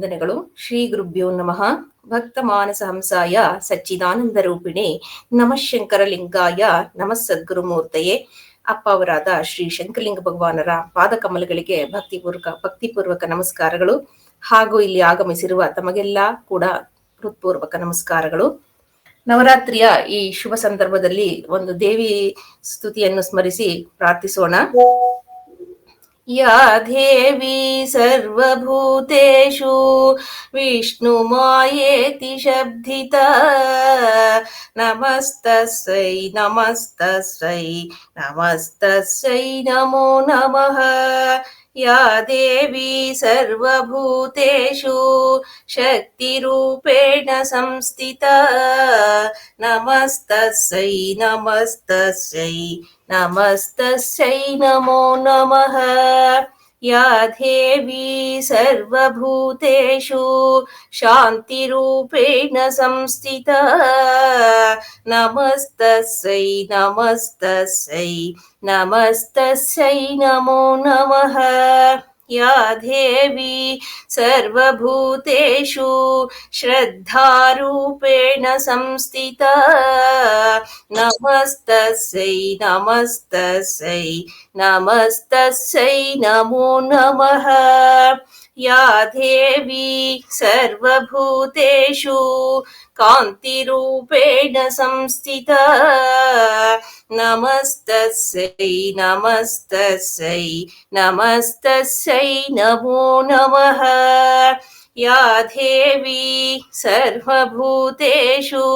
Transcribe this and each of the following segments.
ವಂದನೆಗಳು. ಶ್ರೀ ಗುರುಭ್ಯೋ ನಮಃ. ಭಕ್ತ ಮಾನಸ ಹಂಸಾಯ ಸಚ್ಚಿದಾನಂದ ರೂಪಿಣಿ ನಮಃ ಶಂಕರಲಿಂಗಾಯ ನಮಃ ಸದ್ಗುರುಮೂರ್ತಯೇ. ಅಪ್ಪ ಅವರಾದ ಶ್ರೀ ಶಂಕರಲಿಂಗ ಭಗವಾನರ ಪಾದಕಮಲಗಳಿಗೆ ಭಕ್ತಿಪೂರ್ವಕ ನಮಸ್ಕಾರಗಳು. ಹಾಗೂ ಇಲ್ಲಿ ಆಗಮಿಸಿರುವ ತಮಗೆಲ್ಲ ಕೂಡ ಹೃತ್ಪೂರ್ವಕ ನಮಸ್ಕಾರಗಳು. ನವರಾತ್ರಿಯ ಈ ಶುಭ ಸಂದರ್ಭದಲ್ಲಿ ಒಂದು ದೇವಿ ಸ್ತುತಿಯನ್ನು ಸ್ಮರಿಸಿ ಪ್ರಾರ್ಥಿಸೋಣ. ಯಾ ದೇವಿ ಸರ್ವಭೂತೇಷು ವಿಷ್ಣುಮಾಯೇತಿ ಶಬ್ದಿತಾ ನಮಸ್ತಸ್ಸೈ ನಮಸ್ತಸ್ಸೈ ನಮಸ್ತಸ್ಸೈ ನಮೋ ನಮಃ. ಯಾ ದೇವಿ ಸರ್ವಭೂತೇಷು ಶಕ್ತಿರೂಪೇಣ ಸಂಸ್ಥಿತಾ ನಮಸ್ತಸ್ಸೈ ನಮಸ್ತಸ್ಸೈ ನಮಸ್ತಸ್ಸೈ ನಮೋ ನಮಃ. ಯಾ ದೇವಿ ಸರ್ವಭೂತೇಷು ಶಾಂತಿರೂಪೇಣ ಸಂಸ್ಥಿತಾ ನಮಸ್ತಸ್ಸೈ ನಮಸ್ತಸ್ಸೈ ನಮಸ್ತಸ್ಸೈ ನಮೋ ನಮಃ. ಯಾ ದೇವಿ ಸರ್ವಭೂತೇಷು ಶ್ರದ್ಧಾರೂಪೇಣ ಸಂಸ್ಥಿತಾ ನಮಸ್ತಸ್ಸೈ ನಮಸ್ತಸ್ಸೈ ನಮಸ್ತಸ್ಸೈ ನಮೋ ನಮಃ. ಯಾ ದೇವಿ ಸರ್ವಭೂತೇಷು ಕಾಂತಿರೂಪೇಣ ಸಂಸ್ಥಿತಾ ನಮಸ್ತಸ್ಸೈ ನಮಸ್ತಸ್ಸೈ ನಮಸ್ತಸ್ಸೈ ನಮೋ ನಮಃ. ಯಾ ದೇವಿ ಸರ್ವಭೂತೇಷು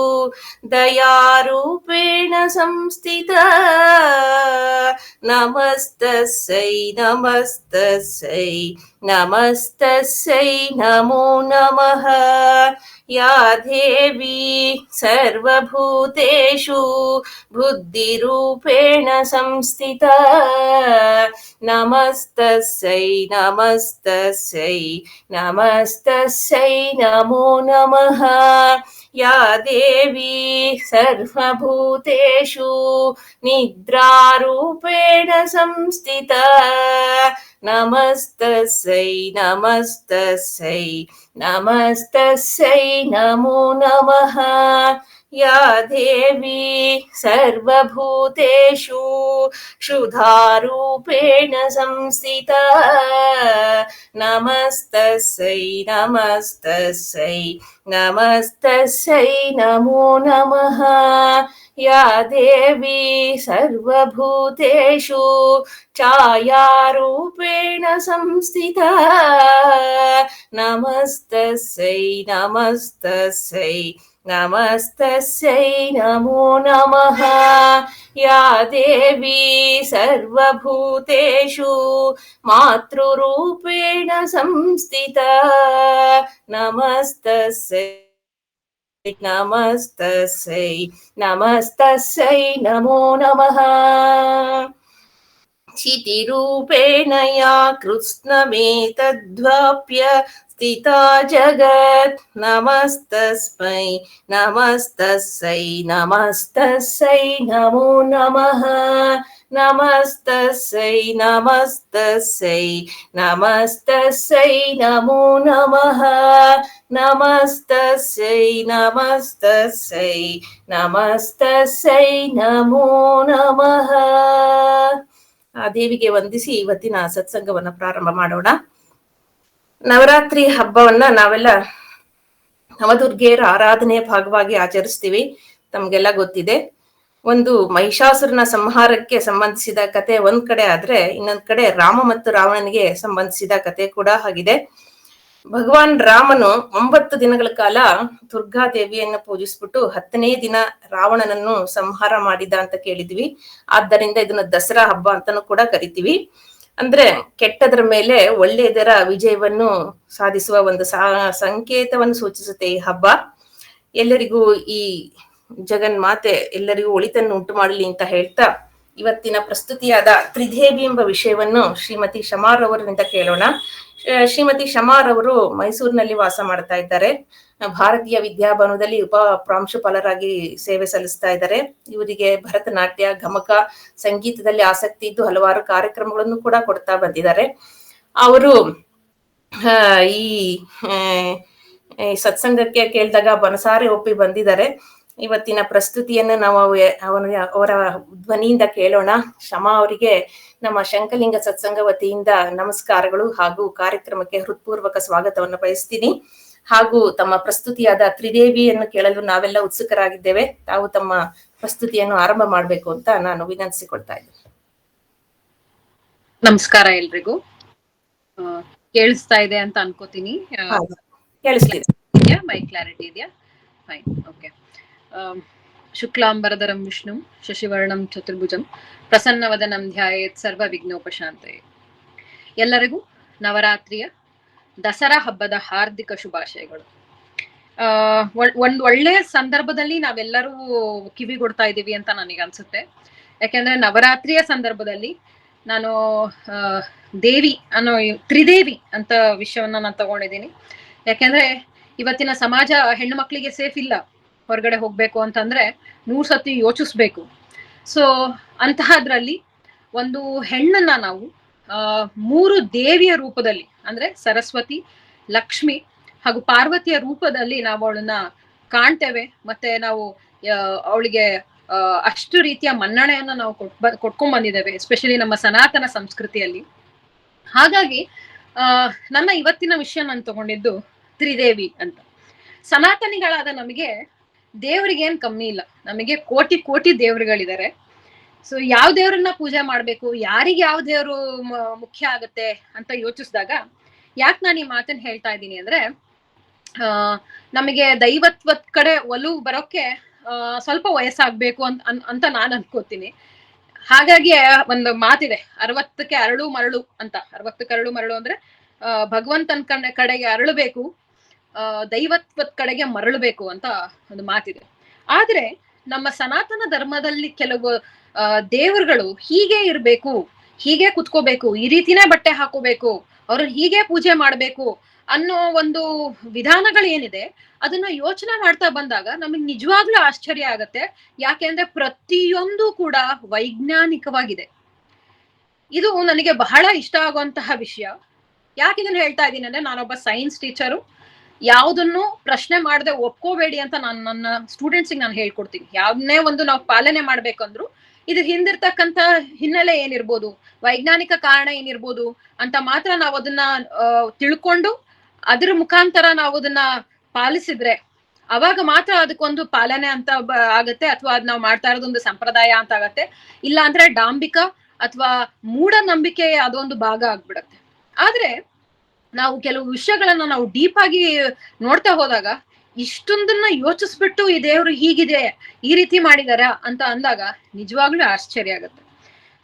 ದಯಾರೂಪೇಣ ಸಂಸ್ಥಿತಾ ನಮಸ್ತಸ್ಸೈ ನಮಸ್ತಸ್ಸೈ ನಮಸ್ತಸ್ಸೈ ನಮೋ ನಮಃ. ಯಾ ದೇವಿ ಸರ್ವಭೂತೇಷು ಬುದ್ಧಿರೂಪೇಣ ಸಂಸ್ಥಿತಾ ನಮಸ್ತಸ್ಸೈ ನಮಸ್ತಸ್ಸೈ ನಮಸ್ತಸ್ಸೈ ನಮೋ ನಮಃ. ಯಾ ದೇವಿ ಸರ್ವಭೂತೇಷು ನಿದ್ರಾರೂಪೇಣ ಸಂಸ್ಥಿತಾ ನಮಸ್ತಸ್ಸೈ ನಮಸ್ತಸ್ಸೈ ನಮಸ್ತಸ್ಸೈ ನಮೋ ನಮಃ. ಯಾ ದೇವಿ ಸರ್ವಭೂತೇಷು ಕ್ಷುಧಾರೂಪೇಣ ಸಂಸ್ಥಿತಾ ನಮಸ್ತಸ್ಸೈ ನಮಸ್ತಸ್ಸೈ ನಮಸ್ತಸ್ಸೈ ನಮೋ ನಮಃ. ಯಾ ದೇವಿ ಸರ್ವಭೂತೇಷು ಛಾಯಾರೂಪೇಣ ಸಂಸ್ಥಿತಾ ನಮಸ್ತಸ್ಸೈ ನಮಸ್ತಸ್ಸೈ ನಮಸ್ತಸ್ಸೈ ನಮೋ ನಮಃ. ಯಾ ದೇವಿ ಸರ್ವಭೂತೇಷು ಮಾತೃರೂಪೇಣ ಸಂಸ್ಥಿತಾ ನಮಸ್ತಸ್ಸೈ ನಮಸ್ತಸ್ಸೈ ನಮಸ್ತಸ್ಸೈ ನಮೋ ನಮಃ. ಚಿತಿರೂಪೇಣ ಯಾ ಕೃತ್ಸ್ನಮೇತದ್ವಾಪ್ಯ ಸ್ಥಿತಾ ಜಗತ್ ನಮಸ್ತಸ್ಮೈ ನಮಸ್ತಸ್ಸೈ ನಮಸ್ತಸ್ಸೈ ನಮೋ ನಮಃ. ನಮಸ್ತಸ್ಸೈ ನಮಸ್ತಸ್ಸೈ ನಮಸ್ತಸ್ಸೈ ನಮೋ ನಮಃ. ನಮಸ್ತಸ್ಸೈ ನಮಸ್ತಸ್ಸೈ ನಮಸ್ತಸ್ಸೈ ನಮೋ ನಮಃ. ಆ ದೇವಿಗೆ ವಂದಿಸಿ ಇವತ್ತಿನ ಸತ್ಸಂಗವನ್ನ ಪ್ರಾರಂಭ ಮಾಡೋಣ. ನವರಾತ್ರಿ ಹಬ್ಬವನ್ನ ನಾವೆಲ್ಲ ನವದುರ್ಗೆಯರ ಆರಾಧನೆಯ ಭಾಗವಾಗಿ ಆಚರಿಸ್ತೀವಿ. ತಮ್ಗೆಲ್ಲ ಗೊತ್ತಿದೆ. ಒಂದು ಮಹಿಷಾಸುರನ ಸಂಹಾರಕ್ಕೆ ಸಂಬಂಧಿಸಿದ ಕತೆ ಒಂದ್ ಕಡೆ ಆದ್ರೆ, ಇನ್ನೊಂದ್ ಕಡೆ ರಾಮ ಮತ್ತು ರಾವಣನಿಗೆ ಸಂಬಂಧಿಸಿದ ಕತೆ ಕೂಡ ಆಗಿದೆ. ಭಗವಾನ್ ರಾಮನು 9 ದಿನಗಳ ಕಾಲ ದುರ್ಗಾದೇವಿಯನ್ನು ಪೂಜಿಸ್ಬಿಟ್ಟು 10ನೇ ದಿನ ರಾವಣನನ್ನು ಸಂಹಾರ ಮಾಡಿದ ಅಂತ ಕೇಳಿದ್ವಿ. ಆದ್ದರಿಂದ ಇದನ್ನ ದಸರಾ ಹಬ್ಬ ಅಂತಾನು ಕೂಡ ಕರಿತೀವಿ. ಅಂದ್ರೆ ಕೆಟ್ಟದರ ಮೇಲೆ ಒಳ್ಳೆಯದರ ವಿಜಯವನ್ನು ಸಾಧಿಸುವ ಒಂದು ಸಂಕೇತವನ್ನು ಸೂಚಿಸುತ್ತೆ ಈ ಹಬ್ಬ. ಎಲ್ಲರಿಗೂ ಈ ಜಗನ್ಮಾತೆ ಎಲ್ಲರಿಗೂ ಒಳಿತನ್ನು ಉಂಟು ಮಾಡಲಿ ಅಂತ ಹೇಳ್ತಾ ಇವತ್ತಿನ ಪ್ರಸ್ತುತಿಯಾದ ತ್ರಿದೇವಿ ಎಂಬ ವಿಷಯವನ್ನು ಶ್ರೀಮತಿ ಶಮಾರ್ ಅವರಿಂದ ಕೇಳೋಣ. ಶ್ರೀಮತಿ ಶಮಾರ್ ಅವರು ಮೈಸೂರಿನಲ್ಲಿ ವಾಸ ಮಾಡ್ತಾ ಇದ್ದಾರೆ. ಭಾರತೀಯ ವಿದ್ಯಾಭವನದಲ್ಲಿ ಉಪ ಪ್ರಾಂಶುಪಾಲರಾಗಿ ಸೇವೆ ಸಲ್ಲಿಸ್ತಾ ಇದ್ದಾರೆ. ಇವರಿಗೆ ಭರತನಾಟ್ಯ, ಗಮಕ, ಸಂಗೀತದಲ್ಲಿ ಆಸಕ್ತಿ ಇದ್ದು ಹಲವಾರು ಕಾರ್ಯಕ್ರಮಗಳನ್ನು ಕೂಡ ಕೊಡ್ತಾ ಬಂದಿದ್ದಾರೆ. ಅವರು ಈ ಸತ್ಸಂಗಕ್ಕೆ ಕೇಳಿದಾಗ ಮನಸಾರೆ ಒಪ್ಪಿ ಬಂದಿದ್ದಾರೆ. ಇವತ್ತಿನ ಪ್ರಸ್ತುತಿಯನ್ನು ನಾವು ಅವರ ಧ್ವನಿಯಿಂದ ಕೇಳೋಣ. ಶಮಾ ಅವರಿಗೆ ನಮ್ಮ ಶಂಕಲಿಂಗ ಸತ್ಸಂಗ ವತಿಯಿಂದ ನಮಸ್ಕಾರಗಳು ಹಾಗೂ ಕಾರ್ಯಕ್ರಮಕ್ಕೆ ಹೃತ್ಪೂರ್ವಕ ಸ್ವಾಗತವನ್ನು ಬಯಸ್ತೀನಿ. ಹಾಗೂ ತಮ್ಮ ಪ್ರಸ್ತುತಿಯಾದ ತ್ರಿದೇವಿಯನ್ನು ಕೇಳಲು ನಾವೆಲ್ಲ ಉತ್ಸುಕರಾಗಿದ್ದೇವೆ. ತಾವು ತಮ್ಮ ಪ್ರಸ್ತುತಿಯನ್ನು ಆರಂಭ ಮಾಡಬೇಕು ಅಂತ ನಾನು ವಿನಂತಿಸಿಕೊಳ್ತಾ ಇದ್ದೀನಿ. ನಮಸ್ಕಾರ ಎಲ್ರಿಗೂ. ಕೇಳಿಸ್ತಾ ಇದೆ ಅಂತ ಅನ್ಕೋತೀನಿ. ಕೇಳಿಸ್ತಿದೆ. ಮೈ ಕ್ಲಾರಿಟಿ ಇದೆಯಾ? Fine, okay. ಶುಕ್ಲಾಂಬರಧರಂ ವಿಷ್ಣು ಶಶಿವರ್ಣಂ ಚತುರ್ಭುಜಂ ಪ್ರಸನ್ನವದನಂ ಧ್ಯಾಯೇತ್ ಸರ್ವ ವಿಘ್ನೋಪಶಾಂತಯೇ. ಎಲ್ಲರಿಗೂ ನವರಾತ್ರಿಯ ದಸರಾ ಹಬ್ಬದ ಹಾರ್ದಿಕ ಶುಭಾಶಯಗಳು. ಒಂದ್ ಒಳ್ಳೆಯ ಸಂದರ್ಭದಲ್ಲಿ ನಾವೆಲ್ಲರೂ ಕಿವಿಗೊಡ್ತಾ ಇದ್ದೀವಿ ಅಂತ ನನಗೆ ಅನ್ಸುತ್ತೆ. ಯಾಕೆಂದ್ರೆ ನವರಾತ್ರಿಯ ಸಂದರ್ಭದಲ್ಲಿ ನಾನು ದೇವಿ ಅನ್ನೋ ತ್ರಿದೇವಿ ಅಂತ ವಿಷಯವನ್ನ ನಾನು ತಗೊಂಡಿದ್ದೀನಿ. ಯಾಕೆಂದ್ರೆ ಇವತ್ತಿನ ಸಮಾಜ ಹೆಣ್ಣು ಮಕ್ಕಳಿಗೆ ಸೇಫ್ ಇಲ್ಲ. ಹೊರಗಡೆ ಹೋಗ್ಬೇಕು ಅಂತಂದ್ರೆ 100 ಸತಿ ಯೋಚಿಸ್ಬೇಕು. ಸೊ ಅಂತಹದ್ರಲ್ಲಿ ಒಂದು ಹೆಣ್ಣನ್ನ ನಾವು 3 ದೇವಿಯ ರೂಪದಲ್ಲಿ, ಅಂದ್ರೆ ಸರಸ್ವತಿ, ಲಕ್ಷ್ಮಿ ಹಾಗೂ ಪಾರ್ವತಿಯ ರೂಪದಲ್ಲಿ ನಾವು ಅವಳನ್ನ ಕಾಣ್ತೇವೆ. ಮತ್ತೆ ನಾವು ಅವಳಿಗೆ ಅಷ್ಟು ರೀತಿಯ ಮನ್ನಣೆಯನ್ನ ನಾವು ಕೊಟ್ಕೊಂಡ್ ಬಂದಿದ್ದೇವೆ, ಎಸ್ಪೆಷಲಿ ನಮ್ಮ ಸನಾತನ ಸಂಸ್ಕೃತಿಯಲ್ಲಿ. ಹಾಗಾಗಿ ನನ್ನ ಇವತ್ತಿನ ವಿಷಯ ನಾನು ತಗೊಂಡಿದ್ದು ತ್ರಿದೇವಿ ಅಂತ. ಸನಾತನಿಗಳಾದ ನಮಗೆ ದೇವ್ರಿಗೇನ್ ಕಮ್ಮಿ ಇಲ್ಲ. ನಮಗೆ ಕೋಟಿ ಕೋಟಿ ದೇವ್ರುಗಳಿದ್ದಾರೆ. ಸೊ ಯಾವ ದೇವ್ರನ್ನ ಪೂಜೆ ಮಾಡ್ಬೇಕು, ಯಾರಿಗೆ ಯಾವ ದೇವ್ರು ಮುಖ್ಯ ಆಗತ್ತೆ ಅಂತ ಯೋಚಿಸಿದಾಗ ಯಾಕೆ ನಾನು ಈ ಮಾತನ್ನ ಹೇಳ್ತಾ ಇದ್ದೀನಿ ಅಂದ್ರೆ, ನಮಗೆ ದೈವತ್ವದ ಕಡೆ ಒಲವು ಬರೋಕೆ ಸ್ವಲ್ಪ ವಯಸ್ಸಾಗ್ಬೇಕು ಅಂತ ನಾನು ಅನ್ಕೋತೀನಿ. ಹಾಗಾಗಿ ಒಂದು ಮಾತಿದೆ, 60ಕ್ಕೆ ಅರಳು ಮರಳು ಅಂತ. 60ಕ್ಕೆ ಅರಳು ಮರಳು ಅಂದ್ರೆ ಭಗವಂತನ ಕಡೆಗೆ ಅರಳಬೇಕು, ದೈವತ್ವದ ಕಡೆಗೆ ಮರಳಬೇಕು ಅಂತ ಒಂದು ಮಾತಿದೆ. ಆದ್ರೆ ನಮ್ಮ ಸನಾತನ ಧರ್ಮದಲ್ಲಿ ಕೆಲವು ದೇವರುಗಳು ಹೀಗೆ ಇರ್ಬೇಕು, ಹೀಗೆ ಕುತ್ಕೋಬೇಕು, ಈ ರೀತಿನೇ ಬಟ್ಟೆ ಹಾಕೋಬೇಕು, ಅವ್ರನ್ನ ಹೀಗೆ ಪೂಜೆ ಮಾಡ್ಬೇಕು ಅನ್ನೋ ಒಂದು ವಿಧಾನಗಳು ಏನಿದೆ ಅದನ್ನ ಯೋಚನೆ ಮಾಡ್ತಾ ಬಂದಾಗ ನಮಗ್ ನಿಜವಾಗ್ಲೂ ಆಶ್ಚರ್ಯ ಆಗತ್ತೆ. ಯಾಕೆಂದ್ರೆ ಪ್ರತಿಯೊಂದು ಕೂಡ ವೈಜ್ಞಾನಿಕವಾಗಿದೆ. ಇದು ನನಗೆ ಬಹಳ ಇಷ್ಟ ಆಗುವಂತಹ ವಿಷಯ. ಯಾಕೆ ಇದನ್ನ ಹೇಳ್ತಾ ಇದ್ದೀನಿ ಅಂದ್ರೆ, ನಾನೊಬ್ಬ ಸೈನ್ಸ್ ಟೀಚರು. ಯಾವುದನ್ನು ಪ್ರಶ್ನೆ ಮಾಡದೆ ಒಪ್ಕೋಬೇಡಿ ಅಂತ ನನ್ನ ಸ್ಟೂಡೆಂಟ್ಸಿಗೆ ನಾನು ಹೇಳ್ಕೊಡ್ತೀನಿ. ಯಾವನ್ನೇ ಒಂದು ನಾವು ಪಾಲನೆ ಮಾಡ್ಬೇಕಂದ್ರು ಇದ್ರ ಹಿಂದಿರ್ತಕ್ಕಂಥ ಹಿನ್ನೆಲೆ ಏನಿರ್ಬೋದು, ವೈಜ್ಞಾನಿಕ ಕಾರಣ ಏನಿರ್ಬೋದು ಅಂತ ಮಾತ್ರ ನಾವು ಅದನ್ನ ತಿಳ್ಕೊಂಡು ಅದ್ರ ಮುಖಾಂತರ ನಾವು ಅದನ್ನ ಪಾಲಿಸಿದ್ರೆ ಅವಾಗ ಮಾತ್ರ ಅದಕ್ಕೊಂದು ಪಾಲನೆ ಅಂತ ಆಗತ್ತೆ, ಅಥವಾ ಅದ್ ನಾವು ಮಾಡ್ತಾ ಇರೋದೊಂದು ಸಂಪ್ರದಾಯ ಅಂತ ಆಗತ್ತೆ. ಇಲ್ಲ ಅಂದ್ರೆ ಡಾಂಬಿಕ ಅಥವಾ ಮೂಢನಂಬಿಕೆ ಅದೊಂದು ಭಾಗ ಆಗ್ಬಿಡತ್ತೆ. ಆದ್ರೆ ನಾವು ಕೆಲವು ವಿಷಯಗಳನ್ನ ನಾವು ಡೀಪ್ ಆಗಿ ನೋಡ್ತಾ ಹೋದಾಗ ಇಷ್ಟೊಂದನ್ನ ಯೋಚಿಸ್ಬಿಟ್ಟು ಈ ದೇವ್ರು ಹೀಗಿದೆ, ಈ ರೀತಿ ಮಾಡಿದಾರ ಅಂತ ಅಂದಾಗ ನಿಜವಾಗ್ಲೂ ಆಶ್ಚರ್ಯ ಆಗತ್ತೆ.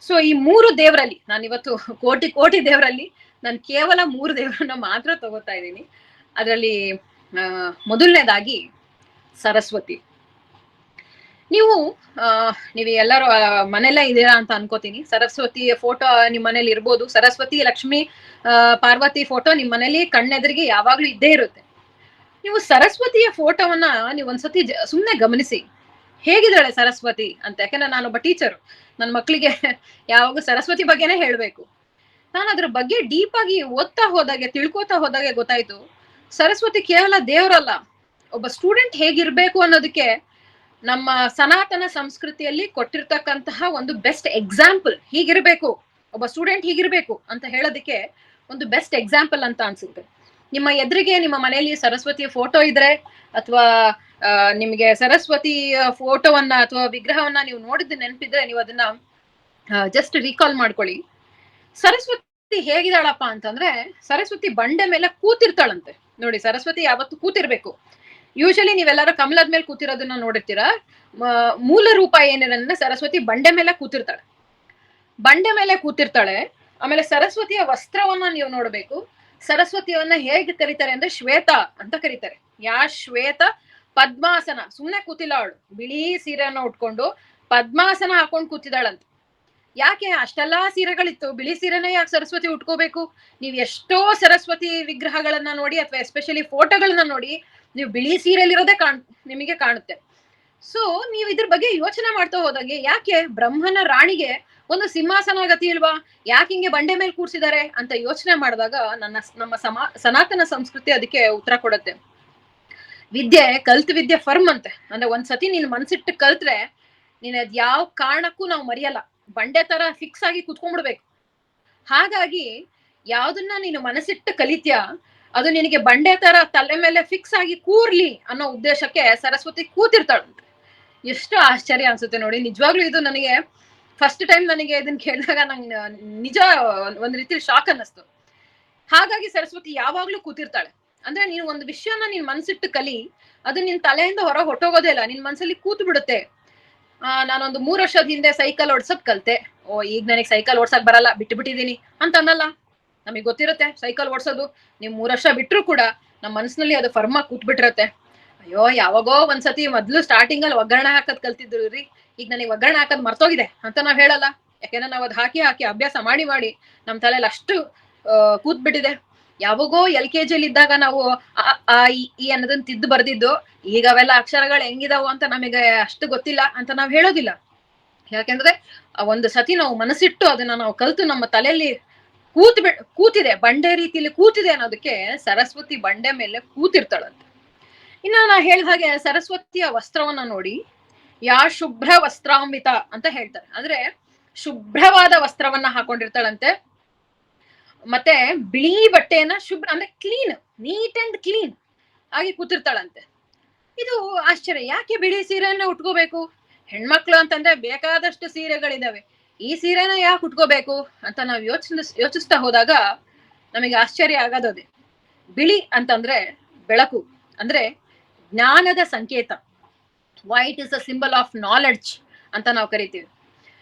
ಸೊ ಈ 3 ದೇವರಲ್ಲಿ ನಾನಿವತ್ತು ಕೋಟಿ ಕೋಟಿ ದೇವರಲ್ಲಿ ನಾನು ಕೇವಲ 3 ದೇವರನ್ನ ಮಾತ್ರ ತಗೋತಾ ಇದ್ದೀನಿ. ಅದರಲ್ಲಿ ಮೊದಲನೇದಾಗಿ ಸರಸ್ವತಿ. ನೀವು ಎಲ್ಲರೂ ಮನೆಯಲ್ಲೇ ಇದೀರಾ ಅಂತ ಅನ್ಕೋತೀನಿ. ಸರಸ್ವತಿ ಫೋಟೋ ನಿಮ್ ಮನೇಲಿ ಇರ್ಬೋದು. ಸರಸ್ವತಿ, ಲಕ್ಷ್ಮಿ, ಪಾರ್ವತಿ ಫೋಟೋ ನಿಮ್ ಮನೇಲಿ ಕಣ್ಣೆದುರಿಗೆ ಯಾವಾಗ್ಲೂ ಇದ್ದೇ ಇರುತ್ತೆ. ನೀವು ಸರಸ್ವತಿಯ ಫೋಟೋವನ್ನ ನೀವು ಒಂದ್ಸತಿ ಸುಮ್ನೆ ಗಮನಿಸಿ, ಹೇಗಿದ್ದಾಳೆ ಸರಸ್ವತಿ ಅಂತ. ಯಾಕಂದ್ರೆ ನಾನೊಬ್ಬ ಟೀಚರು, ನನ್ನ ಮಕ್ಳಿಗೆ ಯಾವಾಗ ಸರಸ್ವತಿ ಬಗ್ಗೆನೇ ಹೇಳ್ಬೇಕು. ನಾನು ಅದ್ರ ಬಗ್ಗೆ ಡೀಪ್ ಆಗಿ ಓದ್ತಾ ಹೋದಾಗೆ, ತಿಳ್ಕೊತಾ ಹೋದಾಗೆ ಗೊತ್ತಾಯ್ತು, ಸರಸ್ವತಿ ಕೇವಲ ದೇವರಲ್ಲ, ಒಬ್ಬ ಸ್ಟೂಡೆಂಟ್ ಹೇಗಿರ್ಬೇಕು ಅನ್ನೋದಕ್ಕೆ ನಮ್ಮ ಸನಾತನ ಸಂಸ್ಕೃತಿಯಲ್ಲಿ ಕೊಟ್ಟಿರ್ತಕ್ಕಂತಹ ಒಂದು ಬೆಸ್ಟ್ ಎಕ್ಸಾಂಪಲ್. ಹೀಗಿರ್ಬೇಕು, ಒಬ್ಬ ಸ್ಟೂಡೆಂಟ್ ಹೀಗಿರ್ಬೇಕು ಅಂತ ಹೇಳೋದಕ್ಕೆ ಒಂದು ಬೆಸ್ಟ್ ಎಕ್ಸಾಂಪಲ್ ಅಂತ ಅನ್ಸುತ್ತೆ. ನಿಮ್ಮ ಎದುರಿಗೆ ನಿಮ್ಮ ಮನೆಯಲ್ಲಿ ಸರಸ್ವತಿ ಫೋಟೋ ಇದ್ರೆ, ಅಥವಾ ನಿಮ್ಗೆ ಸರಸ್ವತಿ ಫೋಟೋವನ್ನ ಅಥವಾ ವಿಗ್ರಹವನ್ನ ನೀವು ನೋಡಿದ್ದು ನೆನಪಿದ್ರೆ, ನೀವು ಅದನ್ನ ಜಸ್ಟ್ ರೀಕಾಲ್ ಮಾಡ್ಕೊಳ್ಳಿ. ಸರಸ್ವತಿ ಹೇಗಿದ್ದಾಳಪ್ಪ ಅಂತಂದ್ರೆ, ಸರಸ್ವತಿ ಬಂಡೆ ಮೇಲೆ ಕೂತಿರ್ತಾಳಂತೆ. ನೋಡಿ, ಸರಸ್ವತಿ ಯಾವತ್ತು ಕೂತಿರ್ಬೇಕು. ಯೂಶಲಿ ನೀವೆಲ್ಲರೂ ಕಮಲದ ಮೇಲೆ ಕೂತಿರೋದನ್ನ ನೋಡಿರ್ತೀರಾ. ಮೂಲ ರೂಪ ಏನಿರಂದ್ರೆ ಸರಸ್ವತಿ ಬಂಡೆ ಮೇಲೆ ಕೂತಿರ್ತಾಳೆ. ಬಂಡೆ ಮೇಲೆ ಕೂತಿರ್ತಾಳೆ. ಆಮೇಲೆ ಸರಸ್ವತಿಯ ವಸ್ತ್ರವನ್ನ ನೀವು ನೋಡ್ಬೇಕು. ಸರಸ್ವತಿಯನ್ನ ಹೇಗೆ ಕರೀತಾರೆ ಅಂದ್ರೆ ಶ್ವೇತ ಅಂತ ಕರೀತಾರೆ. ಶ್ವೇತ ಪದ್ಮಾಸನ, ಸುಮ್ನೆ ಕೂತಿಲ್ಲ ಅವಳು, ಬಿಳಿ ಸೀರೆಯನ್ನ ಉಟ್ಕೊಂಡು ಪದ್ಮಾಸನ ಹಾಕೊಂಡ್ ಕೂತಿದ್ದಾಳಂತ. ಯಾಕೆ ಅಷ್ಟೆಲ್ಲಾ ಸೀರೆಗಳಿತ್ತು, ಬಿಳಿ ಸೀರೆನೇ ಯಾಕೆ ಸರಸ್ವತಿ ಉಟ್ಕೋಬೇಕು? ನೀವ್ ಎಷ್ಟೋ ಸರಸ್ವತಿ ವಿಗ್ರಹಗಳನ್ನ ನೋಡಿ, ಅಥವಾ ಎಸ್ಪೆಷಲಿ ಫೋಟೋಗಳನ್ನ ನೋಡಿ, ನೀವು ಬಿಳಿ ಸೀರೆಯಲ್ಲಿರೋದೇ ನಿಮಗೆ ಕಾಣುತ್ತೆ. ಸೊ ನೀವು ಇದ್ರ ಬಗ್ಗೆ ಯೋಚನೆ ಮಾಡ್ತಾ ಹೋದಾಗೆ ಯಾಕೆ ಬ್ರಹ್ಮನ ರಾಣಿಗೆ ಒಂದು ಸಿಂಹಾಸನ ಗತಿ ಇಲ್ವಾ, ಯಾಕೆ ಹಿಂಗೆ ಬಂಡೆ ಮೇಲೆ ಕೂರ್ಸಿದ್ದಾರೆ ಅಂತ ಯೋಚನೆ ಮಾಡಿದಾಗ ನಮ್ಮ ಸನಾತನ ಸಂಸ್ಕೃತಿ ಅದಕ್ಕೆ ಉತ್ತರ ಕೊಡುತ್ತೆ. ವಿದ್ಯೆ ಕಲ್ತ್ ವಿದ್ಯೆ ಫರ್ಮ್ ಅಂತೆ. ಅಂದ್ರೆ ಒಂದ್ಸತಿ ನೀನ್ ಮನ್ಸಿಟ್ಟು ಕಲ್ತ್ರೆ ನೀನ್ ಅದ್ ಯಾವ ಕಾರಣಕ್ಕೂ ನಾವು ಮರೆಯಲ್ಲ, ಬಂಡೆ ತರ ಫಿಕ್ಸ್ ಆಗಿ ಕುತ್ಕೊಂಡ್ಬಿಡ್ಬೇಕು. ಹಾಗಾಗಿ ಯಾವ್ದನ್ನ ನೀನು ಮನಸ್ಸಿಟ್ಟು ಕಲಿತ್ಯಾ ಅದು ನಿನಗೆ ಬಂಡೆ ತರ ತಲೆ ಮೇಲೆ ಫಿಕ್ಸ್ ಆಗಿ ಕೂರ್ಲಿ ಅನ್ನೋ ಉದ್ದೇಶಕ್ಕೆ ಸರಸ್ವತಿ ಕೂತಿರ್ತಾಳಂತೆ. ಎಷ್ಟು ಆಶ್ಚರ್ಯ ಅನ್ಸುತ್ತೆ ನೋಡಿ. ನಿಜವಾಗ್ಲೂ ಇದು ನನಗೆ ಫಸ್ಟ್ ಟೈಮ್ ನನಗೆ ಇದನ್ನ ಕೇಳಿದಾಗ ನಂಗೆ ನಿಜ ಒಂದ್ ರೀತಿ ಶಾಕ್ ಅನ್ನಿಸ್ತು. ಹಾಗಾಗಿ ಸರಸ್ವತಿ ಯಾವಾಗ್ಲೂ ಕೂತಿರ್ತಾಳೆ. ಅಂದ್ರೆ ನೀನು ಒಂದು ವಿಷಯನ ನೀನ್ ಮನ್ಸಿಟ್ಟು ಕಲಿ, ಅದು ನಿನ್ ತಲೆಯಿಂದ ಹೊರ ಹೊಟ್ಟೋಗೋದೇ ಇಲ್ಲ, ನಿನ್ ಮನ್ಸಲ್ಲಿ ಕೂತು ಬಿಡುತ್ತೆ. ನಾನೊಂದು 3 ವರ್ಷದ ಹಿಂದೆ ಸೈಕಲ್ ಓಡ್ಸಕ್ ಕಲ್ತೆ, ಈಗ ನನಗೆ ಸೈಕಲ್ ಓಡ್ಸಕ್ ಬರಲ್ಲ, ಬಿಟ್ಟು ಬಿಟ್ಟಿದೀನಿ ಅಂತ ಅನ್ನಲ್ಲ. ನಮಗ್ ಗೊತ್ತಿರುತ್ತೆ ಸೈಕಲ್ ಓಡ್ಸೋದು. ನೀವ್ 3 ವರ್ಷ ಬಿಟ್ರು ಕೂಡ ನಮ್ ಮನ್ಸಿನಲ್ಲಿ ಅದು ಫರ್ಮ್ ಆಗಿ ಕೂತ್ ಬಿಟ್ಟಿರತ್ತೆ. ಅಯ್ಯೋ ಯಾವಾಗೋ ಒಂದ್ಸತಿ ಮೊದ್ಲು ಸ್ಟಾರ್ಟಿಂಗ್ ಅಲ್ಲಿ ಒಗ್ಗರಣೆ ಹಾಕದ್ ಕಲ್ತಿದ್ರು ರೀ, ಈಗ ನನಗೆ ಒಗ್ಗರಣೆ ಹಾಕದ್ ಮರ್ತೋಗಿದೆ ಅಂತ ನಾವ್ ಹೇಳಲ್ಲ. ಯಾಕೆಂದ್ರೆ ನಾವ್ ಅದ್ ಹಾಕಿ ಅಭ್ಯಾಸ ಮಾಡಿ ನಮ್ ತಲೆಯಲ್ಲಿ ಅಷ್ಟು ಕೂತ್ ಬಿಟ್ಟಿದೆ. ಯಾವಾಗೋ LKG ಇದ್ದಾಗ ನಾವು ಈ ಅನ್ನೋದನ್ನ ತಿದ್ದು ಬರ್ದಿದ್ದು, ಈಗ ಅವೆಲ್ಲ ಅಕ್ಷರಗಳು ಹೆಂಗಿದಾವು ಅಂತ ನಮಗೆ ಅಷ್ಟು ಗೊತ್ತಿಲ್ಲ ಅಂತ ನಾವ್ ಹೇಳೋದಿಲ್ಲ. ಯಾಕೆಂದ್ರೆ ಒಂದು ಸತಿ ನಾವು ಮನಸ್ಸಿಟ್ಟು ಅದನ್ನ ನಾವು ಕಲ್ತು ನಮ್ಮ ತಲೆಯಲ್ಲಿ ಕೂತಿದೆ, ಬಂಡೆ ರೀತಿಯಲ್ಲಿ ಕೂತಿದೆ ಅನ್ನೋದಕ್ಕೆ ಸರಸ್ವತಿ ಬಂಡೆ ಮೇಲೆ ಕೂತಿರ್ತಾಳಂತೆ. ಇನ್ನ ನಾ ಹೇಳಿದ ಹಾಗೆ ಸರಸ್ವತಿಯ ವಸ್ತ್ರವನ್ನ ನೋಡಿ ಯಾ ಶುಭ್ರ ವಸ್ತ್ರಾಂಬಿತ ಅಂತ ಹೇಳ್ತಾರೆ. ಅಂದ್ರೆ ಶುಭ್ರವಾದ ವಸ್ತ್ರವನ್ನ ಹಾಕೊಂಡಿರ್ತಾಳಂತೆ. ಮತ್ತೆ ಬಿಳಿ ಬಟ್ಟೆಯನ್ನ ಶುಭ್ರ ಅಂದ್ರೆ ಕ್ಲೀನ್, ನೀಟ್ ಅಂಡ್ ಕ್ಲೀನ್ ಆಗಿ ಕೂತಿರ್ತಾಳಂತೆ. ಇದು ಆಶ್ಚರ್ಯ. ಯಾಕೆ ಬಿಳಿ ಸೀರೆಯನ್ನ ಉಟ್ಕೋಬೇಕು? ಹೆಣ್ಮಕ್ಳು ಅಂತಂದ್ರೆ ಬೇಕಾದಷ್ಟು ಸೀರೆಗಳಿದಾವೆ, ಈ ಸೀರೆನ ಯಾಕೆ ಉಟ್ಕೋಬೇಕು ಅಂತ ನಾವು ಯೋಚಿಸ್ತಾ ಹೋದಾಗ ನಮಗೆ ಆಶ್ಚರ್ಯ ಆಗೋದೇ. ಬಿಳಿ ಅಂತಂದ್ರೆ ಬೆಳಕು, ಅಂದ್ರೆ ಜ್ಞಾನದ ಸಂಕೇತ. White is a symbol of knowledge ಅಂತ ನಾವು ಕರಿತೀವಿ.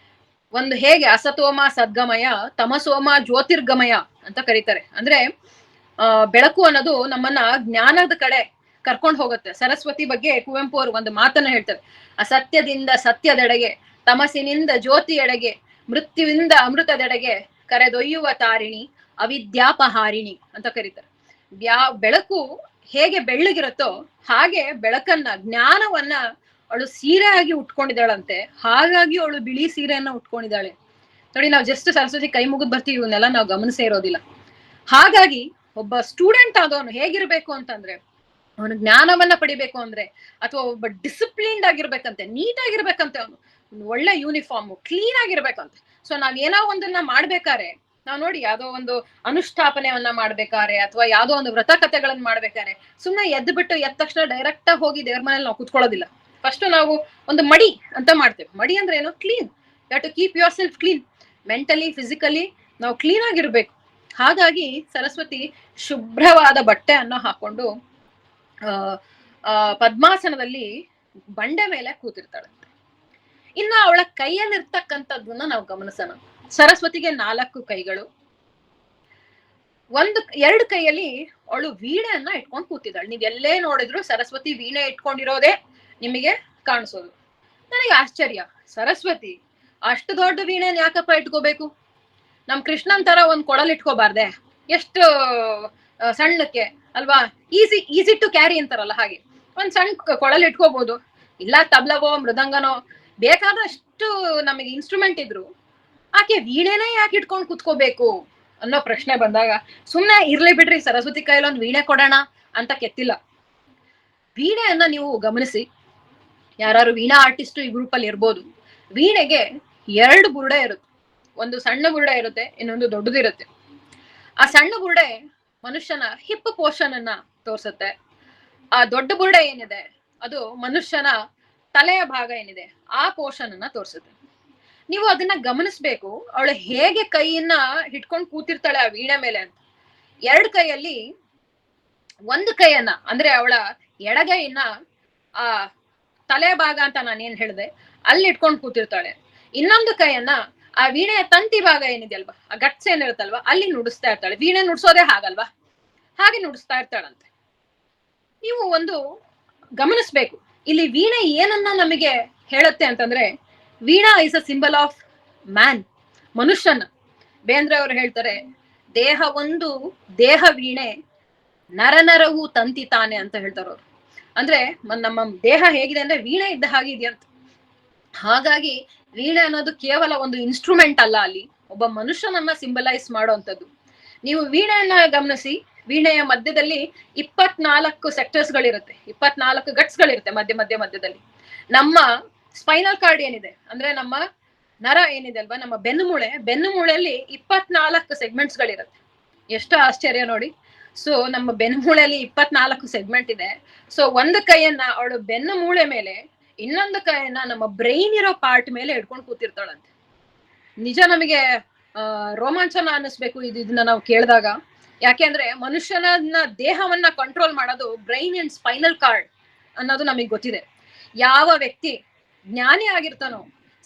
ಒಂದು ಹೇಗೆ ಅಸತೋಮ ಸದ್ಗಮಯ, ತಮಸೋಮ ಜ್ಯೋತಿರ್ಗಮಯ ಅಂತ ಕರೀತಾರೆ. ಅಂದ್ರೆ ಬೆಳಕು ಅನ್ನೋದು ನಮ್ಮನ್ನ ಜ್ಞಾನದ ಕಡೆ ಕರ್ಕೊಂಡು ಹೋಗುತ್ತೆ. ಸರಸ್ವತಿ ಬಗ್ಗೆ ಕುವೆಂಪು ಅವರು ಒಂದು ಮಾತನ್ನ ಹೇಳ್ತಾರೆ, ಅಸತ್ಯದಿಂದ ಸತ್ಯದೆಡೆಗೆ, ತಮಸಿನಿಂದ ಜ್ಯೋತಿಯೆಡೆಗೆ, ಮೃತ್ಯುವಿಂದ ಅಮೃತದೆಡೆಗೆ ಕರೆದೊಯ್ಯುವ ತಾರಿಣಿ, ಅವಿದ್ಯಾಪಹಾರಿಣಿ ಅಂತ ಕರೀತಾರೆ. ಬೆಳಕು ಹೇಗೆ ಬೆಳ್ಳಗಿರುತ್ತೋ ಹಾಗೆ ಬೆಳಕನ್ನ, ಜ್ಞಾನವನ್ನ ಅವಳು ಸೀರೆ ಆಗಿ ಉಟ್ಕೊಂಡಿದ್ದಾಳಂತೆ. ಹಾಗಾಗಿ ಅವಳು ಬಿಳಿ ಸೀರೆಯನ್ನ ಉಟ್ಕೊಂಡಿದ್ದಾಳೆ ನೋಡಿ. ನಾವು ಜಸ್ಟ್ ಸರಸ್ವತಿ ಕೈ ಮುಗಿದ್ ಬರ್ತೀವಿ, ಇವನ್ನೆಲ್ಲ ನಾವು ಗಮನಿಸೇ ಇರೋದಿಲ್ಲ. ಹಾಗಾಗಿ ಒಬ್ಬ ಸ್ಟೂಡೆಂಟ್ ಆದವನು ಹೇಗಿರ್ಬೇಕು ಅಂತಂದ್ರೆ, ಅವನು ಜ್ಞಾನವನ್ನ ಪಡಿಬೇಕು ಅಂದ್ರೆ, ಅಥವಾ ಒಬ್ಬ ಡಿಸಿಪ್ಲಿನ್ಡ್ ಆಗಿರ್ಬೇಕಂತೆ, ನೀಟ್ ಆಗಿರ್ಬೇಕಂತೆ, ಅವನು ಒಳ್ಳೆ ಯೂನಿಫಾರ್ಮ್ ಕ್ಲೀನ್ ಆಗಿರ್ಬೇಕಂತೆ. ಸೊ ನಾವ್ ಏನೋ ಒಂದನ್ನ ಮಾಡ್ಬೇಕಾರೆ, ನಾವ್ ನೋಡಿ ಯಾವ್ದೋ ಒಂದು ಅನುಷ್ಠಾಪನೆಯನ್ನ ಮಾಡ್ಬೇಕಾರೆ ಅಥವಾ ಯಾವ್ದೋ ಒಂದು ವ್ರತ ಕಥೆಗಳನ್ನ ಮಾಡ್ಬೇಕಾರೆ ಸುಮ್ನೆ ಎದ್ದ ತಕ್ಷಣ ಡೈರೆಕ್ಟ್ ಆಗಿ ಹೋಗಿ ದೇವ್ರ ಮನೇಲಿ ನಾವು ಕುತ್ಕೊಳ್ಳೋದಿಲ್ಲ. ಫಸ್ಟ್ ನಾವು ಒಂದು ಮಡಿ ಅಂತ ಮಾಡ್ತೇವೆ. ಮಡಿ ಅಂದ್ರೆ ಏನು? Clean. You have to keep yourself clean, mentally physically ನಾವು ಕ್ಲೀನ್ ಆಗಿರ್ಬೇಕು. ಹಾಗಾಗಿ ಸರಸ್ವತಿ ಶುಭ್ರವಾದ ಬಟ್ಟೆಯನ್ನು ಹಾಕೊಂಡು ಪದ್ಮಾಸನದಲ್ಲಿ ಬಂಡೆ ಮೇಲೆ ಕೂತಿರ್ತಾಳಂತೆ. ಇನ್ನ ಅವಳ ಕೈಯಲ್ಲಿರ್ತಕ್ಕಂಥದ್ದನ್ನ ನಾವು ಗಮನಿಸೋಣ. ಸರಸ್ವತಿಗೆ 4 ಕೈಗಳು. 2 ಕೈಯಲ್ಲಿ ಅವಳು ವೀಣೆಯನ್ನ ಇಟ್ಕೊಂಡು ಕೂತಿದ್ದಾಳೆ. ನೀವ್ ಎಲ್ಲೇ ನೋಡಿದ್ರು ಸರಸ್ವತಿ ವೀಣೆ ಇಟ್ಕೊಂಡಿರೋದೇ ನಿಮಗೆ ಕಾಣಿಸೋದು. ನನಗೆ ಆಶ್ಚರ್ಯ, ಸರಸ್ವತಿ ಅಷ್ಟು ದೊಡ್ಡ ವೀಣೆನ ಯಾಕಪ್ಪ ಇಟ್ಕೋಬೇಕು? ನಮ್ ಕೃಷ್ಣನ್ ತರ ಒಂದ್ ಕೊಳಲ್ ಇಟ್ಕೋಬಾರ್ದೆ? ಎಷ್ಟು ಸಣ್ಣಕ್ಕೆ ಅಲ್ವಾ, ಈಸಿ ಟು ಕ್ಯಾರಿ ಅಂತಾರಲ್ಲ ಹಾಗೆ ಒಂದ್ ಸಣ್ಣ ಕೊಳಲ್ ಇಟ್ಕೋಬಹುದು. ಇಲ್ಲ ತಬ್ಲವೋ ಮೃದಂಗನೋ ಬೇಕಾದಷ್ಟು ನಮಗೆ ಇನ್ಸ್ಟ್ರೂಮೆಂಟ್ ಇದ್ರು ಆಕೆ ವೀಣೆನೇ ಯಾಕೆ ಇಟ್ಕೊಂಡು ಕುತ್ಕೋಬೇಕು ಅನ್ನೋ ಪ್ರಶ್ನೆ ಬಂದಾಗ, ಸುಮ್ನೆ ಇರ್ಲಿ ಬಿಡ್ರಿ ಸರಸ್ವತಿ ಕೈಯಲ್ಲಿ ಒಂದ್ ವೀಣೆ ಕೊಡೋಣ ಅಂತ ಕೆತ್ತಿಲ್ಲ. ವೀಣೆಯನ್ನ ನೀವು ಗಮನಿಸಿ, ಯಾರು ವೀಣಾ ಆರ್ಟಿಸ್ಟ್ ಈ ಗ್ರೂಪ್ ಅಲ್ಲಿ ಇರ್ಬೋದು. ವೀಣೆಗೆ 2 ಬುರುಡೆ ಇರುತ್ತೆ. ಒಂದು ಸಣ್ಣ ಬುರುಡೆ ಇರುತ್ತೆ, ಇನ್ನೊಂದು ದೊಡ್ಡದಿರುತ್ತೆ. ಆ ಸಣ್ಣ ಬುರುಡೆ ಮನುಷ್ಯನ ಹಿಪ್ ಪೋರ್ಷನ್ ಅನ್ನ ತೋರ್ಸುತ್ತೆ. ಆ ದೊಡ್ಡ ಬುರುಡೆ ಏನಿದೆ ಅದು ಮನುಷ್ಯನ ತಲೆಯ ಭಾಗ ಏನಿದೆ ಆ ಪೋರ್ಷನ್ ಅನ್ನ ತೋರ್ಸುತ್ತೆ. ನೀವು ಅದನ್ನ ಗಮನಿಸ್ಬೇಕು, ಅವಳು ಹೇಗೆ ಕೈಯನ್ನ ಹಿಡ್ಕೊಂಡು ಕೂತಿರ್ತಾಳೆ ಆ ವೀಣೆ ಮೇಲೆ ಅಂತ. 2 ಕೈಯಲ್ಲಿ ಒಂದು ಕೈಯನ್ನ ಅಂದ್ರೆ ಅವಳ ಎಡಗೈಯನ್ನ ಆ ತಲೆ ಭಾಗ ಅಂತ ನಾನೇನ್ ಹೇಳಿದೆ ಅಲ್ಲಿ ಇಟ್ಕೊಂಡು ಕೂತಿರ್ತಾಳೆ. ಇನ್ನೊಂದು ಕೈಯನ್ನ ಆ ವೀಣೆಯ ತಂತಿ ಭಾಗ ಏನಿದೆಯಲ್ವಾ, ಆ ಗಟ್ಸ್ ಏನಿರುತ್ತಲ್ವಾ ಅಲ್ಲಿ ನುಡಿಸ್ತಾ ಇರ್ತಾಳೆ. ವೀಣೆ ನುಡ್ಸೋದೇ ಹಾಗಲ್ವಾ, ಹಾಗೆ ನುಡಿಸ್ತಾ ಇರ್ತಾಳಂತೆ. ನೀವು ಒಂದು ಗಮನಿಸ್ಬೇಕು, ಇಲ್ಲಿ ವೀಣೆ ಏನನ್ನ ನಮಗೆ ಹೇಳುತ್ತೆ ಅಂತಂದ್ರೆ, Veena is a symbol of man, ಮನುಷ್ಯನ. ಬೇಂದ್ರೆ ಅವರು ಹೇಳ್ತಾರೆ, ದೇಹ ಒಂದು ದೇಹ ವೀಣೆ, ನರನರವು ತಂತಿ ತಾನೆ ಅಂತ ಹೇಳ್ತಾರ ಅವ್ರು. ಅಂದ್ರೆ ನಮ್ಮ ದೇಹ ಹೇಗಿದೆ ಅಂದ್ರೆ ವೀಣೆ ಇದ್ದ ಹಾಗೆ ಇದೆಯಂತ. ಹಾಗಾಗಿ ವೀಣೆ ಅನ್ನೋದು ಕೇವಲ ಒಂದು ಇನ್ಸ್ಟ್ರೂಮೆಂಟ್ ಅಲ್ಲ, ಅಲ್ಲಿ ಒಬ್ಬ ಮನುಷ್ಯನನ್ನ ಸಿಂಬಲೈಸ್ ಮಾಡುವಂಥದ್ದು. ನೀವು ವೀಣೆಯನ್ನ ಗಮನಿಸಿ, ವೀಣೆಯ ಮಧ್ಯದಲ್ಲಿ 24 ಸೆಕ್ಟರ್ಸ್ ಗಳಿರುತ್ತೆ, 24 ಗಟ್ಸ್ ಗಳಿರುತ್ತೆ ಮಧ್ಯದಲ್ಲಿ. ನಮ್ಮ ಸ್ಪೈನಲ್ ಕಾರ್ಡ್ ಏನಿದೆ ಅಂದ್ರೆ ನಮ್ಮ ನರ ಏನಿದೆ ಅಲ್ವಾ, ನಮ್ಮ ಬೆನ್ನು ಮೂಳೆಯಲ್ಲಿ 24 ಸೆಗ್ಮೆಂಟ್ಸ್ ಗಳಿರುತ್ತೆ. ಎಷ್ಟು ಆಶ್ಚರ್ಯ ನೋಡಿ. ಸೊ ನಮ್ಮ ಬೆನ್ನು ಮೂಳೆಯಲ್ಲಿ 24 ಸೆಗ್ಮೆಂಟ್ ಇದೆ. ಸೊ ಒಂದು ಕೈಯನ್ನ ಅವಳು ಬೆನ್ನು ಮೂಳೆ ಮೇಲೆ, ಇನ್ನೊಂದು ಕೈಯನ್ನ ನಮ್ಮ ಬ್ರೈನ್ ಇರೋ ಪಾರ್ಟ್ ಮೇಲೆ ಹಿಡ್ಕೊಂಡು ಕೂತಿರ್ತಾಳಂತೆ. ನಿಜ ನಮಗೆ ರೋಮಾಂಚನ ಅನ್ನಿಸ್ಬೇಕು ಇದನ್ನ ನಾವು ಕೇಳಿದಾಗ. ಯಾಕೆಂದ್ರೆ ಮನುಷ್ಯನ ದೇಹವನ್ನ ಕಂಟ್ರೋಲ್ ಮಾಡೋದು ಬ್ರೈನ್ ಅಂಡ್ ಸ್ಪೈನಲ್ ಕಾರ್ಡ್ ಅನ್ನೋದು ನಮಗೆ ಗೊತ್ತಿದೆ. ಯಾವ ವ್ಯಕ್ತಿ ಜ್ಞಾನಿ ಆಗಿರ್ತಾನೋ,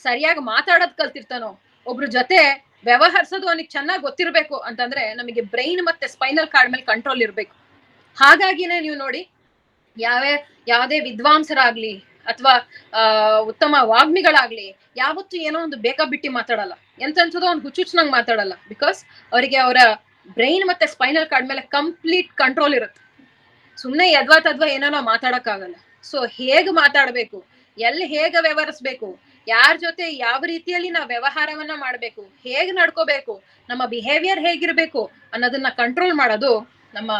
ಸರಿಯಾಗಿ ಮಾತಾಡೋದ್ ಕಲ್ತಿರ್ತಾನೋ, ಒಬ್ರ ಜೊತೆ ವ್ಯವಹರಿಸೋದು ಅವನಿಗೆ ಚೆನ್ನಾಗಿ ಗೊತ್ತಿರ್ಬೇಕು ಅಂತಂದ್ರೆ ನಮಗೆ ಬ್ರೈನ್ ಮತ್ತೆ ಸ್ಪೈನಲ್ ಕಾರ್ಡ್ ಮೇಲೆ ಕಂಟ್ರೋಲ್ ಇರ್ಬೇಕು. ಹಾಗಾಗಿನೇ ನೀವು ನೋಡಿ, ಯಾವುದೇ ವಿದ್ವಾಂಸರಾಗ್ಲಿ ಅಥವಾ ಉತ್ತಮ ವಾಗ್ಮಿಗಳಾಗ್ಲಿ ಯಾವತ್ತು ಏನೋ ಒಂದು ಬೇಕಾಬಿಟ್ಟಿ ಮಾತಾಡಲ್ಲ, ಎಂತೆಂಥದೋ ಒಂದು ಹುಚ್ಚುಚ್ಚನಂಗ್ ಮಾತಾಡಲ್ಲ. ಬಿಕಾಸ್ ಅವರಿಗೆ ಅವರ ಬ್ರೈನ್ ಮತ್ತೆ ಸ್ಪೈನಲ್ ಕಾರ್ಡ್ ಮೇಲೆ ಕಂಪ್ಲೀಟ್ ಕಂಟ್ರೋಲ್ ಇರುತ್ತೆ. ಸುಮ್ನೆ ಯದ್ವಾ ತದ್ವಾ ಏನೇನೋ ಮಾತಾಡಕ್ಕಾಗಲ್ಲ. ಸೊ ಹೇಗ್ ಮಾತಾಡ್ಬೇಕು, ಎಲ್ಲಿ ಹೇಗೆ ವ್ಯವಹರಿಸ್ಬೇಕು, ಯಾರ ಜೊತೆ ಯಾವ ರೀತಿಯಲ್ಲಿ ನಾವು ವ್ಯವಹಾರವನ್ನ ಮಾಡ್ಬೇಕು, ಹೇಗ್ ನಡ್ಕೋಬೇಕು, ನಮ್ಮ ಬಿಹೇವಿಯರ್ ಹೇಗಿರ್ಬೇಕು ಅನ್ನೋದನ್ನ ಕಂಟ್ರೋಲ್ ಮಾಡೋದು ನಮ್ಮ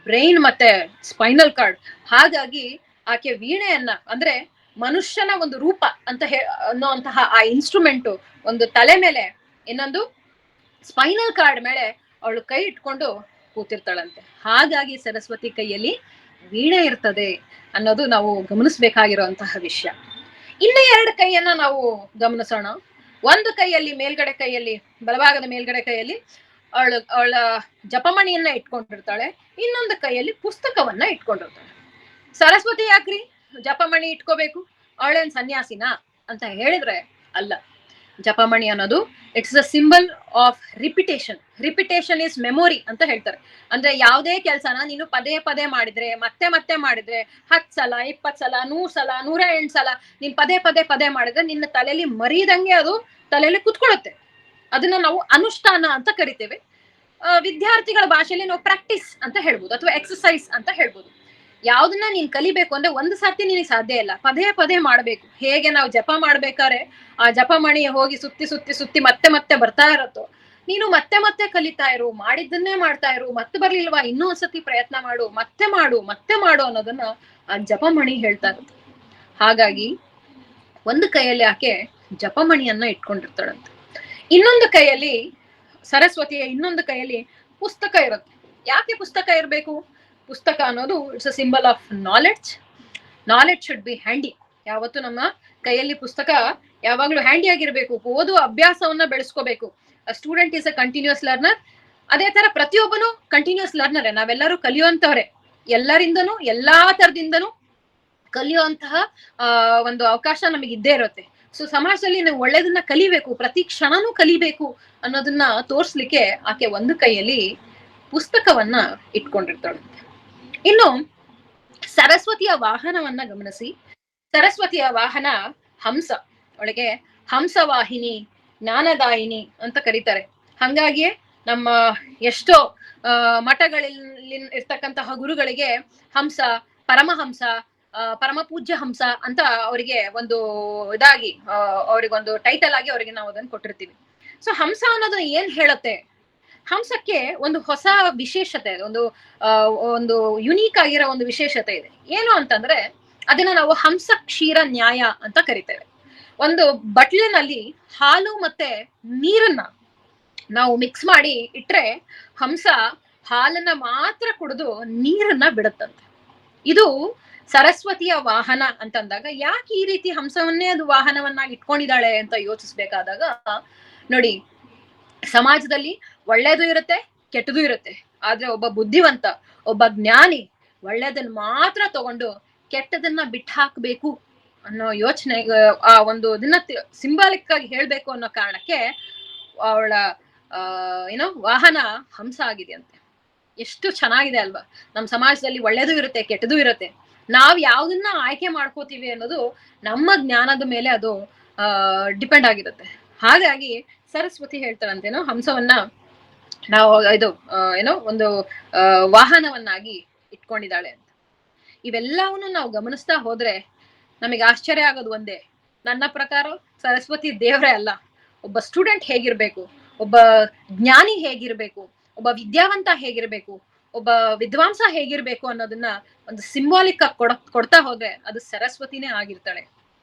ಬ್ರೈನ್ ಮತ್ತೆ ಸ್ಪೈನಲ್ ಕಾರ್ಡ್. ಹಾಗಾಗಿ ಆಕೆ ವೀಣೆಯನ್ನ ಅಂದ್ರೆ ಮನುಷ್ಯನ ಒಂದು ರೂಪ ಅಂತ ಅನ್ನೋಂತಹ ಆ ಇನ್ಸ್ಟ್ರೂಮೆಂಟು ಒಂದು ತಲೆ ಮೇಲೆ, ಇನ್ನೊಂದು ಸ್ಪೈನಲ್ ಕಾರ್ಡ್ ಮೇಲೆ ಅವಳು ಕೈ ಇಟ್ಕೊಂಡು ಕೂತಿರ್ತಾಳಂತೆ. ಹಾಗಾಗಿ ಸರಸ್ವತಿ ಕೈಯಲ್ಲಿ ವೀಣೆ ಇರ್ತದೆ ಅನ್ನೋದು ನಾವು ಗಮನಿಸ್ಬೇಕಾಗಿರುವಂತಹ ವಿಷಯ. ಇನ್ನ 2 ಕೈಯನ್ನ ನಾವು ಗಮನಿಸೋಣ. ಒಂದು ಕೈಯಲ್ಲಿ, ಮೇಲ್ಗಡೆ ಕೈಯಲ್ಲಿ, ಬಲಭಾಗದ ಮೇಲ್ಗಡೆ ಕೈಯಲ್ಲಿ ಅವಳ ಜಪಮಣಿಯನ್ನ ಇಟ್ಕೊಂಡಿರ್ತಾಳೆ, ಇನ್ನೊಂದು ಕೈಯಲ್ಲಿ ಪುಸ್ತಕವನ್ನ ಇಟ್ಕೊಂಡಿರ್ತಾಳೆ. ಸರಸ್ವತಿ ಯಾಕ್ರಿ ಜಪಮಣಿ ಇಟ್ಕೋಬೇಕು, ಅವಳೇನ್ ಸನ್ಯಾಸಿನಾ ಅಂತ ಹೇಳಿದ್ರೆ ಅಲ್ಲ. ಜಪಮಣಿ ಅನ್ನೋದು it's a symbol of repetition is memory ಅಂತ ಹೇಳ್ತಾರೆ. ಅಂದ್ರೆ ಯಾವುದೇ ಕೆಲಸನ ನೀನು ಪದೇ ಪದೇ ಮಾಡಿದ್ರೆ, ಮತ್ತೆ ಮಾಡಿದ್ರೆ, 10 ಸಲ 20 ಸಲ 100 ಸಲ 108 ಸಲ ನೀನ್ ಪದೇ ಮಾಡಿದ್ರೆ ನಿನ್ನ ತಲೆಯಲ್ಲಿ ಮರೀದಂಗೆ ಅದು ತಲೆಯಲ್ಲಿ ಕುತ್ಕೊಳ್ಳುತ್ತೆ. ಅದನ್ನ ನಾವು ಅನುಷ್ಠಾನ ಅಂತ ಕರಿತೇವೆ. ವಿದ್ಯಾರ್ಥಿಗಳ ಭಾಷೆಯಲ್ಲಿ ನಾವು ಪ್ರಾಕ್ಟೀಸ್ ಅಂತ ಹೇಳ್ಬೋದು ಅಥವಾ ಎಕ್ಸರ್ಸೈಸ್ ಅಂತ ಹೇಳ್ಬೋದು. ಯಾವ್ದನ್ನ ನೀನ್ ಕಲಿಬೇಕು ಅಂದ್ರೆ ಒಂದು ಸರ್ತಿ ನಿನಗೆ ಸಾಧ್ಯ ಇಲ್ಲ, ಪದೇ ಮಾಡ್ಬೇಕು. ಹೇಗೆ ನಾವು ಜಪ ಮಾಡ್ಬೇಕಾದ್ರೆ ಆ ಜಪಮಣಿ ಹೋಗಿ ಸುತ್ತಿ ಮತ್ತೆ ಬರ್ತಾ ಇರತ್ತೋ, ನೀನು ಮತ್ತೆ ಕಲಿತಾ ಇರು, ಮಾಡಿದ್ದನ್ನೇ ಮಾಡ್ತಾ ಇರು, ಮತ್ತೆ ಬರ್ಲಿಲ್ವಾ ಇನ್ನೂ ಒಂದ್ಸತಿ ಪ್ರಯತ್ನ ಮಾಡು, ಮತ್ತೆ ಮಾಡು ಅನ್ನೋದನ್ನ ಆ ಜಪಮಣಿ ಹೇಳ್ತಾ ಇರುತ್ತೆ. ಹಾಗಾಗಿ ಒಂದು ಕೈಯಲ್ಲಿ ಆಕೆ ಜಪಮಣಿಯನ್ನ ಇಟ್ಕೊಂಡಿರ್ತಾಳಂತೆ, ಇನ್ನೊಂದು ಕೈಯಲ್ಲಿ ಸರಸ್ವತಿಯ ಇನ್ನೊಂದು ಕೈಯಲ್ಲಿ ಪುಸ್ತಕ ಇರುತ್ತೆ. ಯಾಕೆ ಪುಸ್ತಕ ಇರಬೇಕು? ಪುಸ್ತಕ ಅನ್ನೋದು it's a symbol of knowledge should be handy. ಯಾವತ್ತು ನಮ್ಮ ಕೈಯಲ್ಲಿ ಪುಸ್ತಕ ಯಾವಾಗ್ಲೂ ಹ್ಯಾಂಡಿ ಆಗಿರ್ಬೇಕು. ಓದುವ ಅಭ್ಯಾಸವನ್ನ ಬೆಳೆಸ್ಕೋಬೇಕು. Student is a continuous learner. ಅದೇ ತರ ಪ್ರತಿಯೊಬ್ಬನು ಕಂಟಿನ್ಯೂಸ್ ಲರ್ನರೇ. ನಾವೆಲ್ಲರೂ ಕಲಿಯುವಂತವ್ರೆ. ಎಲ್ಲರಿಂದನೂ ಎಲ್ಲಾ ತರದಿಂದನೂ ಕಲಿಯುವಂತಹ ಒಂದು ಅವಕಾಶ ನಮಗೆ ಇದ್ದೇ ಇರುತ್ತೆ. ಸೊ ಸಮಾಜದಲ್ಲಿ ನಾವು ಒಳ್ಳೇದನ್ನ ಕಲಿಬೇಕು, ಪ್ರತಿ ಕ್ಷಣನೂ ಕಲಿಬೇಕು ಅನ್ನೋದನ್ನ ತೋರ್ಸ್ಲಿಕ್ಕೆ ಆಕೆ ಒಂದು ಕೈಯಲ್ಲಿ ಪುಸ್ತಕವನ್ನ ಇಟ್ಕೊಂಡಿರ್ತಾಳಂತೆ. ಇನ್ನು ಸರಸ್ವತಿಯ ವಾಹನವನ್ನ ಗಮನಿಸಿ. ಸರಸ್ವತಿಯ ವಾಹನ ಹಂಸ. ಅವಳಿಗೆ ಹಂಸವಾಹಿನಿ, ಜ್ಞಾನದಾಯಿನಿ ಅಂತ ಕರೀತಾರೆ. ಹಂಗಾಗಿಯೇ ನಮ್ಮ ಎಷ್ಟೋ ಮಠಗಳಲ್ಲಿ ಇರ್ತಕ್ಕಂತಹ ಗುರುಗಳಿಗೆ ಹಂಸ, ಪರಮಹಂಸ, ಪರಮ ಪೂಜ್ಯ ಹಂಸ ಅಂತ ಅವರಿಗೆ ಒಂದು ಇದಾಗಿ ಅವ್ರಿಗೊಂದು ಟೈಟಲ್ ಆಗಿ ಅವರಿಗೆ ನಾವು ಅದನ್ನು ಕೊಟ್ಟಿರ್ತೀವಿ. ಸೊ ಹಂಸ ಅನ್ನೋದು ಏನ್ ಹೇಳುತ್ತೆ? ಹಂಸಕ್ಕೆ ಒಂದು ಹೊಸ ವಿಶೇಷತೆ ಇದೆ, ಒಂದು ಯುನೀಕ್ ಆಗಿರೋ ಒಂದು ವಿಶೇಷತೆ ಇದೆ. ಏನು ಅಂತಂದ್ರೆ ಅದನ್ನ ನಾವು ಹಂಸ ಕ್ಷೀರ ನ್ಯಾಯ ಅಂತ ಕರಿತೇವೆ. ಒಂದು ಬಟ್ಲಿನಲ್ಲಿ ಹಾಲು ಮತ್ತೆ ನೀರನ್ನ ನಾವು ಮಿಕ್ಸ್ ಮಾಡಿ ಇಟ್ರೆ ಹಂಸ ಹಾಲನ್ನ ಮಾತ್ರ ಕುಡಿದು ನೀರನ್ನ ಬಿಡುತ್ತಂತೆ. ಇದು ಸರಸ್ವತಿಯ ವಾಹನ ಅಂತಂದಾಗ ಯಾಕೆ ಈ ರೀತಿ ಹಂಸವನ್ನೇ ಅದು ವಾಹನವನ್ನಾಗಿ ಇಟ್ಕೊಂಡಿದ್ದಾಳೆ ಅಂತ ಯೋಚಿಸ್ಬೇಕಾದಾಗ ನೋಡಿ, ಸಮಾಜದಲ್ಲಿ ಒಳ್ಳೇದು ಇರುತ್ತೆ, ಕೆಟ್ಟದು ಇರುತ್ತೆ. ಆದ್ರೆ ಒಬ್ಬ ಬುದ್ಧಿವಂತ, ಒಬ್ಬ ಜ್ಞಾನಿ ಒಳ್ಳೇದನ್ನ ಮಾತ್ರ ತಗೊಂಡು ಕೆಟ್ಟದನ್ನ ಬಿಟ್ಟು ಹಾಕ್ಬೇಕು ಅನ್ನೋ ಯೋಚನೆ, ಆ ಒಂದು ಇದನ್ನ ಸಿಂಬಾಲಿಕ್ ಆಗಿ ಹೇಳ್ಬೇಕು ಅನ್ನೋ ಕಾರಣಕ್ಕೆ ಅವಳ ವಾಹನ ಹಂಸ ಆಗಿದೆ ಅಂತೆ. ಎಷ್ಟು ಚೆನ್ನಾಗಿದೆ ಅಲ್ವಾ? ನಮ್ಮ ಸಮಾಜದಲ್ಲಿ ಒಳ್ಳೇದು ಇರುತ್ತೆ, ಕೆಟ್ಟದು ಇರುತ್ತೆ. ನಾವ್ ಯಾವ್ದನ್ನ ಆಯ್ಕೆ ಮಾಡ್ಕೋತೀವಿ ಅನ್ನೋದು ನಮ್ಮ ಜ್ಞಾನದ ಮೇಲೆ ಅದು ಡಿಪೆಂಡ್ ಆಗಿರುತ್ತೆ. ಹಾಗಾಗಿ ಸರಸ್ವತಿ ಹೇಳ್ತಾರಂತೇನೋ ಹಂಸವನ್ನ ನಾವು ಒಂದು ವಾಹನವನ್ನಾಗಿ ಇಟ್ಕೊಂಡಿದ್ದಾಳೆ ಅಂತ. ಇವೆಲ್ಲವನ್ನು ನಾವು ಗಮನಿಸ್ತಾ ಹೋದ್ರೆ ನಮಗೆ ಆಶ್ಚರ್ಯ ಆಗೋದು ಒಂದೇ, ನನ್ನ ಪ್ರಕಾರ ಸರಸ್ವತಿ ದೇವರೇ ಅಲ್ಲ, ಒಬ್ಬ ಸ್ಟೂಡೆಂಟ್ ಹೇಗಿರ್ಬೇಕು, ಒಬ್ಬ ಜ್ಞಾನಿ ಹೇಗಿರ್ಬೇಕು, ಒಬ್ಬ ವಿದ್ಯಾವಂತ ಹೇಗಿರ್ಬೇಕು, ಒಬ್ಬ ವಿದ್ವಾಂಸ ಹೇಗಿರ್ಬೇಕು ಅನ್ನೋದನ್ನ ಒಂದು ಸಿಂಬಾಲಿಕ್ ಆಗಿ ಕೊಡ್ತಾ ಹೋದ್ರೆ ಅದು ಸರಸ್ವತಿನೇ ಆಗಿರ್ತಾಳೆ.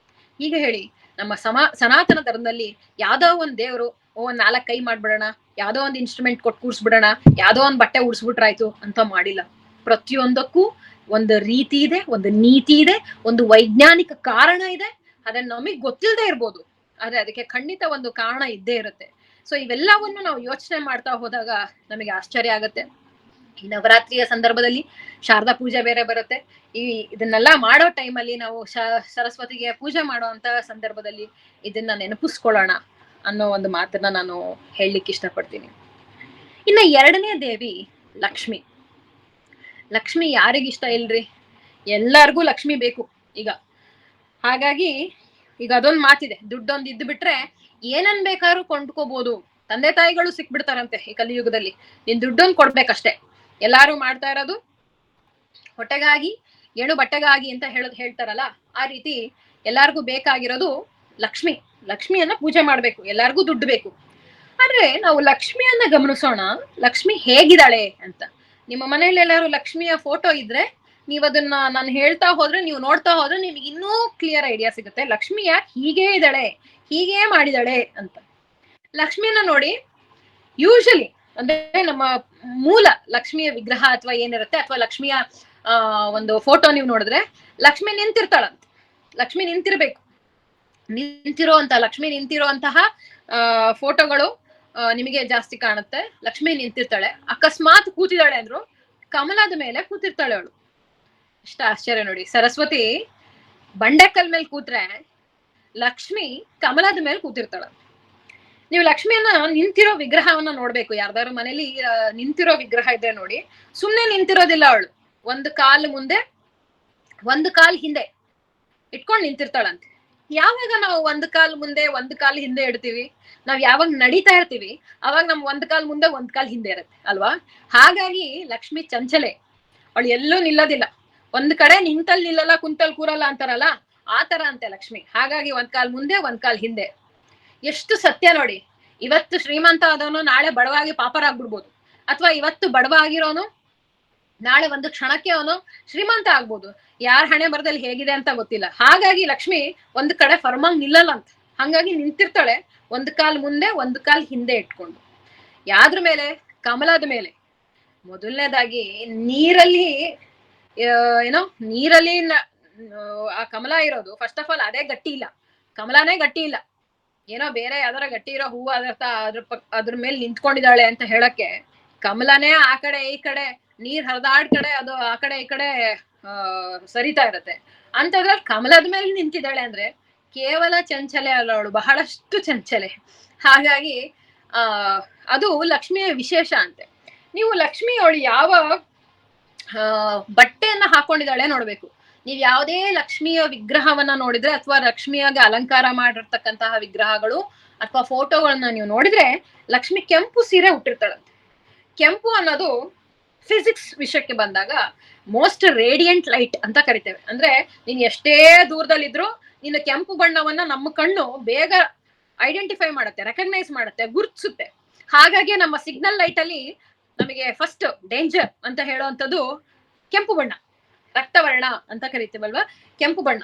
ಈಗ ಹೇಳಿ, ನಮ್ಮ ಸನಾತನ ಧರ್ಮದಲ್ಲಿ ಯಾವ್ದೋ ಒಂದ್ ದೇವ್ರು ಒಂದ್ 4 ಕೈ ಮಾಡ್ಬಿಡೋಣ, ಯಾವ್ದೋ ಒಂದ್ ಇನ್ಸ್ಟ್ರೂಮೆಂಟ್ ಕೊಟ್ಟು ಕೂರ್ಸ್ಬಿಡೋಣ, ಯಾವ್ದೋ ಒಂದ್ ಬಟ್ಟೆ ಉಡ್ಸ್ಬಿಟ್ರಾಯ್ತು ಅಂತ ಮಾಡಿಲ್ಲ. ಪ್ರತಿಯೊಂದಕ್ಕೂ ಒಂದು ರೀತಿ ಇದೆ, ಒಂದು ನೀತಿ ಇದೆ, ಒಂದು ವೈಜ್ಞಾನಿಕ ಕಾರಣ ಇದೆ. ಅದನ್ನ ನಮಗ್ ಗೊತ್ತಿಲ್ಲದೆ ಇರ್ಬೋದು, ಆದ್ರೆ ಅದಕ್ಕೆ ಖಂಡಿತ ಒಂದು ಕಾರಣ ಇದ್ದೇ ಇರುತ್ತೆ. ಸೊ ಇವೆಲ್ಲವನ್ನು ನಾವು ಯೋಚನೆ ಮಾಡ್ತಾ ಹೋದಾಗ ನಮಗೆ ಆಶ್ಚರ್ಯ ಆಗತ್ತೆ. ಈ ನವರಾತ್ರಿಯ ಸಂದರ್ಭದಲ್ಲಿ ಶಾರದಾ ಪೂಜೆ ಬೇರೆ ಬರುತ್ತೆ. ಇದನ್ನೆಲ್ಲ ಮಾಡೋ ಟೈಮಲ್ಲಿ ನಾವು ಸರಸ್ವತಿಗೆ ಪೂಜೆ ಮಾಡುವಂತ ಸಂದರ್ಭದಲ್ಲಿ ಇದನ್ನ ನೆನಪಿಸ್ಕೊಳ್ಳೋಣ ಅನ್ನೋ ಒಂದು ಮಾತನ್ನ ನಾನು ಹೇಳಲಿಕ್ಕೆ ಇಷ್ಟಪಡ್ತೀನಿ. ಇನ್ನ 2ನೇ ದೇವಿ ಲಕ್ಷ್ಮಿ. ಲಕ್ಷ್ಮಿ ಯಾರಿಗಿಷ್ಟ ಇಲ್ರಿ? ಎಲ್ಲಾರ್ಗೂ ಲಕ್ಷ್ಮಿ ಬೇಕು ಈಗ. ಹಾಗಾಗಿ ಈಗ ಅದೊಂದ್ ಮಾತಿದೆ, ದುಡ್ಡೊಂದ್ ಇದ್ದು ಬಿಟ್ರೆ ಏನನ್ ಬೇಕಾದ್ರೂ ಕೊಂಡ್ಕೋಬಹುದು. ತಂದೆ ತಾಯಿಗಳು ಸಿಕ್ಬಿಡ್ತಾರಂತೆ ಈ ಕಲಿಯುಗದಲ್ಲಿ, ನೀನ್ ದುಡ್ಡೊಂದ್ ಕೊಡ್ಬೇಕಷ್ಟೇ. ಎಲ್ಲಾರು ಮಾಡ್ತಾ ಇರೋದು ಹೊಟ್ಟೆಗಾಗಿ ಏಣು ಬಟ್ಟೆಗಾಗಿ ಅಂತ ಹೇಳ್ತಾರಲ್ಲ, ಆ ರೀತಿ ಎಲ್ಲಾರ್ಗೂ ಬೇಕಾಗಿರೋದು ಲಕ್ಷ್ಮಿ. ಲಕ್ಷ್ಮಿಯನ್ನ ಪೂಜೆ ಮಾಡ್ಬೇಕು, ಎಲ್ಲಾರ್ಗೂ ದುಡ್ಡು ಬೇಕು. ಆದ್ರೆ ನಾವು ಲಕ್ಷ್ಮಿಯನ್ನ ಗಮನಿಸೋಣ, ಲಕ್ಷ್ಮಿ ಹೇಗಿದ್ದಾಳೆ ಅಂತ. ನಿಮ್ಮ ಮನೇಲಿ ಎಲ್ಲಾರು ಲಕ್ಷ್ಮಿಯ ಫೋಟೋ ಇದ್ರೆ ನೀವ್ ಅದನ್ನ ನಾನು ಹೇಳ್ತಾ ಹೋದ್ರೆ, ನೀವು ನೋಡ್ತಾ ಹೋದ್ರೆ ನಿಮ್ಗೆ ಇನ್ನೂ ಕ್ಲಿಯರ್ ಐಡಿಯಾ ಸಿಗುತ್ತೆ ಲಕ್ಷ್ಮಿ ಯಾಕೆ ಹೀಗೇ ಇದ್ದಾಳೆ, ಹೀಗೇ ಮಾಡಿದಾಳೆ ಅಂತ. ಲಕ್ಷ್ಮಿಯನ್ನ ನೋಡಿ, ಯೂಶಲಿ ಅಂದ್ರೆ ನಮ್ಮ ಮೂಲ ಲಕ್ಷ್ಮಿಯ ವಿಗ್ರಹ ಅಥವಾ ಏನಿರುತ್ತೆ, ಅಥವಾ ಲಕ್ಷ್ಮಿಯ ಒಂದು ಫೋಟೋ ನೀವು ನೋಡಿದ್ರೆ ಲಕ್ಷ್ಮಿ ನಿಂತಿರ್ತಾಳಂತ. ಲಕ್ಷ್ಮಿ ನಿಂತಿರ್ಬೇಕು. ಲಕ್ಷ್ಮಿ ನಿಂತಿರುವಂತಹ ಫೋಟೋಗಳು ನಿಮಗೆ ಜಾಸ್ತಿ ಕಾಣುತ್ತೆ. ಲಕ್ಷ್ಮಿ ನಿಂತಿರ್ತಾಳೆ. ಅಕಸ್ಮಾತ್ ಕೂತಿದ್ದಾಳೆ ಅಂದ್ರು ಕಮಲದ ಮೇಲೆ ಕೂತಿರ್ತಾಳೆ ಅವಳು. ಇಷ್ಟ ಆಶ್ಚರ್ಯ ನೋಡಿ. ಸರಸ್ವತಿ ಬಂಡೆಕಲ್ ಮೇಲೆ ಕೂತ್ರೆ ಲಕ್ಷ್ಮಿ ಕಮಲದ ಮೇಲೆ ಕೂತಿರ್ತಾಳ. ನೀವು ಲಕ್ಷ್ಮಿಯನ್ನ ನಿಂತಿರೋ ವಿಗ್ರಹವನ್ನ ನೋಡ್ಬೇಕು. ಯಾರ್ದಾರು ಮನೇಲಿ ನಿಂತಿರೋ ವಿಗ್ರಹ ಇದೆ ನೋಡಿ, ಸುಮ್ನೆ ನಿಂತಿರೋದಿಲ್ಲ ಅವಳು. ಒಂದು ಕಾಲು ಮುಂದೆ ಒಂದು ಕಾಲ್ ಹಿಂದೆ ಇಟ್ಕೊಂಡು ನಿಂತಿರ್ತಾಳಂತೆ. ಯಾವಾಗ ನಾವು ಒಂದು ಕಾಲ್ ಮುಂದೆ ಒಂದು ಕಾಲ್ ಹಿಂದೆ ಇಡ್ತೀವಿ, ನಾವ್ ಯಾವಾಗ ನಡೀತಾ ಇರ್ತೀವಿ ಅವಾಗ ನಮ್ ಒಂದ್ ಕಾಲ್ ಮುಂದೆ ಒಂದ್ ಕಾಲ್ ಹಿಂದೆ ಇರುತ್ತೆ ಅಲ್ವಾ? ಹಾಗಾಗಿ ಲಕ್ಷ್ಮಿ ಚಂಚಲೆ, ಅವಳು ಎಲ್ಲೂ ನಿಲ್ಲೋದಿಲ್ಲ. ಒಂದ್ ಕಡೆ ನಿಂತಲ್ ನಿಲ್ಲಲ್ಲ, ಕುಂತಲ್ ಕೂರಲ್ಲ ಅಂತಾರಲ್ಲ, ಆ ತರ ಅಂತೆ ಲಕ್ಷ್ಮಿ. ಹಾಗಾಗಿ ಒಂದ್ ಕಾಲ್ ಮುಂದೆ ಒಂದ್ ಕಾಲ್ ಹಿಂದೆ. ಎಷ್ಟು ಸತ್ಯ ನೋಡಿ. ಇವತ್ತು ಶ್ರೀಮಂತ ಆದವನು ನಾಳೆ ಬಡವಾಗಿ ಪಾಪರ ಆಗ್ಬಿಡ್ಬೋದು, ಅಥವಾ ಇವತ್ತು ಬಡವ ಆಗಿರೋನು ನಾಳೆ ಒಂದು ಕ್ಷಣಕ್ಕೆ ಅವನು ಶ್ರೀಮಂತ ಆಗ್ಬೋದು. ಯಾರ ಹಣೆ ಬರದಲ್ಲಿ ಹೇಗಿದೆ ಅಂತ ಗೊತ್ತಿಲ್ಲ. ಹಾಗಾಗಿ ಲಕ್ಷ್ಮಿ ಒಂದ್ ಕಡೆ ಫರ್ಮಾಗಿ ನಿಲ್ಲಲ್ಲ ಅಂತ. ಹಂಗಾಗಿ ನಿಂತಿರ್ತಾಳೆ ಒಂದ್ ಕಾಲ್ ಮುಂದೆ ಒಂದ್ ಕಾಲ್ ಹಿಂದೆ ಇಟ್ಕೊಂಡು. ಯಾದ್ರ ಮೇಲೆ? ಕಮಲದ ಮೇಲೆ. ಮೊದಲನೇದಾಗಿ ನೀರಲ್ಲಿ ನೀರಲ್ಲಿ ಆ ಕಮಲ ಇರೋದು, ಫಸ್ಟ್ ಆಫ್ ಆಲ್ ಅದೇ ಗಟ್ಟಿ ಇಲ್ಲ, ಕಮಲನೇ ಗಟ್ಟಿ ಇಲ್ಲ. ಏನೋ ಬೇರೆ ಯಾವ್ದಾರ ಗಟ್ಟಿ ಇರೋ ಹೂವು ಅದ್ರ ಮೇಲೆ ನಿಂತ್ಕೊಂಡಿದ್ದಾಳೆ ಅಂತ ಹೇಳಕ್ಕೆ, ಕಮಲನೇ ಆ ಕಡೆ ಈ ಕಡೆ ನೀರ್ ಹರಿದಾಡ್ ಕಡೆ ಅದು ಆ ಕಡೆ ಈ ಕಡೆ ಸರಿತಾ ಇರತ್ತೆ. ಅಂತದ್ರಲ್ಲಿ ಕಮಲದ ಮೇಲೆ ನಿಂತಿದ್ದಾಳೆ ಅಂದ್ರೆ ಕೇವಲ ಚಂಚಲೆ ಅಲ್ಲ, ಅವಳು ಬಹಳಷ್ಟು ಚಂಚಲೆ. ಹಾಗಾಗಿ ಅದು ಲಕ್ಷ್ಮಿಯ ವಿಶೇಷ ಅಂತೆ. ನೀವು ಲಕ್ಷ್ಮಿ ಅವಳು ಯಾವ ಬಟ್ಟೆಯನ್ನ ಹಾಕೊಂಡಿದ್ದಾಳೆ ನೋಡ್ಬೇಕು. ನೀವ್ ಯಾವುದೇ ಲಕ್ಷ್ಮಿಯ ವಿಗ್ರಹವನ್ನ ನೋಡಿದ್ರೆ, ಅಥವಾ ಲಕ್ಷ್ಮಿಯಾಗಿ ಅಲಂಕಾರ ಮಾಡಿರ್ತಕ್ಕಂತಹ ವಿಗ್ರಹಗಳು ಅಥವಾ ಫೋಟೋಗಳನ್ನ ನೀವು ನೋಡಿದ್ರೆ, ಲಕ್ಷ್ಮಿ ಕೆಂಪು ಸೀರೆ ಉಟ್ಟಿರ್ತಾಳಂತೆ. ಕೆಂಪು ಅನ್ನೋದು ಫಿಸಿಕ್ಸ್ ವಿಷಯಕ್ಕೆ ಬಂದಾಗ ಮೋಸ್ಟ್ ರೇಡಿಯಂಟ್ ಲೈಟ್ ಅಂತ ಕರಿತೇವೆ. ಅಂದ್ರೆ ನೀನ್ ಎಷ್ಟೇ ದೂರದಲ್ಲಿದ್ರು ನಿನ್ನ ಕೆಂಪು ಬಣ್ಣವನ್ನ ನಮ್ಮ ಕಣ್ಣು ಬೇಗ ಐಡೆಂಟಿಫೈ ಮಾಡುತ್ತೆ, ರೆಕಗ್ನೈಸ್ ಮಾಡುತ್ತೆ, ಗುರುತಿಸುತ್ತೆ. ಹಾಗಾಗಿ ನಮ್ಮ ಸಿಗ್ನಲ್ ಲೈಟ್ ಅಲ್ಲಿ ನಮಗೆ ಫಸ್ಟ್ ಡೇಂಜರ್ ಅಂತ ಹೇಳುವಂಥದ್ದು ಕೆಂಪು ಬಣ್ಣ, ರಕ್ತವರ್ಣ ಅಂತ ಕರಿತೀವಲ್ವಾ, ಕೆಂಪು ಬಣ್ಣ.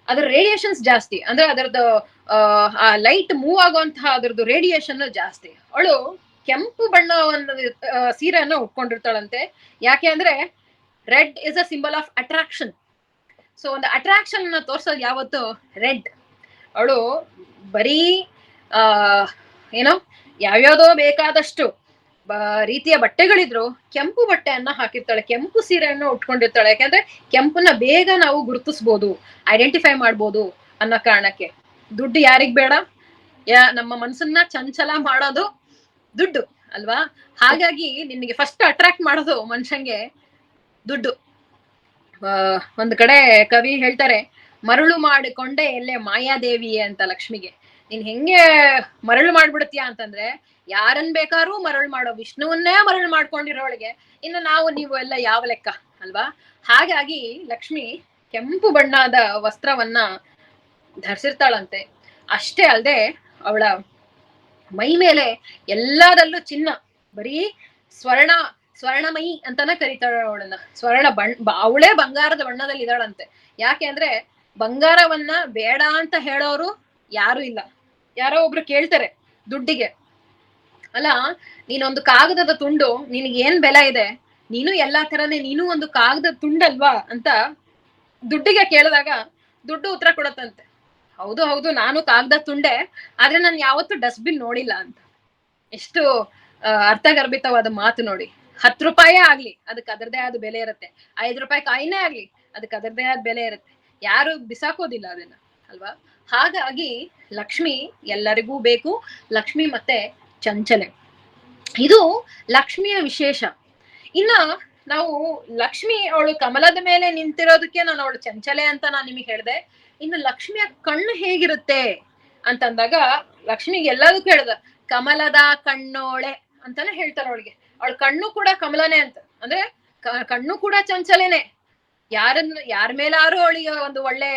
ಅದ್ರ ರೇಡಿಯೇಷನ್ಸ್ ಜಾಸ್ತಿ, ಅಂದ್ರೆ ಅದರದ್ದು ಆ ಲೈಟ್ ಮೂವ್ ಆಗುವಂತಹ ಅದರದ್ದು ರೇಡಿಯೇಷನ್ ಜಾಸ್ತಿ. ಅವಳು ಕೆಂಪು ಬಣ್ಣವನ್ನು ಸೀರೆಯನ್ನು ಉಟ್ಕೊಂಡಿರ್ತಾಳಂತೆ. ಯಾಕೆ ಅಂದ್ರೆ red is a symbol of attraction. So ಒಂದು ಅಟ್ರಾಕ್ಷನ್ ಅನ್ನ ತೋರ್ಸೋದು ಯಾವತ್ತು ರೆಡ್. ಅವಳು ಬರೀ ಯಾವ್ಯಾವ್ದೋ ಬೇಕಾದಷ್ಟು ರೀತಿಯ ಬಟ್ಟೆಗಳಿದ್ರು ಕೆಂಪು ಬಟ್ಟೆಯನ್ನ ಹಾಕಿರ್ತಾಳೆ, ಕೆಂಪು ಸೀರೆಯನ್ನು ಉಟ್ಕೊಂಡಿರ್ತಾಳೆ. ಯಾಕಂದ್ರೆ ಕೆಂಪನ್ನ ಬೇಗ ನಾವು ಗುರುತಿಸ್ಬೋದು, ಐಡೆಂಟಿಫೈ ಮಾಡ್ಬೋದು ಅನ್ನೋ ಕಾರಣಕ್ಕೆ. ದುಡ್ಡು ಯಾರಿಗ್ ಬೇಡ? ನಮ್ಮ ಮನ್ಸನ್ನ ಚಂಚಲ ಮಾಡೋದು ದುಡ್ಡು ಅಲ್ವಾ? ಹಾಗಾಗಿ ನಿನ್ಗೆ ಫಸ್ಟ್ ಅಟ್ರಾಕ್ಟ್ ಮಾಡೋದು ಮನುಷ್ಯಂಗೆ ದುಡ್ಡು. ಒಂದ್ ಕಡೆ ಕವಿ ಹೇಳ್ತಾರೆ, ಮರಳು ಮಾಡಿಕೊಂಡೆ ಎಲ್ಲೆ ಮಾಯಾದೇವಿಯೇ ಅಂತ ಲಕ್ಷ್ಮಿಗೆ. ನೀನ್ ಹೆಂಗೆ ಮರಳು ಮಾಡ್ಬಿಡ್ತೀಯ ಅಂತಂದ್ರೆ, ಯಾರನ್ ಬೇಕಾದ್ರೂ ಮರಳು ಮಾಡೋ ವಿಷ್ಣುವನ್ನೇ ಮರಳು ಮಾಡ್ಕೊಂಡಿರೋಳಿಗೆ ಇನ್ನು ನಾವು ನೀವು ಎಲ್ಲ ಯಾವ ಲೆಕ್ಕ ಅಲ್ವಾ? ಹಾಗಾಗಿ ಲಕ್ಷ್ಮಿ ಕೆಂಪು ಬಣ್ಣದ ವಸ್ತ್ರವನ್ನ ಧರಿಸಿರ್ತಾಳಂತೆ. ಅಷ್ಟೇ ಅಲ್ಲದೆ ಅವಳ ಮೈ ಮೇಲೆ ಎಲ್ಲದಲ್ಲೂ ಚಿನ್ನ, ಬರೀ ಸ್ವರ್ಣ, ಸ್ವರ್ಣಮಯಿ ಅಂತಾನೆ ಕರೀತಾಳೆ ಅವಳನ್ನ. ಅವಳೇ ಬಂಗಾರದ ಬಣ್ಣದಲ್ಲಿ ಇದ್ದಾಳಂತೆ. ಯಾಕೆ ಅಂದ್ರೆ ಬಂಗಾರವನ್ನ ಬೇಡ ಅಂತ ಹೇಳೋರು ಯಾರು ಇಲ್ಲ. ಯಾರೋ ಒಬ್ರು ಕೇಳ್ತಾರೆ ದುಡ್ಡಿಗೆ, ಅಲ್ಲ ನೀನೊಂದು ಕಾಗದದ ತುಂಡು, ನಿನಗೆ ಏನ್ ಬೆಲೆ ಇದೆ, ನೀನು ಎಲ್ಲಾ ತರನೇ ನೀನು ಒಂದು ಕಾಗದದ ತುಂಡಲ್ವಾ ಅಂತ ದುಡ್ಡಿಗೆ ಕೇಳಿದಾಗ ದುಡ್ಡು ಉತ್ತರ ಕೊಡತ್ತಂತೆ, ಹೌದು ಹೌದು ನಾನು ಕಾಗದ ತುಂಡೆ, ಆದ್ರೆ ನಾನು ಯಾವತ್ತೂ ಡಸ್ಟ್ಬಿನ್ ನೋಡಿಲ್ಲ ಅಂತ. ಎಷ್ಟು ಅರ್ಥಗರ್ಭಿತವಾದ ಮಾತು ನೋಡಿ. 10 ರೂಪಾಯೇ ಆಗ್ಲಿ ಅದಕ್ಕೆ ಅದರದೇ ಆದ ಬೆಲೆ ಇರುತ್ತೆ, 5 ರೂಪಾಯಿ ಕಾಯಿನೇ ಆಗ್ಲಿ ಅದಕ್ಕೆ ಅದರದೇ ಆದ ಬೆಲೆ ಇರುತ್ತೆ, ಯಾರು ಬಿಸಾಕೋದಿಲ್ಲ ಅದನ್ನ, ಅಲ್ವಾ? ಹಾಗಾಗಿ ಲಕ್ಷ್ಮಿ ಎಲ್ಲರಿಗೂ ಬೇಕು. ಲಕ್ಷ್ಮಿ ಮತ್ತೆ ಚಂಚಲೆ, ಇದು ಲಕ್ಷ್ಮಿಯ ವಿಶೇಷ. ಇನ್ನ ನಾವು ಲಕ್ಷ್ಮಿ ಅವಳು ಕಮಲದ ಮೇಲೆ ನಿಂತಿರೋದಕ್ಕೆ ನಾನು ಅವಳು ಚಂಚಲೆ ಅಂತ ನಾನು ನಿಮಗೆ ಹೇಳ್ದೆ. ಇನ್ನು ಲಕ್ಷ್ಮಿಯ ಕಣ್ಣು ಹೇಗಿರುತ್ತೆ ಅಂತಂದಾಗ ಲಕ್ಷ್ಮಿಗೆ ಎಲ್ಲದಕ್ಕೂ ಹೇಳ್ದ ಕಮಲದ ಕಣ್ಣೋಳೆ ಅಂತಾನೆ ಹೇಳ್ತಾರೆ ಅವಳಿಗೆ. ಅವಳ ಕಣ್ಣು ಕೂಡ ಕಮಲನೇ ಅಂತ, ಅಂದ್ರೆ ಕಣ್ಣು ಕೂಡ ಚಂಚಲೆನೆ. ಯಾರ ಮೇಲಾರು ಅವಳಿಗೆ ಒಂದು ಒಳ್ಳೆ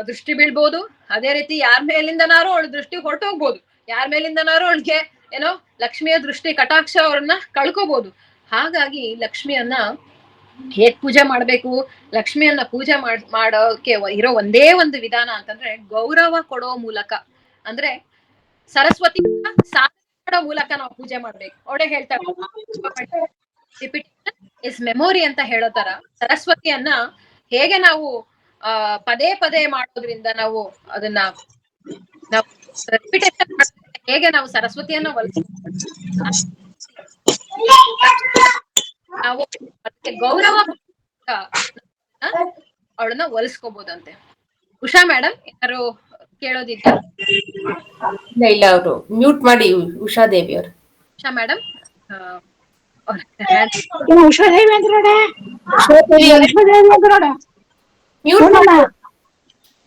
ದೃಷ್ಟಿ ಬೀಳ್ಬೋದು, ಅದೇ ರೀತಿ ಯಾರ ಮೇಲಿಂದನಾರು ಅವಳ ದೃಷ್ಟಿ ಹೊರಟೋಗ್ಬೋದು, ಯಾರ ಮೇಲಿಂದನಾರು ಅವಳಿಗೆ ಏನೋ ಲಕ್ಷ್ಮಿಯ ದೃಷ್ಟಿ ಕಟಾಕ್ಷ ಅವ್ರನ್ನ ಕಳ್ಕೋಬಹುದು. ಹಾಗಾಗಿ ಲಕ್ಷ್ಮಿಯನ್ನ ಹೇಗ್ ಪೂಜೆ ಮಾಡ್ಬೇಕು, ಲಕ್ಷ್ಮಿಯನ್ನ ಪೂಜೆ ಮಾಡೋಕೆ ಇರೋ ಒಂದೇ ಒಂದು ವಿಧಾನ ಅಂತಂದ್ರೆ ಗೌರವ ಕೊಡೋ ಮೂಲಕ, ಅಂದ್ರೆ ಸರಸ್ವತಿ ಮಾಡೋ ಮೂಲಕ ನಾವು ಪೂಜೆ ಮಾಡ್ಬೇಕು. ಅವಳೇ ಹೇಳ್ತಾರೆ ಇಸ್ ಮೆಮೊರಿ ಅಂತ ಹೇಳೋ ತರ ಸರಸ್ವತಿಯನ್ನ ಹೇಗೆ ನಾವು ಪದೇ ಪದೇ ಮಾಡೋದ್ರಿಂದ ನಾವು ಅದನ್ನ ಹೇಗೆ ನಾವು ಸರಸ್ವತಿಯನ್ನ ನಾವು ಅದಕ್ಕೆ ಗೌರವ ಅವಳನ್ನ ಒಲಿಸ್ಕೋಬಹುದಂತೆ. ಉಷಾ ಮೇಡಮ್ ಯಾರು ಕೇಳೋದಿದ್ದ? ಇಲ್ಲ, ಅವರು ಮ್ಯೂಟ್ ಮಾಡಿ. ಉಷಾ ದೇವಿ ಅವರು. ಉಷಾ ಮೇಡಮ್ ಉಷಾದೇವಿ ಅಂತ ನೋಡ,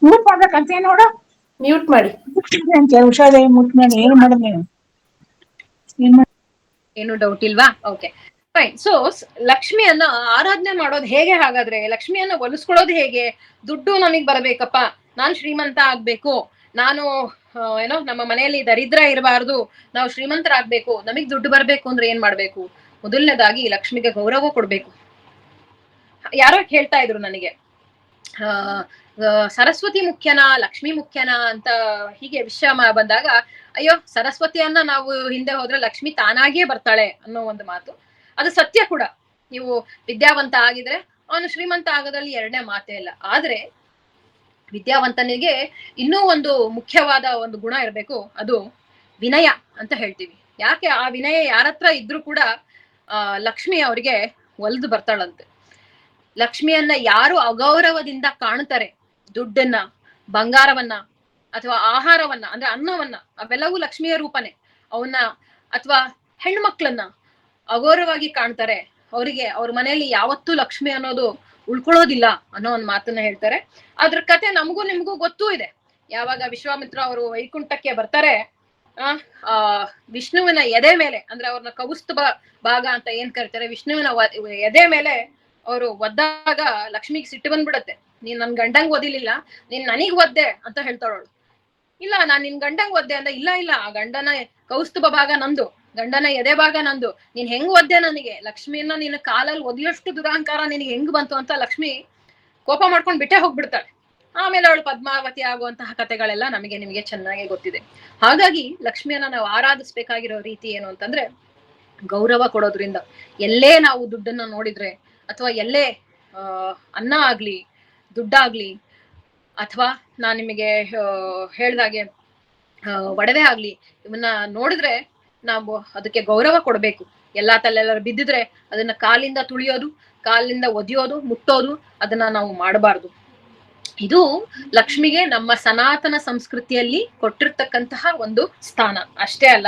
ಮ್ಯೂಟ್ ಮಾಡ್ಬೇಕಂತ ನೋಡು, ಮ್ಯೂಟ್ ಮಾಡಿ ಅಂತ ಉಷಾದೇವಿ ಮ್ಯೂಟ್ ಮಾಡಿ. ಏನ್ ಮಾಡೋದು ನೀನು? ಏನು ಡೌಟ್ ಇಲ್ವಾ? Okay fine. ಸೊ ಲಕ್ಷ್ಮಿಯನ್ನ ಆರಾಧನೆ ಮಾಡೋದು ಹೇಗೆ? ಹಾಗಾದ್ರೆ ಲಕ್ಷ್ಮಿಯನ್ನ ಒಲಿಸ್ಕೊಳ್ಳೋದು ಹೇಗೆ? ದುಡ್ಡು ನಮಗ್ ಬರಬೇಕಪ್ಪ, ನಾನ್ ಶ್ರೀಮಂತ ಆಗ್ಬೇಕು, ನಾನು ಏನೋ ನಮ್ಮ ಮನೆಯಲ್ಲಿ ದರಿದ್ರ ಇರಬಾರ್ದು, ನಾವು ಶ್ರೀಮಂತರಾಗ್ಬೇಕು, ನಮಗ್ ದುಡ್ಡು ಬರ್ಬೇಕು ಅಂದ್ರೆ ಏನ್ ಮಾಡ್ಬೇಕು? ಮೊದಲನೇದಾಗಿ ಲಕ್ಷ್ಮಿಗೆ ಗೌರವ ಕೊಡ್ಬೇಕು. ಯಾರೋ ಹೇಳ್ತಾ ಇದ್ರು ನನಗೆ, ಸರಸ್ವತಿ ಮುಖ್ಯನಾ ಲಕ್ಷ್ಮಿ ಮುಖ್ಯನಾ ಅಂತ ಹೀಗೆ ವಿಷಯ ಬಂದಾಗ, ಅಯ್ಯೋ ಸರಸ್ವತಿಯನ್ನ ನಾವು ಹಿಂದೆ ಹೋದ್ರೆ ಲಕ್ಷ್ಮಿ ತಾನಾಗಿಯೇ ಬರ್ತಾಳೆ ಅನ್ನೋ ಒಂದು ಮಾತು. ಅದು ಸತ್ಯ ಕೂಡ. ನೀವು ವಿದ್ಯಾವಂತ ಆಗಿದ್ರೆ ಅವನು ಶ್ರೀಮಂತ ಆಗೋದ್ರಲ್ಲಿ ಎರಡನೇ ಮಾತೇ ಇಲ್ಲ. ಆದ್ರೆ ವಿದ್ಯಾವಂತನಿಗೆ ಇನ್ನೂ ಒಂದು ಮುಖ್ಯವಾದ ಒಂದು ಗುಣ ಇರಬೇಕು, ಅದು ವಿನಯ ಅಂತ ಹೇಳ್ತೀವಿ. ಯಾಕೆ ಆ ವಿನಯ ಯಾರತ್ರ ಇದ್ರೂ ಕೂಡ ಲಕ್ಷ್ಮಿ ಅವರಿಗೆ ಒಲ್ದು ಬರ್ತಾಳಂತೆ. ಲಕ್ಷ್ಮಿಯನ್ನ ಯಾರು ಅಗೌರವದಿಂದ ಕಾಣ್ತಾರೆ, ದುಡ್ಡನ್ನ, ಬಂಗಾರವನ್ನ ಅಥವಾ ಆಹಾರವನ್ನ ಅಂದ್ರೆ ಅನ್ನವನ್ನ, ಅವೆಲ್ಲವೂ ಲಕ್ಷ್ಮಿಯ ರೂಪನೇ. ಅವನ್ನ ಅಥವಾ ಹೆಣ್ಮಕ್ಳನ್ನ ಅಗೌರವವಾಗಿ ಕಾಣ್ತಾರೆ, ಅವರಿಗೆ ಅವ್ರ ಮನೆಯಲ್ಲಿ ಯಾವತ್ತೂ ಲಕ್ಷ್ಮಿ ಅನ್ನೋದು ಉಳ್ಕೊಳ್ಳೋದಿಲ್ಲ ಅನ್ನೋ ಒಂದು ಮಾತನ್ನ ಹೇಳ್ತಾರೆ. ಅದ್ರ ಕತೆ ನಮಗೂ ನಿಮ್ಗೂ ಗೊತ್ತೂ ಇದೆ. ಯಾವಾಗ ವಿಶ್ವಾಮಿತ್ರ ಅವರು ವೈಕುಂಠಕ್ಕೆ ಬರ್ತಾರೆ, ವಿಷ್ಣುವಿನ ಎದೆ ಮೇಲೆ, ಅಂದ್ರೆ ಅವ್ರನ್ನ ಕೌಸ್ತುಭ ಭಾಗ ಅಂತ ಏನ್ ಕರೀತಾರೆ, ವಿಷ್ಣುವಿನ ಎದೆ ಮೇಲೆ ಅವರು ಒದ್ದಾಗ ಲಕ್ಷ್ಮಿಗೆ ಸಿಟ್ಟು ಬಂದ್ಬಿಡತ್ತೆ. ನೀನ್ ನನ್ ಗಂಡಂಗ್ ಓದಿಲಿಲ್ಲ, ನೀನ್ ನನಗ್ ಒದ್ದೆ ಅಂತ ಹೇಳ್ತಾಳವಳು. ಇಲ್ಲ ನಾನ್ ನಿನ್ ಗಂಡಂಗ್ ಒದ್ದೆ ಅಂದ, ಇಲ್ಲ ಇಲ್ಲ ಆ ಗಂಡನ ಕೌಸ್ತುಭ ಭಾಗ ನಂದು, ಗಂಡನ ಎದೆ ಭಾಗ ನಂದು, ನೀನ್ ಹೆಂಗ್ ಒದ್ದೆ ನನಗೆ, ಲಕ್ಷ್ಮಿಯನ್ನ ನಿನ್ನ ಕಾಲಲ್ಲಿ ಒದಿಯೋಷ್ಟು ದುರಹಂಕಾರ ನಿನಗೆ ಹೆಂಗ್ ಬಂತು ಅಂತ ಲಕ್ಷ್ಮಿ ಕೋಪ ಮಾಡ್ಕೊಂಡ್ ಬಿಟ್ಟೆ ಹೋಗ್ಬಿಡ್ತಾಳೆ. ಆಮೇಲೆ ಅವಳು ಪದ್ಮಾವತಿ ಆಗುವಂತಹ ಕಥೆಗಳೆಲ್ಲ ನಿಮಗೆ ಚೆನ್ನಾಗಿ ಗೊತ್ತಿದೆ. ಹಾಗಾಗಿ ಲಕ್ಷ್ಮಿಯನ್ನ ನಾವು ಆರಾಧಿಸ್ಬೇಕಾಗಿರೋ ರೀತಿ ಏನು ಅಂತಂದ್ರೆ ಗೌರವ ಕೊಡೋದ್ರಿಂದ. ಎಲ್ಲೇ ನಾವು ದುಡ್ಡನ್ನ ನೋಡಿದ್ರೆ ಅಥವಾ ಎಲ್ಲೇ ಅನ್ನ ಆಗ್ಲಿ ದುಡ್ಡಾಗ್ಲಿ ಅಥವಾ ನಾನ್ ನಿಮಗೆ ಹೇಳ್ದಾಗೆ ಒಡವೆ ಆಗ್ಲಿ, ಇವನ್ನ ನೋಡಿದ್ರೆ ನಾವು ಅದಕ್ಕೆ ಗೌರವ ಕೊಡ್ಬೇಕು. ಎಲ್ಲಾ ತಲೆಲ್ಲರೂ ಬಿದ್ದಿದ್ರೆ ಅದನ್ನ ಕಾಲಿಂದ ತುಳಿಯೋದು, ಕಾಲಿಂದ ಒದಿಯೋದು, ಮುಟ್ಟೋದು ಅದನ್ನ ನಾವು ಮಾಡಬಾರ್ದು. ಇದು ಲಕ್ಷ್ಮಿಗೆ ನಮ್ಮ ಸನಾತನ ಸಂಸ್ಕೃತಿಯಲ್ಲಿ ಕೊಟ್ಟಿರ್ತಕ್ಕಂತಹ ಒಂದು ಸ್ಥಾನ. ಅಷ್ಟೇ ಅಲ್ಲ,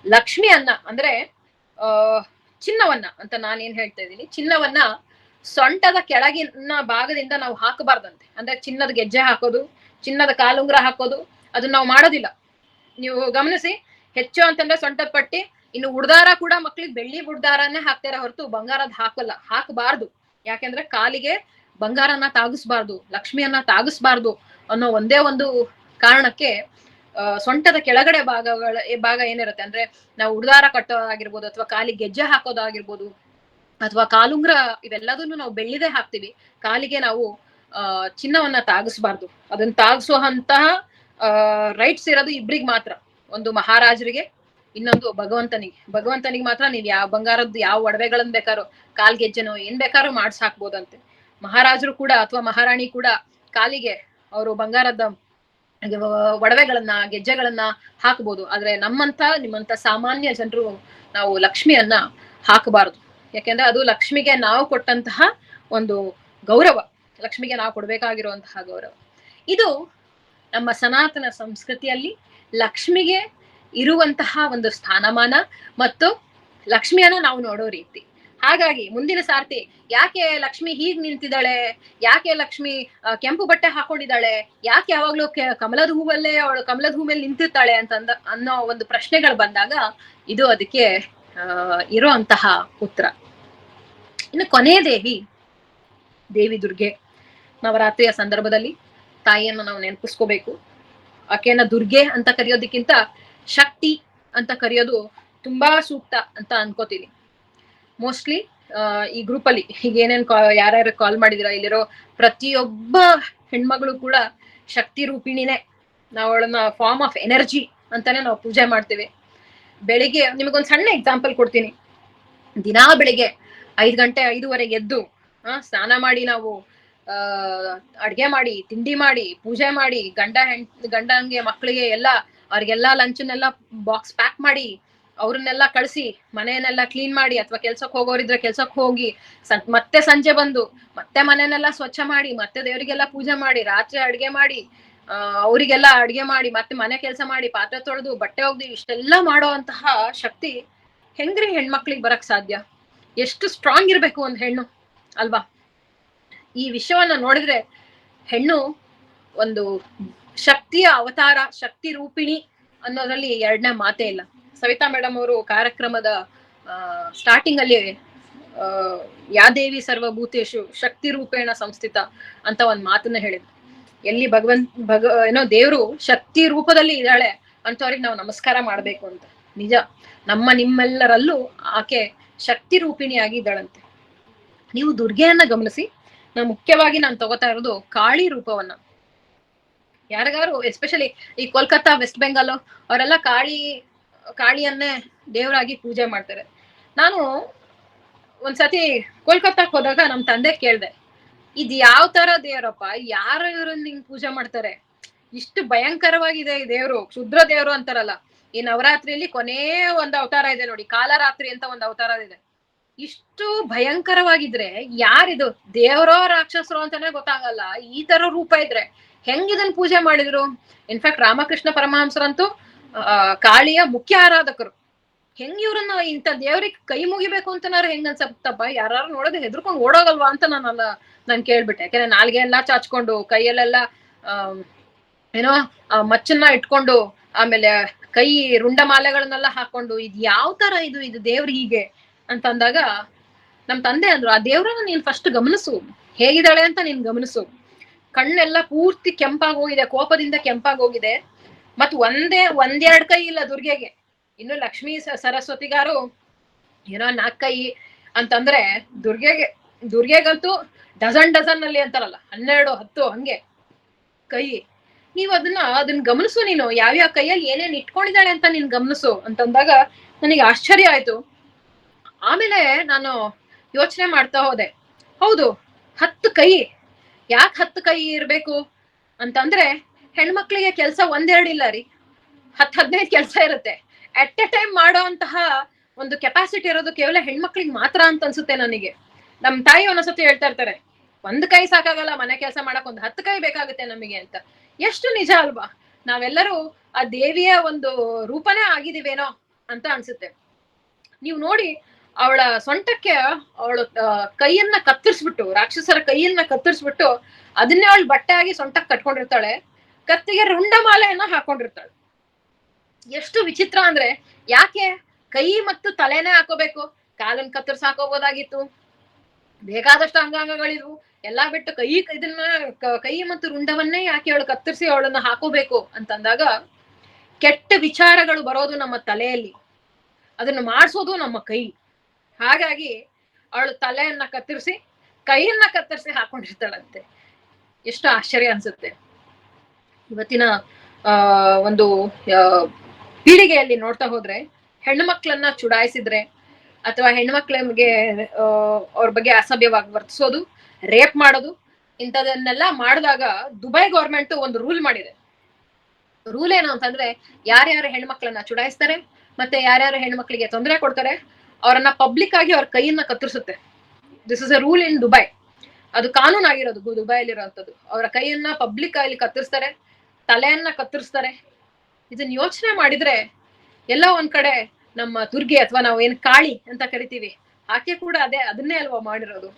ಲಕ್ಷ್ಮಿ ಅನ್ನ ಅಂದ್ರೆ ಚಿನ್ನವನ್ನ ಅಂತ ನಾನೇನ್ ಹೇಳ್ತಾ ಇದ್ದೀನಿ, ಚಿನ್ನವನ್ನ ಸೊಂಟದ ಕೆಳಗಿನ ಭಾಗದಿಂದ ನಾವು ಹಾಕಬಾರ್ದಂತೆ. ಅಂದ್ರೆ ಚಿನ್ನದ ಗೆಜ್ಜೆ ಹಾಕೋದು, ಚಿನ್ನದ ಕಾಲುಂಗ್ರ ಹಾಕೋದು ಅದನ್ನ ನಾವು ಮಾಡೋದಿಲ್ಲ. ನೀವು ಗಮನಿಸಿ, ಹೆಚ್ಚು ಅಂತಂದ್ರೆ ಸೊಂಟದ ಪಟ್ಟಿ, ಇನ್ನು ಉಡ್ದಾರ ಕೂಡ ಮಕ್ಳಿಗೆ ಬೆಳ್ಳಿ ಉಡ್ದಾರನ್ನೇ ಹಾಕ್ತಾರ ಹೊರತು ಬಂಗಾರದ ಹಾಕಲ್ಲ, ಹಾಕಬಾರ್ದು. ಯಾಕೆಂದ್ರೆ ಕಾಲಿಗೆ ಬಂಗಾರನ ತಾಗಿಸ್ಬಾರ್ದು, ಲಕ್ಷ್ಮಿಯನ್ನ ತಾಗಿಸ್ಬಾರ್ದು ಅನ್ನೋ ಒಂದೇ ಒಂದು ಕಾರಣಕ್ಕೆ ಸೊಂಟದ ಕೆಳಗಡೆ ಭಾಗ ಏನಿರುತ್ತೆ ಅಂದ್ರೆ ನಾವು ಉಡ್ದಾರ ಕಟ್ಟೋದಾಗಿರ್ಬೋದು, ಅಥವಾ ಕಾಲಿಗೆ ಗೆಜ್ಜೆ ಹಾಕೋದಾಗಿರ್ಬೋದು, ಅಥವಾ ಕಾಲುಂಗ್ರ, ಇವೆಲ್ಲದನ್ನು ನಾವು ಬೆಳ್ಳಿದೆ ಹಾಕ್ತಿವಿ. ಕಾಲಿಗೆ ನಾವು ಚಿನ್ನವನ್ನ ತಾಗಿಸ್ಬಾರ್ದು. ಅದನ್ನ ತಾಗಿಸುವಂತಹ ರೈಟ್ಸ್ ಇರೋದು ಇಬ್ರಿಗೆ ಮಾತ್ರ, ಒಂದು ಮಹಾರಾಜರಿಗೆ, ಇನ್ನೊಂದು ಭಗವಂತನಿಗೆ ಮಾತ್ರ ನೀವ್ ಯಾವ ಬಂಗಾರದ್ದು ಯಾವ ಒಡವೆಗಳನ್ನ ಬೇಕಾರೋ, ಕಾಲ್ಗೆಜ್ಜೆನೋ ಏನ್ ಬೇಕಾದ್ರೂ ಮಾಡ್ಸ್ ಹಾಕ್ಬೋದಂತೆ. ಮಹಾರಾಜರು ಕೂಡ ಅಥವಾ ಮಹಾರಾಣಿ ಕೂಡ ಕಾಲಿಗೆ ಅವರು ಬಂಗಾರದ ಒಡವೆಗಳನ್ನ ಗೆಜ್ಜೆಗಳನ್ನ ಹಾಕ್ಬೋದು. ಆದ್ರೆ ನಿಮ್ಮಂತ ಸಾಮಾನ್ಯ ಜನರು ನಾವು ಲಕ್ಷ್ಮಿಯನ್ನ ಹಾಕಬಾರದು. ಯಾಕೆಂದ್ರೆ ಅದು ಲಕ್ಷ್ಮಿಗೆ ನಾವು ಕೊಟ್ಟಂತಹ ಒಂದು ಗೌರವ, ಲಕ್ಷ್ಮಿಗೆ ನಾವು ಕೊಡ್ಬೇಕಾಗಿರುವಂತಹ ಗೌರವ. ಇದು ನಮ್ಮ ಸನಾತನ ಸಂಸ್ಕೃತಿಯಲ್ಲಿ ಲಕ್ಷ್ಮಿಗೆ ಇರುವಂತಹ ಒಂದು ಸ್ಥಾನಮಾನ ಮತ್ತು ಲಕ್ಷ್ಮಿಯನ್ನ ನಾವು ನೋಡೋ ರೀತಿ. ಹಾಗಾಗಿ ಮುಂದಿನ ಸಾರ್ತಿ ಯಾಕೆ ಲಕ್ಷ್ಮಿ ಹೀಗ್ ನಿಂತಿದ್ದಾಳೆ, ಯಾಕೆ ಲಕ್ಷ್ಮಿ ಕೆಂಪು ಬಟ್ಟೆ ಹಾಕೊಂಡಿದ್ದಾಳೆ, ಯಾಕೆ ಯಾವಾಗ್ಲೂ ಕಮಲದ ಹೂ ಮೇಲೆ ನಿಂತಿರ್ತಾಳೆ ಅನ್ನೋ ಒಂದು ಪ್ರಶ್ನೆಗಳು ಬಂದಾಗ ಇದು ಅದಕ್ಕೆ ಇರೋ ಅಂತಹ ಉತ್ತರ. ಇನ್ನು ಕೊನೆಯ ದೇವಿ ದುರ್ಗೆ. ನವರಾತ್ರಿಯ ಸಂದರ್ಭದಲ್ಲಿ ತಾಯಿಯನ್ನ ನಾವು ನೆನಪಿಸ್ಕೋಬೇಕು. ಆಕೆಯನ್ನ ದುರ್ಗೆ ಅಂತ ಕರೆಯೋದಕ್ಕಿಂತ ಶಕ್ತಿ ಅಂತ ಕರೆಯೋದು ತುಂಬಾ ಸೂಕ್ತ ಅಂತ ಅನ್ಕೋತೀನಿ. ಮೋಸ್ಟ್ಲಿ ಈ ಗ್ರೂಪ್ ಅಲ್ಲಿ ಈಗ ಏನೇನ್ ಯಾರ್ಯಾರು ಕಾಲ್ ಮಾಡಿದಿರ, ಇಲ್ಲಿರೋ ಪ್ರತಿಯೊಬ್ಬ ಹೆಣ್ಮಗಳು ಕೂಡ ಶಕ್ತಿ ರೂಪಿಣಿನೇ. ನಾವು ಅವಳನ್ನ ಫಾರ್ಮ್ ಆಫ್ ಎನರ್ಜಿ ಅಂತಾನೆ ನಾವು ಪೂಜೆ ಮಾಡ್ತೇವೆ. ಬೆಳಿಗ್ಗೆ ನಿಮಗೊಂದ್ ಸಣ್ಣ ಎಕ್ಸಾಂಪಲ್ ಕೊಡ್ತೀನಿ. ದಿನಾ ಬೆಳಿಗ್ಗೆ 5:05 ಎದ್ದು ಸ್ನಾನ ಮಾಡಿ ನಾವು ಅಡ್ಗೆ ಮಾಡಿ, ತಿಂಡಿ ಮಾಡಿ, ಪೂಜೆ ಮಾಡಿ, ಗಂಡಂಗೆ ಮಕ್ಳಿಗೆ ಅವ್ರಿಗೆಲ್ಲಾ ಲಂಚನ್ನೆಲ್ಲ ಬಾಕ್ಸ್ ಪ್ಯಾಕ್ ಮಾಡಿ, ಅವ್ರನ್ನೆಲ್ಲ ಕಳ್ಸಿ, ಮನೆಯನ್ನೆಲ್ಲ ಕ್ಲೀನ್ ಮಾಡಿ, ಅಥವಾ ಕೆಲ್ಸಕ್ಕೆ ಹೋಗೋರಿದ್ರೆ ಕೆಲ್ಸಕ್ಕೆ ಹೋಗಿ, ಮತ್ತೆ ಸಂಜೆ ಬಂದು ಮತ್ತೆ ಮನೆಯನ್ನೆಲ್ಲ ಸ್ವಚ್ಛ ಮಾಡಿ, ಮತ್ತೆ ದೇವರಿಗೆಲ್ಲ ಪೂಜೆ ಮಾಡಿ, ರಾತ್ರಿ ಅಡ್ಗೆ ಮಾಡಿ, ಅವರಿಗೆಲ್ಲ ಅಡ್ಗೆ ಮಾಡಿ, ಮತ್ತೆ ಮನೆ ಕೆಲಸ ಮಾಡಿ, ಪಾತ್ರೆ ತೊಳೆದು, ಬಟ್ಟೆ ಒಗ್ದು, ಇಷ್ಟೆಲ್ಲ ಮಾಡೋ ಅಂತಹ ಶಕ್ತಿ ಹೆಂಗ್ರಿ ಹೆಣ್ಮಕ್ಳಿಗೆ ಬರಕ್ ಸಾಧ್ಯ? ಎಷ್ಟು ಸ್ಟ್ರಾಂಗ್ ಇರ್ಬೇಕು ಒಂದ್ ಹೆಣ್ಣು ಅಲ್ವಾ? ಈ ವಿಷಯವನ್ನ ನೋಡಿದ್ರೆ ಹೆಣ್ಣು ಒಂದು ಶಕ್ತಿಯ ಅವತಾರ, ಶಕ್ತಿ ರೂಪಿಣಿ ಅನ್ನೋದ್ರಲ್ಲಿ ಎರಡನೇ ಮಾತೇ ಇಲ್ಲ. ಸವಿತಾ ಮೇಡಮ್ ಅವರು ಕಾರ್ಯಕ್ರಮದ ಸ್ಟಾರ್ಟಿಂಗ್ ಅಲ್ಲಿ ಯಾದೇವಿ ಸರ್ವಭೂತೇಶು ಶಕ್ತಿ ರೂಪೇಣ ಸಂಸ್ಥಿತ ಅಂತ ಒಂದ್ ಮಾತನ್ನ ಹೇಳಿದ್ರು. ಎಲ್ಲಿ ಏನೋ ದೇವ್ರು ಶಕ್ತಿ ರೂಪದಲ್ಲಿ ಇದ್ದಾಳೆ ಅಂತವ್ರಿಗೆ ನಾವು ನಮಸ್ಕಾರ ಮಾಡ್ಬೇಕು ಅಂತ. ನಿಜ, ನಿಮ್ಮೆಲ್ಲರಲ್ಲೂ ಆಕೆ ಶಕ್ತಿ ರೂಪಿಣಿಯಾಗಿ ಇದ್ದಾಳಂತೆ. ನೀವು ದುರ್ಗೆಯನ್ನ ಗಮನಿಸಿ. ಮುಖ್ಯವಾಗಿ ನಾನು ತಗೋತಾ ಇರೋದು ಕಾಳಿ ರೂಪವನ್ನ. ಯಾರಿಗಾರು ಎಸ್ಪೆಷಲಿ ಈ ಕೋಲ್ಕತ್ತಾ, ವೆಸ್ಟ್ ಬೆಂಗಾಲ್ ಅವರೆಲ್ಲ ಕಾಳಿಯನ್ನೇ ದೇವರಾಗಿ ಪೂಜೆ ಮಾಡ್ತಾರೆ. ನಾನು ಒಂದ್ಸತಿ ಕೋಲ್ಕತ್ತಾಕ್ ಹೋದಾಗ ನಮ್ ತಂದೆ ಕೇಳ್ದೆ, ಇದ್ ಯಾವ ತರ ದೇವ್ರಪ್ಪ, ಯಾರು ಇವ್ರನ್ನ ಹಿಂಗ್ ಪೂಜೆ ಮಾಡ್ತಾರೆ, ಇಷ್ಟು ಭಯಂಕರವಾಗಿದೆ ಈ ದೇವ್ರು, ಕ್ಷುದ್ರ ದೇವ್ರು ಅಂತಾರಲ್ಲ. ಈ ನವರಾತ್ರಿಯಲ್ಲಿ ಕೊನೇ ಒಂದ್ ಅವತಾರ ಇದೆ ನೋಡಿ, ಕಾಲರಾತ್ರಿ ಅಂತ ಒಂದ್ ಅವತಾರ ಇದೆ. ಇಷ್ಟು ಭಯಂಕರವಾಗಿದ್ರೆ ಯಾರಿದು, ದೇವರೋ ರಾಕ್ಷಸರೋ ಅಂತಾನೆ ಗೊತ್ತಾಗಲ್ಲ. ಈ ತರ ರೂಪ ಇದ್ರೆ ಹೆಂಗ್ ಇದನ್ ಪೂಜೆ ಮಾಡಿದ್ರು? ಇನ್ಫ್ಯಾಕ್ಟ್ ರಾಮಕೃಷ್ಣ ಪರಮಹಂಸರಂತೂ ಕಾಳಿಯ ಮುಖ್ಯ ಆರಾಧಕರು. ಹೆಂಗ್ ಇವ್ರನ್ನ ಇಂಥ ದೇವ್ರಿಗೆ ಕೈ ಮುಗಿಬೇಕು ಅಂತನಾರು ಹೆಂಗ್ ಅನ್ಸತ್ತಪ್ಪ? ಯಾರು ನೋಡೋದು ಹೆದರ್ಕೊಂಡು ಓಡೋಗಲ್ವಾ ಅಂತ ನಾನು ಕೇಳ್ಬಿಟ್ಟೆ. ಯಾಕಂದ್ರೆ ನಾಲ್ಗೆ ಎಲ್ಲಾ ಚಾಚ್ಕೊಂಡು, ಕೈಯಲ್ಲೆಲ್ಲ ಏನೋ ಮಚ್ಚನ್ನ ಇಟ್ಕೊಂಡು, ಆಮೇಲೆ ಕೈ ರುಂಡ ಮಾಲೆಗಳನ್ನೆಲ್ಲ ಹಾಕೊಂಡು, ಇದ್ ಯಾವ ತರ ಇದು ದೇವ್ರ ಹೀಗೆ ಅಂತ ಅಂದಾಗ ನಮ್ ತಂದೆ ಅಂದ್ರು, ಆ ದೇವ್ರನ್ನ ನೀನ್ ಫಸ್ಟ್ ಗಮನಿಸು, ಹೇಗಿದ್ದಾಳೆ ಅಂತ ನೀನ್ ಗಮನಿಸು. ಕಣ್ಣೆಲ್ಲ ಪೂರ್ತಿ ಕೆಂಪಾಗಿ ಹೋಗಿದೆ, ಕೋಪದಿಂದ ಕೆಂಪಾಗಿ ಹೋಗಿದೆ. ಮತ್ ಒಂದೆರಡು ಕೈ ಇಲ್ಲ ದುರ್ಗೆಗೆ. ಇನ್ನು ಲಕ್ಷ್ಮೀ ಸರಸ್ವತಿಗಾರು ಏನೋ 4 ಕೈ ಅಂತಂದ್ರೆ, ದುರ್ಗೆಗಂತೂ ಡಜನ್ ಅಲ್ಲಿ ಅಂತಾರಲ್ಲ, 12, 10 ಹಂಗೆ ಕೈ. ನೀವ್ ಅದನ್ನ ಗಮನಿಸು, ನೀನು ಯಾವ್ಯಾವ ಕೈಯಲ್ಲಿ ಏನೇನ್ ಇಟ್ಕೊಂಡಿದ್ದಾಳೆ ಅಂತ ನೀನ್ ಗಮನಿಸು ಅಂತಂದಾಗ ನನಗೆ ಆಶ್ಚರ್ಯ ಆಯ್ತು. ಆಮೇಲೆ ನಾನು ಯೋಚನೆ ಮಾಡ್ತಾ ಹೋದೆ, ಹೌದು 10 ಕೈ, ಯಾಕೆ 10 ಕೈ ಇರ್ಬೇಕು ಅಂತಂದ್ರೆ, ಹೆಣ್ಮಕ್ಳಿಗೆ ಕೆಲ್ಸ 1-2 ಇಲ್ಲ ರೀ, 10-15 ಕೆಲ್ಸ ಇರುತ್ತೆ. ಅಟ್ ಎ ಟೈಮ್ ಮಾಡೋ ಅಂತಹ ಒಂದು ಕೆಪಾಸಿಟಿ ಇರೋದು ಕೇವಲ ಹೆಣ್ಮಕ್ಳಿಗೆ ಮಾತ್ರ ಅಂತ ಅನ್ಸುತ್ತೆ ನನಗೆ. ನಮ್ ತಾಯಿ ಒಂದೊಂದ್ಸತಿ ಹೇಳ್ತಾ ಇರ್ತಾರೆ, 1 ಕೈ ಸಾಕಾಗಲ್ಲ ಮನೆ ಕೆಲಸ ಮಾಡಕ್, 10 ಕೈ ಬೇಕಾಗುತ್ತೆ ನಮಗೆ ಅಂತ. ಎಷ್ಟು ನಿಜ ಅಲ್ವಾ? ನಾವೆಲ್ಲರೂ ಆ ದೇವಿಯ ಒಂದು ರೂಪನೇ ಆಗಿದೀವೇನೋ ಅಂತ ಅನ್ಸುತ್ತೆ. ನೀವು ನೋಡಿ, ಅವಳ ಸೊಂಟಕ್ಕೆ ಅವಳು ಕೈಯನ್ನ ಕತ್ತರಿಸ್ಬಿಟ್ಟು, ರಾಕ್ಷಸರ ಕೈಯನ್ನ ಕತ್ತರಿಸ್ಬಿಟ್ಟು, ಅದನ್ನೇ ಅವಳು ಬಟ್ಟೆ ಆಗಿ ಸೊಂಟಕ್ಕೆ ಕಟ್ಕೊಂಡಿರ್ತಾಳೆ, ಕತ್ತಿಗೆ ರುಂಡ ಮಾಲೆಯನ್ನ ಹಾಕೊಂಡಿರ್ತಾಳೆ. ಎಷ್ಟು ವಿಚಿತ್ರ ಅಂದ್ರೆ, ಯಾಕೆ ಕೈ ಮತ್ತು ತಲೆನೇ ಹಾಕೋಬೇಕು? ಕಾಲನ್ ಕತ್ತರಿಸಿ ಹಾಕೋಬೋದಾಗಿತ್ತು, ಬೇಕಾದಷ್ಟು ಅಂಗಾಂಗಗಳಿದ್ವು, ಎಲ್ಲಾ ಬಿಟ್ಟು ಕೈ ಮತ್ತು ರುಂಡವನ್ನೇ ಯಾಕೆ ಅವಳು ಕತ್ತರಿಸಿ ಅವಳನ್ನ ಹಾಕೋಬೇಕು ಅಂತಂದಾಗ ಕೆಟ್ಟ ವಿಚಾರಗಳು ಬರೋದು ನಮ್ಮ ತಲೆಯಲ್ಲಿ, ಅದನ್ನ ಮಾಡಿಸೋದು ನಮ್ಮ ಕೈ. ಹಾಗಾಗಿ ಅವಳು ತಲೆಯನ್ನ ಕತ್ತರಿಸಿ ಕೈಯನ್ನ ಕತ್ತರಿಸಿ ಹಾಕೊಂಡಿರ್ತಾಳಂತೆ. ಎಷ್ಟು ಆಶ್ಚರ್ಯ ಅನ್ಸುತ್ತೆ. ಇವತ್ತಿನ ಒಂದು ಪೀಳಿಗೆಯಲ್ಲಿ ನೋಡ್ತಾ ಹೋದ್ರೆ ಹೆಣ್ಣು ಮಕ್ಕಳನ್ನ ಚುಡಾಯಿಸಿದ್ರೆ ಅಥವಾ ಹೆಣ್ಣು ಮಕ್ಕಳಿಗೆ ಅವ್ರ ಬಗ್ಗೆ ಅಸಭ್ಯವಾಗಿ ವರ್ತಿಸೋದು, ರೇಪ್ ಮಾಡೋದು, ಇಂಥದನ್ನೆಲ್ಲ ಮಾಡಿದಾಗ ದುಬೈ ಗೌರ್ಮೆಂಟ್ ಒಂದು ರೂಲ್ ಮಾಡಿದೆ. ರೂಲ್ ಏನು ಅಂತಂದ್ರೆ, ಯಾರ್ಯಾರು ಹೆಣ್ಮಕ್ಳನ್ನ ಚುಡಾಯಿಸ್ತಾರೆ ಮತ್ತೆ ಯಾರ್ಯಾರು ಹೆಣ್ಮಕ್ಳಿಗೆ ತೊಂದರೆ ಕೊಡ್ತಾರೆ ಅವರನ್ನ ಪಬ್ಲಿಕ್ ಆಗಿ ಅವ್ರ ಕೈಯನ್ನ ಕತ್ತರಿಸುತ್ತೆ. This is a rule in Dubai. ಅದು ಕಾನೂನು ಆಗಿರೋದು ದುಬೈಲಿರುವಂತದ್ದು. ಅವರ ಕೈಯನ್ನ ಪಬ್ಲಿಕ್ ಆಗಿ ಕತ್ತರಿಸ್ತಾರೆ, ತಲೆಯನ್ನ ಕತ್ತರಿಸ್ತಾರೆ. ಇದನ್ನ ಯೋಚನೆ ಮಾಡಿದ್ರೆ ಎಲ್ಲ ಒಂದ್ ಕಡೆ ನಮ್ಮ ದುರ್ಗೆ ಅಥವಾ ನಾವು ಏನ್ ಕಾಳಿ ಅಂತ ಕರಿತೀವಿ, ಆಕೆ ಕೂಡ ಅದನ್ನೇ ಅಲ್ವಾ ಮಾಡಿರೋದು.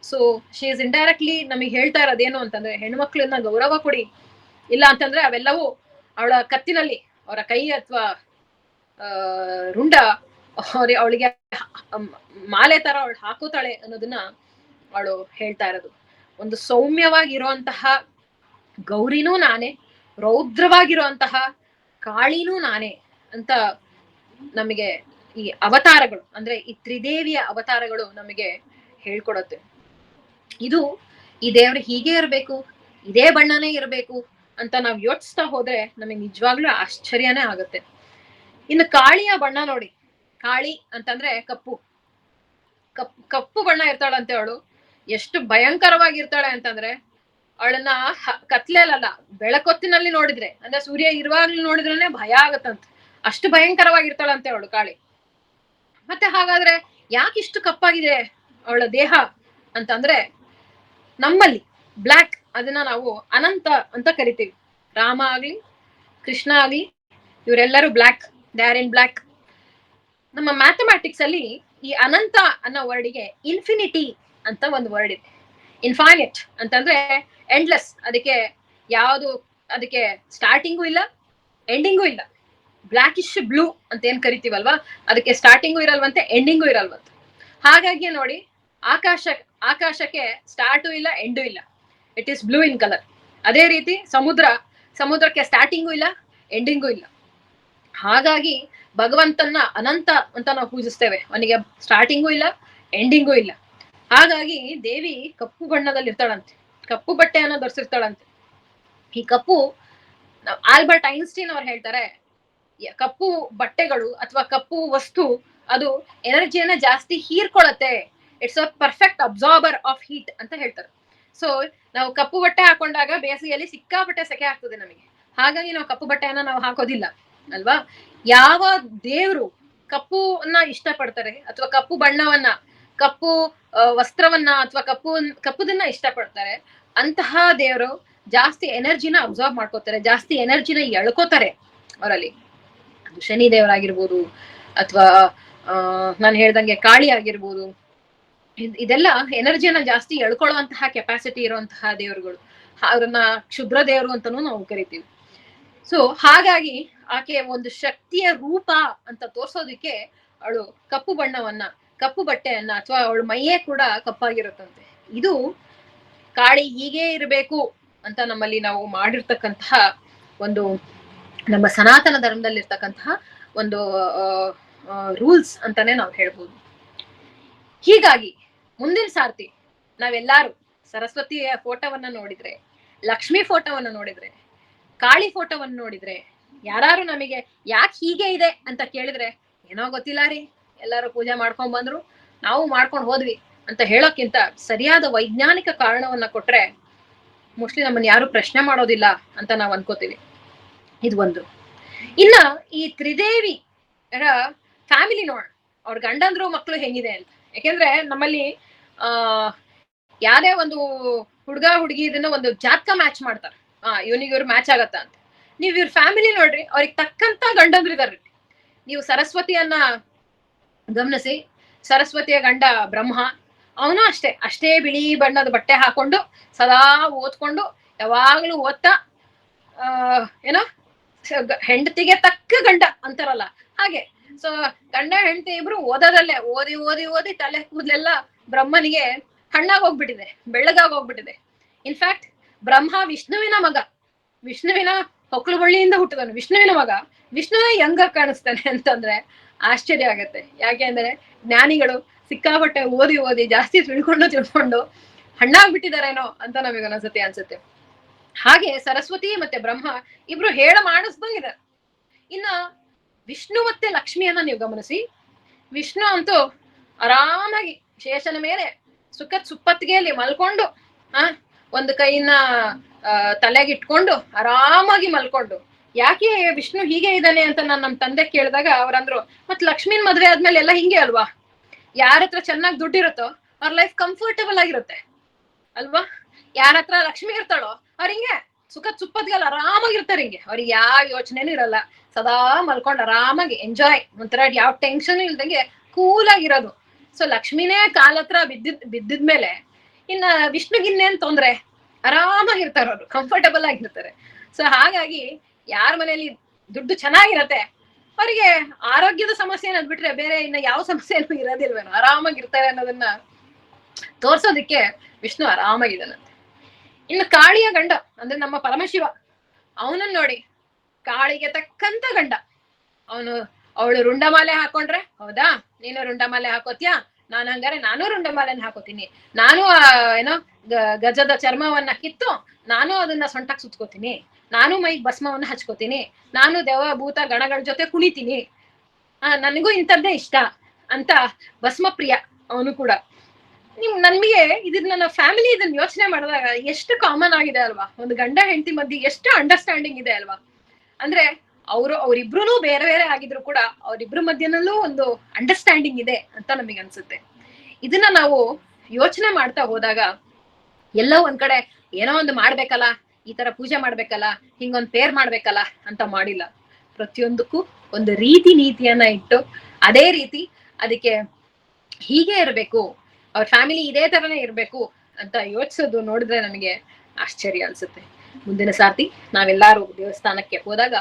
ಸೊ ಶಿ ಇಸ್ ಇಂಡೈರೆಕ್ಟ್ಲಿ ನಮಗೆ ಹೇಳ್ತಾ ಇರೋದೇನು ಅಂತಂದ್ರೆ, ಹೆಣ್ಮಕ್ಳನ್ನ ಗೌರವ ಕೊಡಿ, ಇಲ್ಲ ಅಂತಂದ್ರೆ ಅವೆಲ್ಲವೂ ಅವಳ ಕತ್ತಿನಲ್ಲಿ ಅವರ ಕೈ ಅಥವಾ ರುಂಡ ಅವಳಿಗೆ ಮಾಲೆ ತರ ಅವಳು ಹಾಕೋತಾಳೆ ಅನ್ನೋದನ್ನ ಅವಳು ಹೇಳ್ತಾ ಇರೋದು. ಒಂದು ಸೌಮ್ಯವಾಗಿರುವಂತಹ ಗೌರಿನೂ ನಾನೇ, ರೌದ್ರವಾಗಿರುವಂತಹ ಕಾಳಿನೂ ನಾನೇ ಅಂತ ನಮಗೆ ಈ ಅವತಾರಗಳು ಅಂದ್ರೆ ಈ ತ್ರಿದೇವಿಯ ಅವತಾರಗಳು ನಮಗೆ ಹೇಳ್ಕೊಡತ್ತೆ. ಇದು ಈ ದೇವ್ರು ಹೀಗೆ ಇರ್ಬೇಕು, ಇದೇ ಬಣ್ಣನೇ ಇರ್ಬೇಕು ಅಂತ ನಾವ್ ಯೋಚಿಸ್ತಾ ಹೋದ್ರೆ ನಮಗೆ ನಿಜವಾಗ್ಲೂ ಆಶ್ಚರ್ಯನೇ ಆಗುತ್ತೆ. ಇನ್ನು ಕಾಳಿಯ ಬಣ್ಣ ನೋಡಿ. ಕಾಳಿ ಅಂತಂದ್ರೆ ಕಪ್ಪು ಬಣ್ಣ ಇರ್ತಾಳಂತೆ ಅವಳು. ಎಷ್ಟು ಭಯಂಕರವಾಗಿರ್ತಾಳೆ ಅಂತಂದ್ರೆ, ಅವಳನ್ನ ಕತ್ಲೆಲ್ಲ ಬೆಳಕೊತ್ತಿನಲ್ಲಿ ನೋಡಿದ್ರೆ, ಅಂದ್ರೆ ಸೂರ್ಯ ಇರುವಾಗ್ಲೂ ನೋಡಿದ್ರೇನೆ ಭಯ ಆಗತ್ತಂತೆ, ಅಷ್ಟು ಭಯಂಕರವಾಗಿರ್ತಾಳಂತೆ ಅವಳು ಕಾಳಿ. ಮತ್ತೆ ಹಾಗಾದ್ರೆ ಯಾಕೆ ಇಷ್ಟು ಕಪ್ಪಾಗಿದೆ ಅವಳ ದೇಹ ಅಂತಂದ್ರೆ, ನಮ್ಮಲ್ಲಿ ಬ್ಲ್ಯಾಕ್ ಅದನ್ನ ನಾವು ಅನಂತ ಅಂತ ಕರಿತೀವಿ. ರಾಮ ಆಗ್ಲಿ ಕೃಷ್ಣ ಆಗ್ಲಿ ಇವರೆಲ್ಲರೂ black, they are in black. ನಮ್ಮ ಮ್ಯಾಥಮ್ಯಾಟಿಕ್ಸ್ ಅಲ್ಲಿ ಈ ಅನಂತ ಅನ್ನೋ ವರ್ಡಿಗೆ ಇನ್ಫಿನಿಟಿ ಅಂತ ಒಂದು ವರ್ಡ್ ಇದೆ. ಇನ್ಫೈನೈಟ್ ಅಂತಂದ್ರೆ ಎಂಡ್ಲೆಸ್. ಅದಕ್ಕೆ ಸ್ಟಾರ್ಟಿಂಗು ಇಲ್ಲ ಎಂಡಿಂಗು ಇಲ್ಲ. ಬ್ಲ್ಯಾಕಿಶ್ ಬ್ಲೂ ಅಂತ ಏನ್ ಕರಿತೀವಲ್ವಾ, ಅದಕ್ಕೆ ಸ್ಟಾರ್ಟಿಂಗು ಇರಲ್ವಂತೆ ಎಂಡಿಂಗು ಇರಲ್ವಂತೆ. ಹಾಗಾಗಿ ನೋಡಿ, ಆಕಾಶಕ್ಕೆ ಸ್ಟಾರ್ಟು ಇಲ್ಲ ಎಂಡು ಇಲ್ಲ, it is blue in colour. ಅದೇ ರೀತಿ ಸಮುದ್ರಕ್ಕೆ ಸ್ಟಾರ್ಟಿಂಗು ಇಲ್ಲ ಎಂಡಿಂಗು ಇಲ್ಲ. ಹಾಗಾಗಿ ಭಗವಂತನ ಅನಂತ ಅಂತ ನಾವು ಪೂಜಿಸ್ತೇವೆ, ಅವನಿಗೆ ಸ್ಟಾರ್ಟಿಂಗು ಇಲ್ಲ ಎಂಡಿಂಗು ಇಲ್ಲ. ಹಾಗಾಗಿ ದೇವಿ ಕಪ್ಪು ಬಣ್ಣದಲ್ಲಿ ಇರ್ತಾಳಂತೆ, ಕಪ್ಪು ಬಟ್ಟೆಯನ್ನ ಧರಿಸಿರ್ತಾಳಂತೆ. ಈ ಕಪ್ಪು, ಆಲ್ಬರ್ಟ್ ಐನ್ಸ್ಟೀನ್ ಅವ್ರು ಹೇಳ್ತಾರೆ, ಕಪ್ಪು ಬಟ್ಟೆಗಳು ಅಥವಾ ಕಪ್ಪು ವಸ್ತು ಅದು ಎನರ್ಜಿಯನ್ನ ಜಾಸ್ತಿ ಹೀರ್ಕೊಳತ್ತೆ, it's a perfect absorber of heat ಅಂತ ಹೇಳ್ತಾರೆ. ಸೊ ನಾವು ಕಪ್ಪು ಬಟ್ಟೆ ಹಾಕೊಂಡಾಗ ಬೇಸಿಗೆಯಲ್ಲಿ ಸಿಕ್ಕಾಪಟ್ಟೆ ಸೆಕೆ ಆಗ್ತದೆ ನಮಗೆ. ಹಾಗಾಗಿ ನಾವು ಕಪ್ಪು ಬಟ್ಟೆಯನ್ನ ನಾವು ಹಾಕೋದಿಲ್ಲ ಅಲ್ವಾ. ಯಾವ ದೇವ್ರು ಕಪ್ಪುನ್ನ ಇಷ್ಟಪಡ್ತಾರೆ ಅಥವಾ ಕಪ್ಪು ಬಣ್ಣವನ್ನ, ಕಪ್ಪು ವಸ್ತ್ರವನ್ನ ಅಥವಾ ಕಪ್ಪುದನ್ನ ಇಷ್ಟಪಡ್ತಾರೆ, ಅಂತಹ ದೇವರು ಜಾಸ್ತಿ ಎನರ್ಜಿನ ಅಬ್ಸಾರ್ಬ್ ಮಾಡ್ಕೋತಾರೆ, ಜಾಸ್ತಿ ಎನರ್ಜಿನ ಎಳ್ಕೋತಾರೆ ಅವರಲ್ಲಿ. ಅದು ಶನಿ ದೇವರಾಗಿರ್ಬೋದು ಅಥವಾ ನಾನು ಹೇಳ್ದಂಗೆ ಕಾಳಿ ಆಗಿರ್ಬೋದು. ಇದೆಲ್ಲ ಎನರ್ಜಿಯನ್ನ ಜಾಸ್ತಿ ಎಳ್ಕೊಳ್ಳುವಂತಹ ಕೆಪಾಸಿಟಿ ಇರುವಂತಹ ದೇವರುಗಳು. ಅವ್ರನ್ನ ಕ್ಷುದ್ರ ದೇವರು ಅಂತಾನೂ ನಾವು ಕರಿತೀವಿ. ಸೊ ಹಾಗಾಗಿ ಆಕೆ ಒಂದು ಶಕ್ತಿಯ ರೂಪ ಅಂತ ತೋರ್ಸೋದಿಕ್ಕೆ ಅವಳು ಕಪ್ಪು ಬಟ್ಟೆಯನ್ನ ಅಥವಾ ಅವಳ ಮೈಯೇ ಕೂಡ ಕಪ್ಪಾಗಿರುತ್ತಂತೆ. ಇದು ಕಾಳಿ ಹೀಗೆ ಇರಬೇಕು ಅಂತ ನಮ್ಮಲ್ಲಿ ನಾವು ಮಾಡಿರ್ತಕ್ಕಂತಹ ಒಂದು, ನಮ್ಮ ಸನಾತನ ಧರ್ಮದಲ್ಲಿರ್ತಕ್ಕಂತಹ ಒಂದು ರೂಲ್ಸ್ ಅಂತಾನೆ ನಾವು ಹೇಳ್ಬೋದು. ಹೀಗಾಗಿ ಮುಂದಿನ ಸಾರ್ತಿ ನಾವೆಲ್ಲಾರು ಸರಸ್ವತಿಯ ಫೋಟೋವನ್ನ ನೋಡಿದ್ರೆ, ಲಕ್ಷ್ಮಿ ಫೋಟೋವನ್ನ ನೋಡಿದ್ರೆ, ಕಾಳಿ ಫೋಟೋವನ್ನ ನೋಡಿದ್ರೆ, ಯಾರು ನಮಗೆ ಯಾಕೆ ಹೀಗೆ ಇದೆ ಅಂತ ಕೇಳಿದ್ರೆ, ಏನೋ ಗೊತ್ತಿಲ್ಲ ರೀ, ಎಲ್ಲಾರು ಪೂಜೆ ಮಾಡ್ಕೊಂಡ್ ಬಂದ್ರು, ನಾವು ಮಾಡ್ಕೊಂಡು ಹೋದ್ವಿ ಅಂತ ಹೇಳೋಕ್ಕಿಂತ ಸರಿಯಾದ ವೈಜ್ಞಾನಿಕ ಕಾರಣವನ್ನ ಕೊಟ್ರೆ ಮೋಸ್ಟ್ಲಿ ನಮ್ಮನ್ನ ಯಾರು ಪ್ರಶ್ನೆ ಮಾಡೋದಿಲ್ಲ ಅಂತ ನಾವು ಅನ್ಕೋತೀವಿ. ಇದು ಒಂದು. ಇನ್ನ ಈ ತ್ರಿದೇವಿ ಫ್ಯಾಮಿಲಿ ನೋಡ, ಅವ್ರ ಗಂಡಂದ್ರು ಮಕ್ಳು ಹೆಂಗಿದೆ ಅಂತ. ಯಾಕೆಂದ್ರೆ ನಮ್ಮಲ್ಲಿ ಯಾರೇ ಒಂದು ಹುಡುಗ ಹುಡುಗಿ ಇದನ್ನ ಒಂದು ಜಾತಕ ಮ್ಯಾಚ್ ಮಾಡ್ತಾರೆ, ಇವನಿಗೆ ಇವ್ರು ಮ್ಯಾಚ್ ಆಗತ್ತ ಅಂತ. ನೀವ್ ಇವ್ರ ಫ್ಯಾಮಿಲಿ ನೋಡ್ರಿ, ಅವ್ರಿಗೆ ತಕ್ಕಂತ ಗಂಡಂದ್ರು ಇದಾರ್ರಿ. ನೀವು ಸರಸ್ವತಿಯನ್ನ ಗಮನಿಸಿ, ಸರಸ್ವತಿಯ ಗಂಡ ಬ್ರಹ್ಮ, ಅವನು ಅಷ್ಟೇ ಬಿಳಿ ಬಣ್ಣದ ಬಟ್ಟೆ ಹಾಕೊಂಡು ಸದಾ ಓದ್ಕೊಂಡು ಯಾವಾಗ್ಲೂ ಓದ್ತಾ ಏನೋ ಹೆಂಡತಿಗೆ ತಕ್ಕ ಗಂಡ ಅಂತಾರಲ್ಲ ಹಾಗೆ. ಸೊ ಗಂಡ ಹೆಂಡತಿ ಇಬ್ರು ಓದೋದಲ್ಲೇ ಓದಿ ತಲೆ ಕೂದಲೆಲ್ಲ ಬ್ರಹ್ಮನಿಗೆ ಹೋಗ್ಬಿಟ್ಟಿದೆ, ಬೆಳ್ಳಗಾಗಿ ಹೋಗ್ಬಿಟ್ಟಿದೆ. ಇನ್ಫ್ಯಾಕ್ಟ್ ಬ್ರಹ್ಮ ವಿಷ್ಣುವಿನ ಮಗ, ವಿಷ್ಣುವಿನ ಹೊಕ್ಕಳು ಬಳ್ಳಿಯಿಂದ ಹುಟ್ಟಿದನು, ವಿಷ್ಣುವಿನ ಮಗ, ವಿಷ್ಣುವೇ ಯಂಗ ಕಾಣಿಸ್ತಾನೆ ಅಂತಂದ್ರೆ ಆಶ್ಚರ್ಯ ಆಗತ್ತೆ. ಯಾಕೆ ಅಂದ್ರೆ ಜ್ಞಾನಿಗಳು ಸಿಕ್ಕಾಪಟ್ಟೆ ಓದಿ ಜಾಸ್ತಿ ತಿಳ್ಕೊಂಡು ಹಣ್ಣಾಗ್ಬಿಟ್ಟಿದಾರೇನೋ ಅಂತ ನಮಗೆ ಒಂದೊಂದ್ಸತಿ ಅನ್ಸುತ್ತೆ. ಹಾಗೆ ಸರಸ್ವತಿ ಮತ್ತೆ ಬ್ರಹ್ಮ ಇಬ್ರು ಹೇಳ ಮಾಡಿಸ್ದಂಗಿದ್ದಾರೆ. ಇನ್ನ ವಿಷ್ಣು ಮತ್ತೆ ಲಕ್ಷ್ಮಿಯನ್ನ ನೀವು ಗಮನಿಸಿ. ವಿಷ್ಣು ಅಂತೂ ಆರಾಮಾಗಿ ಶೇಷನ ಮೇಲೆ ಸುಪ್ಪತ್ತಿಗೆಯಲ್ಲಿ ಮಲ್ಕೊಂಡು ಒಂದು ಕೈನ ತಲೆಗಿಟ್ಕೊಂಡು ಆರಾಮಾಗಿ ಮಲ್ಕೊಂಡು. ಯಾಕೆ ವಿಷ್ಣು ಹೀಗೆ ಇದ್ದಾನೆ ಅಂತ ನಾನು ನಮ್ ತಂದೆ ಕೇಳಿದಾಗ ಅವ್ರಂದ್ರು, ಮತ್ ಲಕ್ಷ್ಮೀನ್ ಮದ್ವೆ ಆದ್ಮೇಲೆ ಎಲ್ಲ ಹಿಂಗೆ ಅಲ್ವಾ, ಯಾರ ಹತ್ರ ಚೆನ್ನಾಗಿ ದುಡ್ಡಿರುತ್ತೋ ಅವ್ರ ಲೈಫ್ ಕಂಫರ್ಟಬಲ್ ಆಗಿರುತ್ತೆ ಅಲ್ವಾ, ಯಾರ ಹತ್ರ ಲಕ್ಷ್ಮಿ ಇರ್ತಾಳೋ ಅವ್ರ ಹಿಂಗೆ ಸುಪ್ಪತ್ತಿಗೆಲ್ಲ ಆರಾಮಾಗಿರ್ತಾರೆ, ಹಿಂಗೆ ಅವ್ರಿಗೆ ಯಾವ ಯೋಚನೆನೂ ಇರಲ್ಲ, ಸದಾ ಮಲ್ಕೊಂಡ್ ಆರಾಮಾಗಿ ಎಂಜಾಯ್, ಒಂಥರ ಯಾವ ಟೆನ್ಷನ್ ಇಲ್ದಂಗೆ ಕೂಲ್ ಆಗಿರೋದು. ಸೊ ಲಕ್ಷ್ಮಿನೇ ಕಾಲ ಹತ್ರ ಬಿದ್ದಿದ್ಮೇಲೆ ಇನ್ನ ವಿಷ್ಣುಗಿನ್ನೇನ್ ತೊಂದ್ರೆ, ಆರಾಮಾಗಿರ್ತಾರೆ ಅವ್ರು, ಕಂಫರ್ಟಬಲ್ ಆಗಿರ್ತಾರೆ. ಸೊ ಹಾಗಾಗಿ ಯಾರ ಮನೇಲಿ ದುಡ್ಡು ಚೆನ್ನಾಗಿರತ್ತೆ ಅವರಿಗೆ ಆರೋಗ್ಯದ ಸಮಸ್ಯೆ ಅನ್ನೋದ್ ಬಿಟ್ರೆ ಬೇರೆ ಇನ್ನ ಯಾವ ಸಮಸ್ಯೆನೂ ಇರೋದಿಲ್ವೇನೋ, ಆರಾಮಾಗಿರ್ತಾರೆ ಅನ್ನೋದನ್ನ ತೋರ್ಸೋದಿಕ್ಕೆ ವಿಷ್ಣು ಆರಾಮಾಗಿದ್ದಾನಂತೆ. ಇನ್ನು ಕಾಳಿಯ ಗಂಡ ಅಂದ್ರೆ ನಮ್ಮ ಪರಮಶಿವ, ಅವನನ್ನ ನೋಡಿ, ಕಾಳಿಗೆ ತಕ್ಕಂತ ಗಂಡ ಅವನು. ಅವಳು ರುಂಡಮಾಲೆ ಹಾಕೊಂಡ್ರೆ, ಹೌದಾ ನೀನು ರುಂಡಮಾಲೆ ಹಾಕೋತ್ಯಾ, ನಾನು ಹಂಗಾರೆ ನಾನು ರುಂಡಮಾಲೆನ ಹಾಕೋತೀನಿ, ನಾನು ಏನೋ ಗಜದ ಚರ್ಮವನ್ನ ಕಿತ್ತು ನಾನು ಅದನ್ನ ಸೊಂಟಕ್ ಸುತ್ಕೋತೀನಿ, ನಾನು ಮೈಗ್ ಭಸ್ಮವನ್ನ ಹಚ್ಕೋತೀನಿ, ನಾನು ದೇವ ಭೂತ ಗಣಗಳ ಜೊತೆ ಕುಣಿತೀನಿ, ನನಗೂ ಇಂಥದ್ದೇ ಇಷ್ಟ ಅಂತ ಭಸ್ಮ ಪ್ರಿಯ ಅವನು ಕೂಡ. ನನ್ಗೆ ಇದನ್ನ ನನ್ನ ಫ್ಯಾಮಿಲಿ ಇದನ್ನ ಯೋಚನೆ ಮಾಡಿದಾಗ ಎಷ್ಟು ಕಾಮನ್ ಆಗಿದೆ ಅಲ್ವಾ, ಒಂದು ಗಂಡ ಹೆಂಡತಿ ಮಧ್ಯೆ ಎಷ್ಟು ಅಂಡರ್ಸ್ಟ್ಯಾಂಡಿಂಗ್ ಇದೆ ಅಲ್ವಾ. ಅಂದ್ರೆ ಅವ್ರಿಬ್ರು ಬೇರೆ ಬೇರೆ ಆಗಿದ್ರು ಕೂಡ ಅವ್ರಿಬ್ರು ಮಧ್ಯನಲ್ಲೂ ಒಂದು ಅಂಡರ್ಸ್ಟ್ಯಾಂಡಿಂಗ್ ಇದೆ ಅಂತ ನಮಗೆ ಅನ್ಸುತ್ತೆ. ಇದನ್ನ ನಾವು ಯೋಚನೆ ಮಾಡ್ತಾ ಹೋದಾಗ ಎಲ್ಲೋ ಒಂದ್ ಕಡೆ ಏನೋ ಒಂದು ಮಾಡ್ಬೇಕಲ್ಲ, ಈ ತರ ಪೂಜೆ ಮಾಡ್ಬೇಕಲ್ಲ, ಹಿಂಗೊಂದ್ ಪೇರ್ ಮಾಡ್ಬೇಕಲ್ಲ ಅಂತ ಮಾಡಿಲ್ಲ. ಪ್ರತಿಯೊಂದಕ್ಕೂ ಒಂದು ರೀತಿ ನೀತಿಯನ್ನ ಇಟ್ಟು ಅದೇ ರೀತಿ ಅದಕ್ಕೆ ಹೀಗೆ ಇರ್ಬೇಕು, ಅವ್ರ ಫ್ಯಾಮಿಲಿ ಇದೇ ತರನೇ ಇರ್ಬೇಕು ಅಂತ ಯೋಚಿಸೋದು ನೋಡಿದ್ರೆ ನಮಗೆ ಆಶ್ಚರ್ಯ ಅನ್ಸುತ್ತೆ. ಮುಂದಿನ ಸಾರ್ತಿ ನಾವೆಲ್ಲಾರು ದೇವಸ್ಥಾನಕ್ಕೆ ಹೋದಾಗ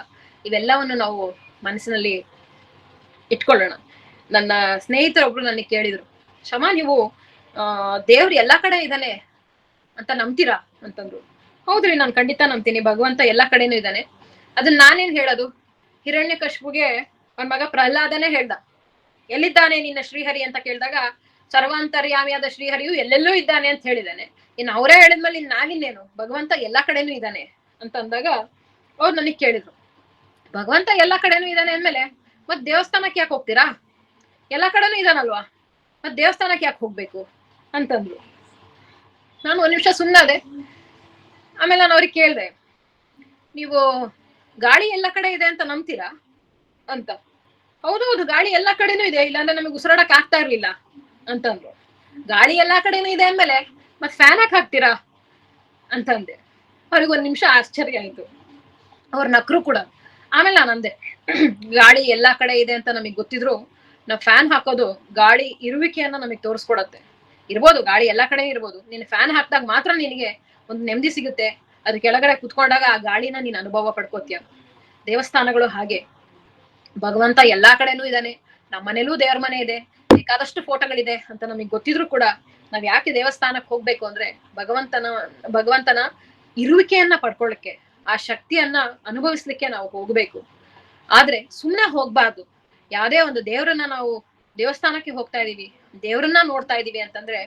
ಇವೆಲ್ಲವನ್ನು ನಾವು ಮನಸ್ಸಿನಲ್ಲಿ ಇಟ್ಕೊಳ್ಳೋಣ. ನನ್ನ ಸ್ನೇಹಿತರೊಬ್ರು ನನಗೆ ಕೇಳಿದ್ರು, ಶಮಾ ನೀವು ದೇವ್ರು ಎಲ್ಲಾ ಕಡೆ ಇದ್ದಾನೆ ಅಂತ ನಂಬ್ತೀರಾ ಅಂತಂದ್ರು. ಹೌದ್ರಿ, ನಾನು ಖಂಡಿತ ನಂಬ್ತೀನಿ, ಭಗವಂತ ಎಲ್ಲಾ ಕಡೆನೂ ಇದ್ದಾನೆ. ಅದನ್ನ ನಾನೇನ್ ಹೇಳೋದು, ಹಿರಣ್ಯಕಶಿಪುಗೆ ಅವನ್ ಮಗ ಪ್ರಹ್ಲಾದನೇ ಹೇಳ್ದ, ಎಲ್ಲಿದ್ದಾನೆ ನಿನ್ನ ಶ್ರೀಹರಿ ಅಂತ ಕೇಳಿದಾಗ ಸರ್ವಾಂತರ್ಯಾಮಿಯಾದ ಶ್ರೀಹರಿಯು ಎಲ್ಲೆಲ್ಲೂ ಇದ್ದಾನೆ ಅಂತ ಹೇಳಿದಾನೆ. ಇನ್ನು ಅವರೇ ಹೇಳಿದ್ಮೇಲೆ ಇನ್ ನಾಗಿನ್ನೇನು, ಭಗವಂತ ಎಲ್ಲಾ ಕಡೆನೂ ಇದ್ದಾನೆ ಅಂತ ಅಂದಾಗ ಅವ್ರು ನನಗ್ ಕೇಳಿದ್ರು, ಭಗವಂತ ಎಲ್ಲಾ ಕಡೆನೂ ಇದ್ದಾನೆ ಅಂದ್ಮೇಲೆ ಮತ್ ದೇವಸ್ಥಾನಕ್ಕೆ ಯಾಕೆ ಹೋಗ್ತೀರಾ, ಎಲ್ಲಾ ಕಡೆನೂ ಇದಾನಲ್ವಾ, ಮತ್ ದೇವಸ್ಥಾನಕ್ಕೆ ಯಾಕೆ ಹೋಗ್ಬೇಕು ಅಂತಂದ್ರು. ನಾನು ಒಂದ್ ನಿಮಿಷ ಸುಮ್ಮನಾದೆ. ಆಮೇಲೆ ನಾನು ಅವ್ರಿಗೆ ಕೇಳ್ದೆ, ನೀವು ಗಾಳಿ ಎಲ್ಲಾ ಕಡೆ ಇದೆ ಅಂತ ನಂಬ್ತೀರಾ ಅಂತ. ಹೌದೌದು, ಗಾಳಿ ಎಲ್ಲಾ ಕಡೆನೂ ಇದೆ, ಇಲ್ಲಾಂದ್ರೆ ನಮಗೆ ಉಸಿರಾಡಕ್ ಆಗ್ತಾ ಇರ್ಲಿಲ್ಲ ಅಂತಂದ್ರು. ಗಾಳಿ ಎಲ್ಲಾ ಕಡೆನೂ ಇದೆ ಅಂದ್ಮೇಲೆ ಮತ್ ಫ್ಯಾನ್ ಹಾಕ್ ಹಾಕ್ತೀರಾ ಅಂತಂದೆ. ಅವ್ರಿಗೊಂದ್ ನಿಮಿಷ ಆಶ್ಚರ್ಯ ಆಯ್ತು, ಅವ್ರ ನಕ್ರು ಕೂಡ. ಆಮೇಲೆ ನಾನು ಅಂದೆ, ಗಾಳಿ ಎಲ್ಲಾ ಕಡೆ ಇದೆ ಅಂತ ನಮಗ್ ಗೊತ್ತಿದ್ರು ನಾವ್ ಫ್ಯಾನ್ ಹಾಕೋದು ಗಾಳಿ ಇರುವಿಕೆಯನ್ನ ನಮಗ್ ತೋರಿಸ್ಕೊಡತ್ತೆ. ಇರ್ಬೋದು, ಗಾಳಿ ಎಲ್ಲಾ ಕಡೆ ಇರ್ಬೋದು, ನೀನ್ ಫ್ಯಾನ್ ಹಾಕ್ದಾಗ ಮಾತ್ರ ನಿನಗೆ ಒಂದು ನೆಮ್ಮದಿ ಸಿಗುತ್ತೆ, ಅದ್ರ ಕೆಳಗಡೆ ಕುತ್ಕೊಂಡಾಗ ಆ ಗಾಳಿನ ನೀನ್ ಅನುಭವ ಪಡ್ಕೋತೀಯ. ದೇವಸ್ಥಾನಗಳು ಹಾಗೆ, ಭಗವಂತ ಎಲ್ಲಾ ಕಡೆನೂ ಇದ್ದಾನೆ, ನಮ್ಮ ಮನೇಲೂ ದೇವ್ರ ಮನೆ ಇದೆ, ಬೇಕಾದಷ್ಟು ಫೋಟೋಗಳಿದೆ ಅಂತ ನಮಗ್ ಗೊತ್ತಿದ್ರು ಕೂಡ ನಾವ್ ಯಾಕೆ ದೇವಸ್ಥಾನಕ್ಕೆ ಹೋಗ್ಬೇಕು ಅಂದ್ರೆ ಭಗವಂತನ ಇರುವಿಕೆಯನ್ನ ಪಡ್ಕೊಳ್ಳಕ್ಕೆ, ಆ ಶಕ್ತಿಯನ್ನ ಅನುಭವಿಸ್ಲಿಕ್ಕೆ ನಾವು ಹೋಗ್ಬೇಕು. ಆದ್ರೆ ಸುಮ್ನೆ ಹೋಗ್ಬಾರ್ದು. ಯಾವ್ದೇ ಒಂದು ದೇವ್ರನ್ನ ನಾವು ದೇವಸ್ಥಾನಕ್ಕೆ ಹೋಗ್ತಾ ಇದೀವಿ, ದೇವ್ರನ್ನ ನೋಡ್ತಾ ಇದೀವಿ ಅಂತಂದ್ರೆ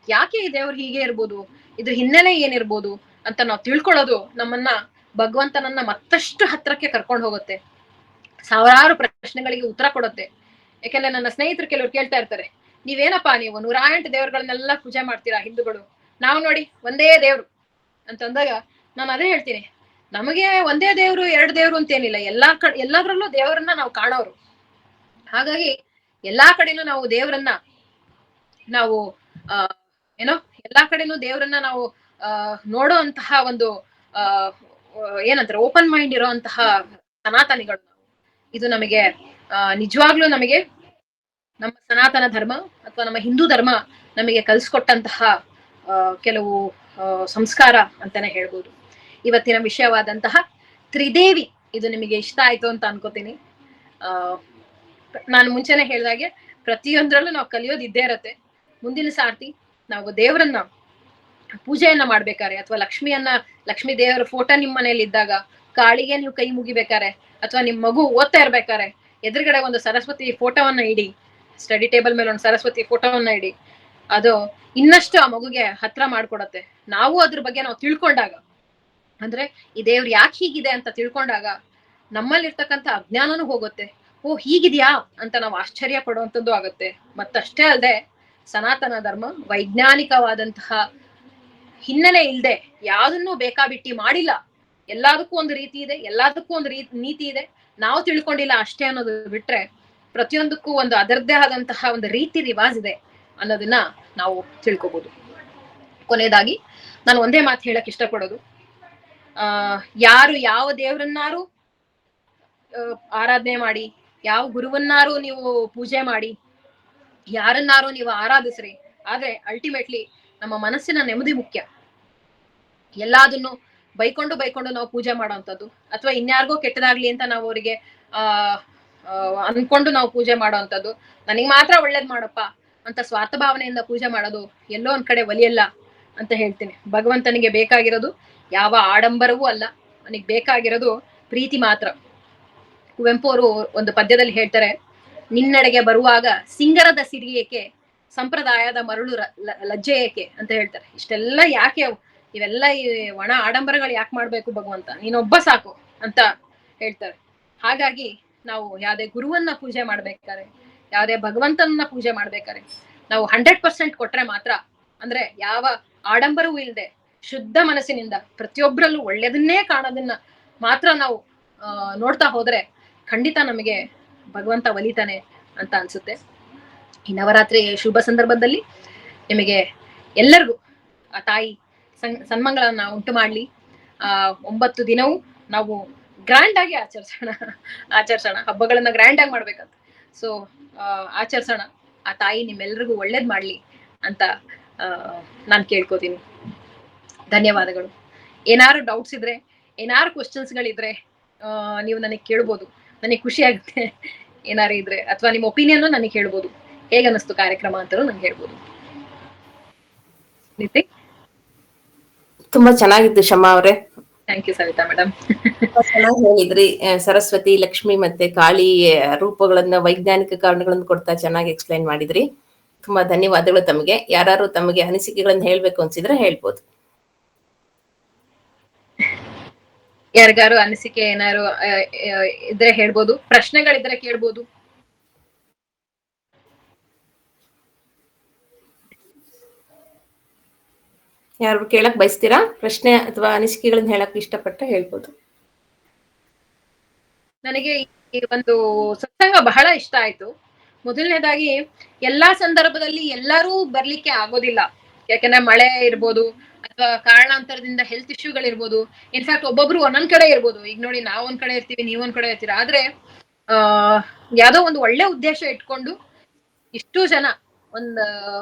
ಯಾಕೆ ಈ ದೇವ್ರು ಹೀಗೆ ಇರ್ಬೋದು, ಇದ್ರ ಹಿನ್ನೆಲೆ ಏನಿರ್ಬೋದು ಅಂತ ನಾವು ತಿಳ್ಕೊಳ್ಳೋದು ನಮ್ಮನ್ನ ಭಗವಂತನನ್ನ ಮತ್ತಷ್ಟು ಹತ್ರಕ್ಕೆ ಕರ್ಕೊಂಡು ಹೋಗುತ್ತೆ, ಸಾವಿರಾರು ಪ್ರಶ್ನೆಗಳಿಗೆ ಉತ್ತರ ಕೊಡುತ್ತೆ. ಯಾಕೆಂದ್ರೆ ನನ್ನ ಸ್ನೇಹಿತರು ಕೆಲವ್ರು ಕೇಳ್ತಾ ಇರ್ತಾರೆ, ನೀವೇನಪ್ಪಾ ನೀವು 108 ದೇವ್ರುಗಳನ್ನೆಲ್ಲ ಪೂಜೆ ಮಾಡ್ತೀರಾ ಹಿಂದೂಗಳು, ನಾವು ನೋಡಿ ಒಂದೇ ದೇವ್ರು ಅಂತಂದಾಗ ನಾನು ಅದೇ ಹೇಳ್ತೀನಿ, ನಮಗೆ ಒಂದೇ ದೇವ್ರು 2 ದೇವ್ರು ಅಂತೇನಿಲ್ಲ, ಎಲ್ಲಾದ್ರಲ್ಲೂ ದೇವರನ್ನ ನಾವು ಕಾಣೋರು. ಹಾಗಾಗಿ ಎಲ್ಲಾ ಕಡೆನೂ ನಾವು ದೇವರನ್ನ ನಾವು ಎಲ್ಲಾ ಕಡೆನೂ ದೇವರನ್ನ ನಾವು ನೋಡೋ ಅಂತಹ ಒಂದು ಏನಂತಾರೆ ಓಪನ್ ಮೈಂಡ್ ಇರೋ ಅಂತಹ ಸನಾತನಿಗಳು ನಾವು. ಇದು ನಮಗೆ ನಿಜವಾಗ್ಲೂ ನಮಗೆ ನಮ್ಮ ಸನಾತನ ಧರ್ಮ ಅಥವಾ ನಮ್ಮ ಹಿಂದೂ ಧರ್ಮ ನಮಗೆ ಕಲಿಸ್ಕೊಟ್ಟಂತಹ ಕೆಲವು ಸಂಸ್ಕಾರ ಅಂತಾನೆ ಹೇಳ್ಬೋದು. ಇವತ್ತಿನ ವಿಷಯವಾದಂತಹ ತ್ರಿದೇವಿ ಇದು ನಿಮಗೆ ಇಷ್ಟ ಆಯ್ತು ಅಂತ ಅನ್ಕೋತೀನಿ. ನಾನು ಮುಂಚೆನೆ ಹೇಳ್ದಾಗೆ ಪ್ರತಿಯೊಂದ್ರಲ್ಲೂ ನಾವು ಕಲಿಯೋದು ಇದ್ದೇ ಇರತ್ತೆ. ಮುಂದಿನ ಸಾರ್ತಿ ನಾವು ದೇವರನ್ನ ಪೂಜೆಯನ್ನ ಮಾಡ್ಬೇಕಾರೆ ಅಥವಾ ಲಕ್ಷ್ಮೀ ದೇವರ ಫೋಟೋ ನಿಮ್ ಮನೇಲಿ ಇದ್ದಾಗ ಕಾಳಿಗೆ ನೀವು ಕೈ ಮುಗಿಬೇಕಾರೆ ಅಥವಾ ನಿಮ್ ಮಗು ಓದ್ತಾ ಇರ್ಬೇಕಾರೆ ಎದುರುಗಡೆ ಒಂದು ಸರಸ್ವತಿ ಫೋಟೋವನ್ನ ಇಡಿ, ಸ್ಟಡಿ ಟೇಬಲ್ ಮೇಲೆ ಒಂದು ಸರಸ್ವತಿ ಫೋಟೋವನ್ನ ಇಡಿ. ಅದು ಇನ್ನಷ್ಟು ಆ ಮಗುಗೆ ಹತ್ರ ಮಾಡ್ಕೊಡತ್ತೆ. ನಾವು ಅದ್ರ ಬಗ್ಗೆ ನಾವು ತಿಳ್ಕೊಂಡಾಗ, ಅಂದ್ರೆ ಈ ದೇವ್ರು ಯಾಕೆ ಹೀಗಿದೆ ಅಂತ ತಿಳ್ಕೊಂಡಾಗ ನಮ್ಮಲ್ಲಿರ್ತಕ್ಕಂಥ ಅಜ್ಞಾನನೂ ಹೋಗುತ್ತೆ. ಓ ಹೀಗಿದ್ಯಾ ಅಂತ ನಾವು ಆಶ್ಚರ್ಯ ಪಡುವಂಥದ್ದು ಆಗುತ್ತೆ. ಮತ್ತಷ್ಟೇ ಅಲ್ಲದೆ ಸನಾತನ ಧರ್ಮ ವೈಜ್ಞಾನಿಕವಾದಂತಹ ಹಿನ್ನೆಲೆ ಇಲ್ದೆ ಯಾವ್ದನ್ನೂ ಬೇಕಾಬಿಟ್ಟಿ ಮಾಡಿಲ್ಲ. ಎಲ್ಲದಕ್ಕೂ ಒಂದು ರೀತಿ ಇದೆ, ಎಲ್ಲದಕ್ಕೂ ಒಂದು ನೀತಿ ಇದೆ. ನಾವು ತಿಳ್ಕೊಂಡಿಲ್ಲ ಅಷ್ಟೇ ಅನ್ನೋದು ಬಿಟ್ರೆ ಪ್ರತಿಯೊಂದಕ್ಕೂ ಒಂದು ಅದರದ್ದೇ ಆದಂತಹ ಒಂದು ರೀತಿ ರಿವಾಜ್ ಇದೆ ಅನ್ನೋದನ್ನ ನಾವು ತಿಳ್ಕೊಬಹುದು. ಕೊನೆಯದಾಗಿ ನಾನು ಒಂದೇ ಮಾತು ಹೇಳಕ್ ಇಷ್ಟಪಡೋದು, ಯಾರು ಯಾವ ದೇವ್ರನ್ನಾರು ಆರಾಧನೆ ಮಾಡಿ, ಯಾವ ಗುರುವನ್ನಾರು ನೀವು ಪೂಜೆ ಮಾಡಿ, ಯಾರನ್ನಾರು ನೀವು ಆರಾಧಿಸ್ರಿ, ಆದ್ರೆ ಅಲ್ಟಿಮೇಟ್ಲಿ ನಮ್ಮ ಮನಸ್ಸಿನ ನೆಮ್ಮದಿ ಮುಖ್ಯ. ಎಲ್ಲಾದನ್ನು ಬೈಕೊಂಡು ನಾವು ಪೂಜೆ ಮಾಡೋವಂಥದ್ದು ಅಥವಾ ಇನ್ಯಾರಿಗೋ ಕೆಟ್ಟದಾಗ್ಲಿ ಅಂತ ನಾವು ಅವರಿಗೆ ಅನ್ಕೊಂಡು ನಾವು ಪೂಜೆ ಮಾಡೋವಂಥದ್ದು, ನನಗ್ ಮಾತ್ರ ಒಳ್ಳೇದ್ ಮಾಡಪ್ಪ ಅಂತ ಸ್ವಾರ್ಥ ಭಾವನೆಯಿಂದ ಪೂಜೆ ಮಾಡೋದು ಎಲ್ಲೋ ಒಂದ್ ಕಡೆ ಒಲಿಯಲ್ಲ ಅಂತ ಹೇಳ್ತೀನಿ. ಭಗವಂತನಿಗೆ ಬೇಕಾಗಿರೋದು ಯಾವ ಆಡಂಬರವೂ ಅಲ್ಲ, ನನಗೆ ಬೇಕಾಗಿರೋದು ಪ್ರೀತಿ ಮಾತ್ರ. ಕುವೆಂಪು ಅವರು ಒಂದು ಪದ್ಯದಲ್ಲಿ ಹೇಳ್ತಾರೆ, ನಿನ್ನೆಡೆಗೆ ಬರುವಾಗ ಸಿಂಗರದ ಸಿರಿ ಏಕೆ, ಸಂಪ್ರದಾಯದ ಮರಳು ಲಜ್ಜೆ ಏಕೆ ಅಂತ ಹೇಳ್ತಾರೆ. ಇಷ್ಟೆಲ್ಲ ಯಾಕೆ, ಇವೆಲ್ಲ ಈ ಒಣ ಆಡಂಬರಗಳು ಯಾಕೆ ಮಾಡ್ಬೇಕು ಭಗವಂತ, ನೀನೊಬ್ಬ ಸಾಕು ಅಂತ ಹೇಳ್ತಾರೆ. ಹಾಗಾಗಿ ನಾವು ಯಾವ್ದೇ ಗುರುವನ್ನ ಪೂಜೆ ಮಾಡ್ಬೇಕಾರೆ, ಯಾವ್ದೇ ಭಗವಂತನ ಪೂಜೆ ಮಾಡ್ಬೇಕಾರೆ ನಾವು 100% ಕೊಟ್ರೆ ಮಾತ್ರ, ಅಂದ್ರೆ ಯಾವ ಆಡಂಬರವೂ ಇಲ್ಲದೆ ಶುದ್ಧ ಮನಸ್ಸಿನಿಂದ ಪ್ರತಿಯೊಬ್ಬರಲ್ಲೂ ಒಳ್ಳೆದನ್ನೇ ಕಾಣೋದನ್ನ ಮಾತ್ರ ನಾವು ನೋಡ್ತಾ ಹೋದ್ರೆ ಖಂಡಿತ ನಮಗೆ ಭಗವಂತ ಒಲಿತಾನೆ ಅಂತ ಅನ್ಸುತ್ತೆ. ಈ ನವರಾತ್ರಿ ಶುಭ ಸಂದರ್ಭದಲ್ಲಿ ನಿಮಗೆ ಎಲ್ಲರಿಗೂ ಆ ತಾಯಿ ಸನ್ಮಂಗಳನ್ನ ಉಂಟು ಮಾಡ್ಲಿ. 9 ದಿನವೂ ನಾವು ಗ್ರ್ಯಾಂಡ್ ಆಗಿ ಆಚರಿಸೋಣ. ಹಬ್ಬಗಳನ್ನ ಗ್ರ್ಯಾಂಡ್ ಆಗಿ ಮಾಡ್ಬೇಕಂತ. ಸೊ ಆಚರಿಸೋಣ. ಆ ತಾಯಿ ನಿಮ್ಮೆಲ್ರಿಗೂ ಒಳ್ಳೇದ್ ಮಾಡ್ಲಿ ಅಂತ ನಾನು ಕೇಳ್ಕೊತೀನಿ. ಧನ್ಯವಾದಗಳು. ಏನಾರು ಡೌಟ್ಸ್ ಇದ್ರೆ, ಏನಾರು ಕ್ವಶನ್ಸ್ಗಳಿದ್ರೆ ನೀವು ನನಗೆ ಕೇಳ್ಬೋದು. ನನಗೆ ಖುಷಿ ಆಗುತ್ತೆ ಏನಾರು ಇದ್ರೆ, ಅಥವಾ ನಿಮ್ಮ ಒಪಿನಿಯನ್ ನನಗೆ ಹೇಳ್ಬೋದು. ಹೇಗೆ ಅನಿಸ್ತು ಕಾರ್ಯಕ್ರಮ ಅಂತಲೂ ನಂಗೆ ಹೇಳ್ಬೋದು. ನಿತಿ, ತುಂಬಾ ಚೆನ್ನಾಗಿತ್ತು ಶಮಾ ಅವ್ರೆ. Thank you Savita madam. ಚೆನ್ನಾಗಿ ಹೇಳಿದ್ರಿ. ಸರಸ್ವತಿ, ಲಕ್ಷ್ಮಿ ಮತ್ತೆ ಕಾಳಿ ರೂಪಗಳನ್ನ ವೈಜ್ಞಾನಿಕ ಕಾರಣಗಳನ್ನು ಕೊಡ್ತಾ ಚೆನ್ನಾಗಿ ಎಕ್ಸ್ಪ್ಲೈನ್ ಮಾಡಿದ್ರಿ. ತುಂಬಾ ಧನ್ಯವಾದಗಳು ತಮಗೆ. ಯಾರು ತಮಗೆ ಅನಿಸಿಕೆಗಳನ್ನ ಹೇಳ್ಬೇಕು ಅನ್ಸಿದ್ರೆ ಹೇಳ್ಬೋದು. ಯಾರಿಗಾರು ಅನಿಸಿಕೆ ಏನಾರು ಇದ್ರೆ ಹೇಳ್ಬೋದು, ಪ್ರಶ್ನೆಗಳಿದ್ರೆ ಕೇಳ್ಬೋದು. ಯಾರು ಕೇಳಕ್ ಬಯಸ್ತೀರಾ? ಪ್ರಶ್ನೆ ಅಥವಾ ಅನಿಸಿಕೆಗಳನ್ನ ಹೇಳಕ್ ಇಷ್ಟಪಟ್ರೆ ಹೇಳ್ಬೋದು. ನನಗೆ ಈ ಒಂದು ಸತ್ಸಂಗ ಬಹಳ ಇಷ್ಟ ಆಯ್ತು. ಮೊದಲನೇದಾಗಿ ಎಲ್ಲಾ ಸಂದರ್ಭದಲ್ಲಿ ಎಲ್ಲರೂ ಬರ್ಲಿಕ್ಕೆ ಆಗೋದಿಲ್ಲ. ಯಾಕಂದ್ರೆ ಮಳೆ ಇರ್ಬೋದು ಅಥವಾ ಕಾರಣಾಂತರದಿಂದ ಹೆಲ್ತ್ ಇಶ್ಯೂಗಳಿರ್ಬೋದು. ಇನ್ಫ್ಯಾಕ್ಟ್ ಒಬ್ಬೊಬ್ರು ಒಂದೊಂದ್ ಕಡೆ ಇರ್ಬೋದು. ಈಗ ನೋಡಿ, ನಾವ್ ಒಂದ್ ಕಡೆ ಇರ್ತೀವಿ, ನೀವ್ ಒಂದ್ ಕಡೆ ಇರ್ತೀರಾ. ಆದ್ರೆ ಯಾವ್ದೋ ಒಂದು ಒಳ್ಳೆ ಉದ್ದೇಶ ಇಟ್ಕೊಂಡು ಇಷ್ಟು ಜನ ಒಂದ್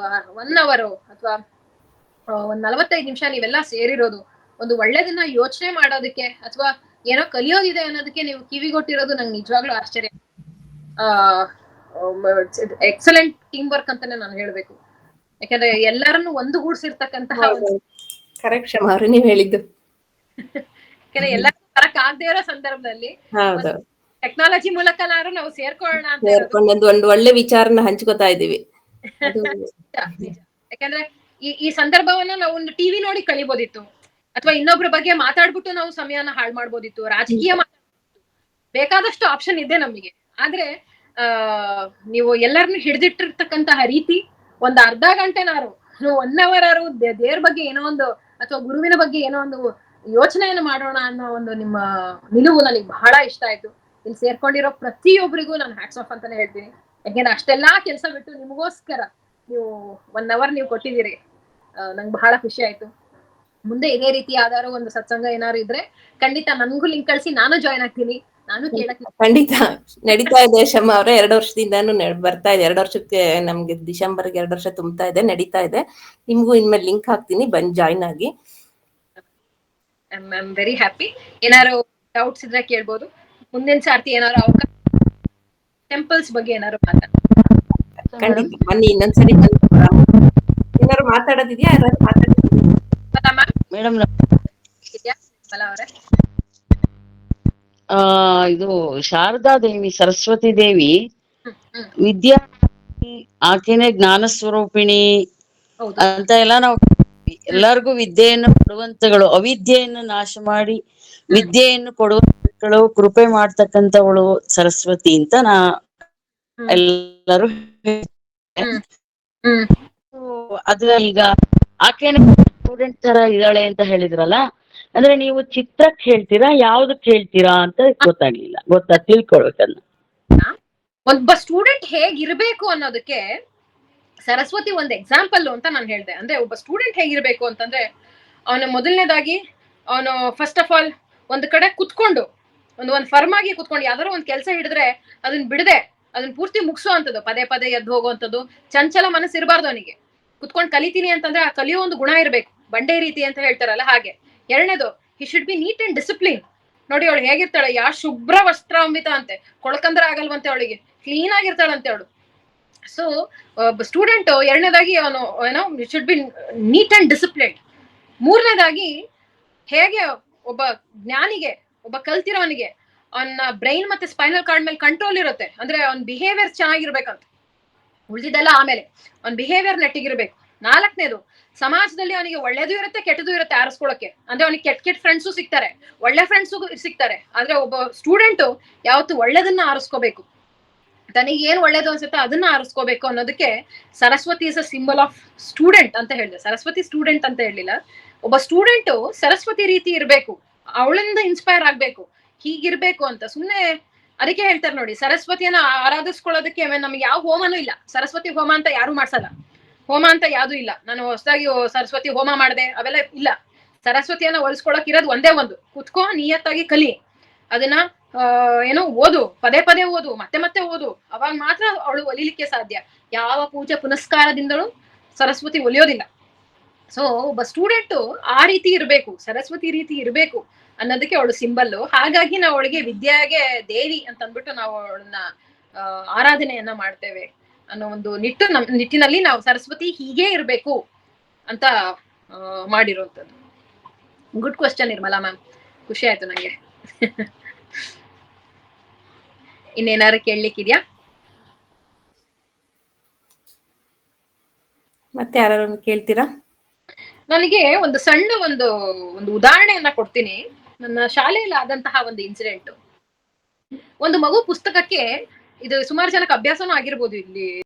1 hour ಅಥವಾ ಒಂದ್ 45 ನಿಮಿಷ ನೀವೆಲ್ಲ ಸೇರಿರೋದು ಒಂದು ಒಳ್ಳೇದನ್ನ ಯೋಚನೆ ಮಾಡೋದಕ್ಕೆ ಅಥವಾ ಏನೋ ಕಲಿಯೋದಿದೆ ಅನ್ನೋದಕ್ಕೆ ನೀವು ಕಿವಿಗೊಟ್ಟಿರೋದು ನಂಗೆ ನಿಜವಾಗ್ಲೂ ಆಶ್ಚರ್ಯ. ಎಕ್ಸಲೆಂಟ್ ಟೀಮ್ ವರ್ಕ್ ಅಂತಾನೆ ನಾನು ಹೇಳ್ಬೇಕು. ಯಾಕಂದ್ರೆ ಎಲ್ಲರನ್ನು ಒಂದುಗೂಡ್ಸಿರ್ತಕ್ಕಂತಹ ಕರೆಕ್ಟ್ ಶಮಾ ಅವ್ರೆ ನೀವ್ ಹೇಳಿದ್ದು. ಯಾಕಂದ್ರೆ ಎಲ್ಲರೂ ಬರಕ್ ಆಗದೆ ಇರೋ ಸಂದರ್ಭದಲ್ಲಿ ಟೆಕ್ನಾಲಜಿ ಮೂಲಕನಾರು ನಾವು ಸೇರ್ಕೊಳ್ಳೋಣ ಅಂತ ಒಂದು ಒಳ್ಳೆ ವಿಚಾರನ ಹಂಚ್ಕೋತಾ ಇದೀವಿ. ಯಾಕಂದ್ರೆ ಈ ಸಂದರ್ಭವನ್ನ ನಾವು ಒಂದು ಟಿವಿ ನೋಡಿ ಕಲಿಬೋದಿತ್ತು, ಅಥವಾ ಇನ್ನೊಬ್ರ ಬಗ್ಗೆ ಮಾತಾಡ್ಬಿಟ್ಟು ನಾವು ಸಮಯನ ಹಾಳು ಮಾಡ್ಬೋದಿತ್ತು, ರಾಜಕೀಯ ಬೇಕಾದಷ್ಟು ಆಪ್ಷನ್ ಇದೆ ನಮಗೆ. ಆದ್ರೆ ನೀವು ಎಲ್ಲರನ್ನು ಹಿಡಿದಿಟ್ಟಿರ್ತಕ್ಕಂತಹ ರೀತಿ ಒಂದ್ ಅರ್ಧ ಗಂಟೆನಾರು 1 hour ದೇವ್ರ ಬಗ್ಗೆ ಏನೋ ಒಂದು ಅಥವಾ ಗುರುವಿನ ಬಗ್ಗೆ ಏನೋ ಒಂದು ಯೋಚನೆಯನ್ನು ಮಾಡೋಣ ಅನ್ನೋ ಒಂದು ನಿಮ್ಮ ನಿಲುವು ನನಗೆ ಬಹಳ ಇಷ್ಟ ಆಯ್ತು. ಇಲ್ಲಿ ಸೇರ್ಕೊಂಡಿರೋ ಪ್ರತಿಯೊಬ್ಬರಿಗೂ ನಾನು ಹ್ಯಾಟ್ಸ್ ಆಫ್ ಅಂತಾನೆ ಹೇಳ್ತೀನಿ. ಯಾಕೆಂದ್ರೆ ಅಷ್ಟೆಲ್ಲಾ ಕೆಲಸ ಬಿಟ್ಟು ನಿಮಗೋಸ್ಕರ ನೀವು 1 hour ನೀವು ಕೊಟ್ಟಿದ್ದೀರಿ. ನಂಗೆ ಬಹಳ ಖುಷಿ ಆಯ್ತು. ಮುಂದೆ ಇದೇ ರೀತಿ ಯಾವ್ದಾದ್ರು ಒಂದು ಸತ್ಸಂಗ ಏನಾದ್ರು ಇದ್ರೆ ಖಂಡಿತ ನನ್ಗೂ ಲಿಂಕ್ ಕಳ್ಸಿ, ನಾನು ಜಾಯ್ನ್ ಆಗ್ತೀನಿ. ನಾನು ಕೇಳಕ್ ಖಂಡಿತ ನಡೀತಾ ಇದೆ ಶಮಾ ಅವ್ರೆ. 2 ವರ್ಷದಿಂದಾನು ಬರ್ತಾ ಇದೆ. 2 ವರ್ಷಕ್ಕೆ ನಮ್ಗೆ ಡಿಸೆಂಬರ್ಗೆ 2 ವರ್ಷ ತುಂಬ್ತಾ ಇದೆ, ನಡೀತಾ ಇದೆ. ನಿಮ್ಗೂ ಇನ್ಮೇಲೆ ಲಿಂಕ್ ಹಾಕ್ತೀನಿ, ಬಂದ್ ಜಾಯ್ನ್ ಆಗಿ. I am very happy. ಏನಾರು ಡೌಟ್ಸ್ ಇದ್ರೆ ಕೇಳ್ಬೋದು. ಮುಂದಿನ ಸಾರ್ತಿ ಏನಾರು ಅವಕಾಶ ಟೆಂಪಲ್ಸ್ ಬಗ್ಗೆ ಏನಾರು ಮಾತಾಡ ಖಂಡಿತ ಬನ್ನಿ, ಇನ್ನೊಂದ್ಸರಿ ಏನಾರು ಮಾತಾಡೋದಿದ್ಯಾ? ಯಾರಾದ್ರೂ ಮಾತಾಡ್ತಿದ್ಯಾ? ಮೇಡಮ್ ಅವರೇ ಇದು ಶಾರದಾ ದೇವಿ, ಸರಸ್ವತಿ ದೇವಿ ವಿದ್ಯಾ, ಆಕೆನೆ ಜ್ಞಾನ ಸ್ವರೂಪಿಣಿ ಹೌದು. ಅಂತ ಎಲ್ಲ ನಾವು ಎಲ್ಲರಿಗೂ ವಿದ್ಯೆಯನ್ನು ಕೊಡುವಂತಗಳು, ಅವಿದ್ಯೆಯನ್ನು ನಾಶ ಮಾಡಿ ವಿದ್ಯೆಯನ್ನು ಕೊಡುವಂತಗಳು, ಕೃಪೆ ಮಾಡ್ತಕ್ಕಂಥವಳು ಸರಸ್ವತಿ ಅಂತ ಎಲ್ಲರೂ ಅದ್ರ ಈಗ ಆಕೆನೆ ಸ್ಟೂಡೆಂಟ್ ತರ ಇದ್ದಾಳೆ ಅಂತ ಹೇಳಿದ್ರಲ್ಲ, ಅಂದ್ರೆ ನೀವು ಚಿತ್ರಕ್ಕೆ ಹೇಳ್ತೀರಾ, ಯಾವ್ದಕ್ ಹೇಳ್ತೀರಾ ಅಂತ ಗೊತ್ತಾಗ್ಲಿಲ್ಲ, ತಿಳ್ಕೊಳ್ಬೇಕನ್ನ. ಒಬ್ಬ ಸ್ಟೂಡೆಂಟ್ ಹೇಗಿರ್ಬೇಕು ಅನ್ನೋದಕ್ಕೆ ಸರಸ್ವತಿ ಒಂದ್ ಎಕ್ಸಾಂಪಲ್ ಅಂತ ನಾನು ಹೇಳ್ದೆ. ಅಂದ್ರೆ ಒಬ್ಬ ಸ್ಟೂಡೆಂಟ್ ಹೇಗಿರ್ಬೇಕು ಅಂತಂದ್ರೆ, ಅವನ ಮೊದಲನೇದಾಗಿ ಅವನು ಫಸ್ಟ್ ಆಫ್ ಆಲ್ ಒಂದ್ ಕಡೆ ಕುತ್ಕೊಂಡು ಒಂದ್ ಫರ್ಮ್ ಆಗಿ ಕುತ್ಕೊಂಡು ಯಾವ್ದಾದ್ರು ಒಂದ್ ಕೆಲಸ ಹಿಡಿದ್ರೆ ಅದನ್ನ ಬಿಡದೆ ಅದನ್ನ ಪೂರ್ತಿ ಮುಗಿಸೋ ಅಂತದ್ದು, ಪದೇ ಪದೇ ಎದ್ದು ಹೋಗುವಂಥದ್ದು, ಚಂಚಲ ಮನಸ್ಸು ಇರಬಾರ್ದು ಅವನಿಗೆ. ಕುತ್ಕೊಂಡು ಕಲಿತೀನಿ ಅಂತಂದ್ರೆ ಆ ಕಲಿಯೋ ಒಂದು ಗುಣ ಇರ್ಬೇಕು, ಬಂಡೆ ರೀತಿ ಅಂತ ಹೇಳ್ತಾರಲ್ಲ ಹಾಗೆ. ಎರಡನೇದು, he should be neat and discipline. ನೋಡಿ ಅವಳು ಹೇಗಿರ್ತಾಳೆ, ಯಾ ಶುಭ್ರ ವಸ್ತ್ರಾಂಬಿತ ಅಂತೆ, ಕೊಳಕಂದ್ರ ಆಗಲ್ವಂತೆ ಅವಳಿಗೆ, ಕ್ಲೀನ್ ಆಗಿರ್ತಾಳಂತೆ ಅವಳು. ಸೊ ಸ್ಟೂಡೆಂಟ್ ಎರಡನೇದಾಗಿ ಅವನು ಏನೋ should be neat and discipline. ಮೂರನೇದಾಗಿ ಹೇಗೆ ಒಬ್ಬ ಜ್ಞಾನಿಗೆ, ಒಬ್ಬ ಕಲ್ತಿರೋನಿಗೆ ಅವನ ಬ್ರೈನ್ ಮತ್ತೆ ಸ್ಪೈನಲ್ ಕಾರ್ಡ್ ಮೇಲೆ ಕಂಟ್ರೋಲ್ ಇರುತ್ತೆ, ಅಂದ್ರೆ ಅವ್ನ ಬಿಹೇವಿಯರ್ ಚೆನ್ನಾಗಿರ್ಬೇಕಂತ. ಉಳಿದಿದ್ದೆಲ್ಲ ಆಮೇಲೆ ಅವ್ನ ಬಿಹೇವಿಯರ್ ನೆಟ್ಟಿಗಿರ್ಬೇಕು. ನಾಲ್ಕನೇದು, ಸಮಾಜದಲ್ಲಿ ಅವನಿಗೆ ಒಳ್ಳೇದು ಇರುತ್ತೆ ಕೆಟ್ಟದು ಇರುತ್ತೆ ಆರಿಸ್ಕೊಳಕ್ಕೆ. ಅಂದ್ರೆ ಅವನಿಗೆ ಕೆಟ್ಟ ಫ್ರೆಂಡ್ಸು ಸಿಗ್ತಾರೆ, ಒಳ್ಳೆ ಫ್ರೆಂಡ್ಸು ಸಿಗ್ತಾರೆ. ಆದ್ರೆ ಒಬ್ಬ ಸ್ಟೂಡೆಂಟ್ ಯಾವತ್ತು ಒಳ್ಳೇದನ್ನ ಆರಿಸ್ಕೋಬೇಕು, ತನಗೆ ಏನ್ ಒಳ್ಳೇದು ಅನ್ಸುತ್ತೆ ಅದನ್ನ ಆರಿಸ್ಕೋಬೇಕು ಅನ್ನೋದಕ್ಕೆ Saraswati is a symbol of student ಅಂತ ಹೇಳಿದೆ. ಸರಸ್ವತಿ ಸ್ಟೂಡೆಂಟ್ ಅಂತ ಹೇಳಲಿಲ್ಲ. ಒಬ್ಬ ಸ್ಟೂಡೆಂಟ್ ಸರಸ್ವತಿ ರೀತಿ ಇರ್ಬೇಕು, ಅವಳಿಂದ ಇನ್ಸ್ಪೈರ್ ಆಗ್ಬೇಕು, ಹೀಗಿರ್ಬೇಕು ಅಂತ. ಸುಮ್ನೆ ಅದಕ್ಕೆ ಹೇಳ್ತಾರೆ ನೋಡಿ, ಸರಸ್ವತಿಯನ್ನ ಆರಾಧಿಸ್ಕೊಳ್ಳೋದಕ್ಕೆ ನಮ್ಗೆ ಯಾವ ಹೋಮನೂ ಇಲ್ಲ. ಸರಸ್ವತಿ ಹೋಮ ಅಂತ ಯಾರು ಮಾಡ್ಸಲ್ಲ, ಹೋಮ ಅಂತ ಯಾವ್ದು ಇಲ್ಲ. ನಾನು ಹೊಸದಾಗಿ ಸರಸ್ವತಿ ಹೋಮ ಮಾಡಿದೆ ಅವೆಲ್ಲ ಇಲ್ಲ. ಸರಸ್ವತಿಯನ್ನ ಒಲಿಸ್ಕೊಳಕ್ ಇರೋದು ಒಂದೇ ಒಂದು, ಕುತ್ಕೋ ನಿಯತ್ತಾಗಿ ಕಲಿ, ಅದನ್ನ ಏನೋ ಓದು, ಪದೇ ಪದೇ ಓದು, ಮತ್ತೆ ಮತ್ತೆ ಓದು, ಅವಾಗ ಮಾತ್ರ ಅವಳು ಒಲಿಲಿಕ್ಕೆ ಸಾಧ್ಯ. ಯಾವ ಪೂಜೆ ಪುನಸ್ಕಾರದಿಂದಲೂ ಸರಸ್ವತಿ ಒಲಿಯೋದಿಲ್ಲ. ಸೊ ಒಬ್ಬ ಸ್ಟೂಡೆಂಟ್ ಆ ರೀತಿ ಇರ್ಬೇಕು, ಸರಸ್ವತಿ ರೀತಿ ಇರ್ಬೇಕು ಅನ್ನೋದಕ್ಕೆ ಅವಳು ಸಿಂಬಲ್ಲು. ಹಾಗಾಗಿ ನಾವು ಅವಳಿಗೆ ವಿದ್ಯಾಗೆ ದೇವಿ ಅಂತ ಅಂದ್ಬಿಟ್ಟು ನಾವು ಅವಳನ್ನ ಆರಾಧನೆಯನ್ನ ಮಾಡ್ತೇವೆ ಅನ್ನೋ ಒಂದು ನಿಟ್ಟಿನಲ್ಲಿ ನಾವು ಸರಸ್ವತಿ ಹೀಗೆ ಇರ್ಬೇಕು ಅಂತ ಮಾಡಿರುವಂತದ್ದು. ಗುಡ್ ಕ್ವಶನ್ ನಿರ್ಮಲಾ ಮ್ಯಾಮ್, ಖುಷಿ ಆಯ್ತು ನಂಗೆ. ಇನ್ನೇನಾರು ಕೇಳಲಿಕ್ಕಿದ್ಯಾ? ಮತ್ತೆ ಯಾರು ಕೇಳ್ತೀರಾ? ನನಗೆ ಒಂದು ಸಣ್ಣ ಒಂದು ಉದಾಹರಣೆಯನ್ನ ಕೊಡ್ತೀನಿ. ನನ್ನ ಶಾಲೆಯಲ್ಲಿ ಆದಂತಹ ಒಂದು ಇನ್ಸಿಡೆಂಟ್. ಒಂದು ಮಗು ಪುಸ್ತಕಕ್ಕೆ, ಇದು ಸುಮಾರು ಜನಕ್ಕೆ ಅಭ್ಯಾಸನೂ ಆಗಿರ್ಬೋದು ಇಲ್ಲಿ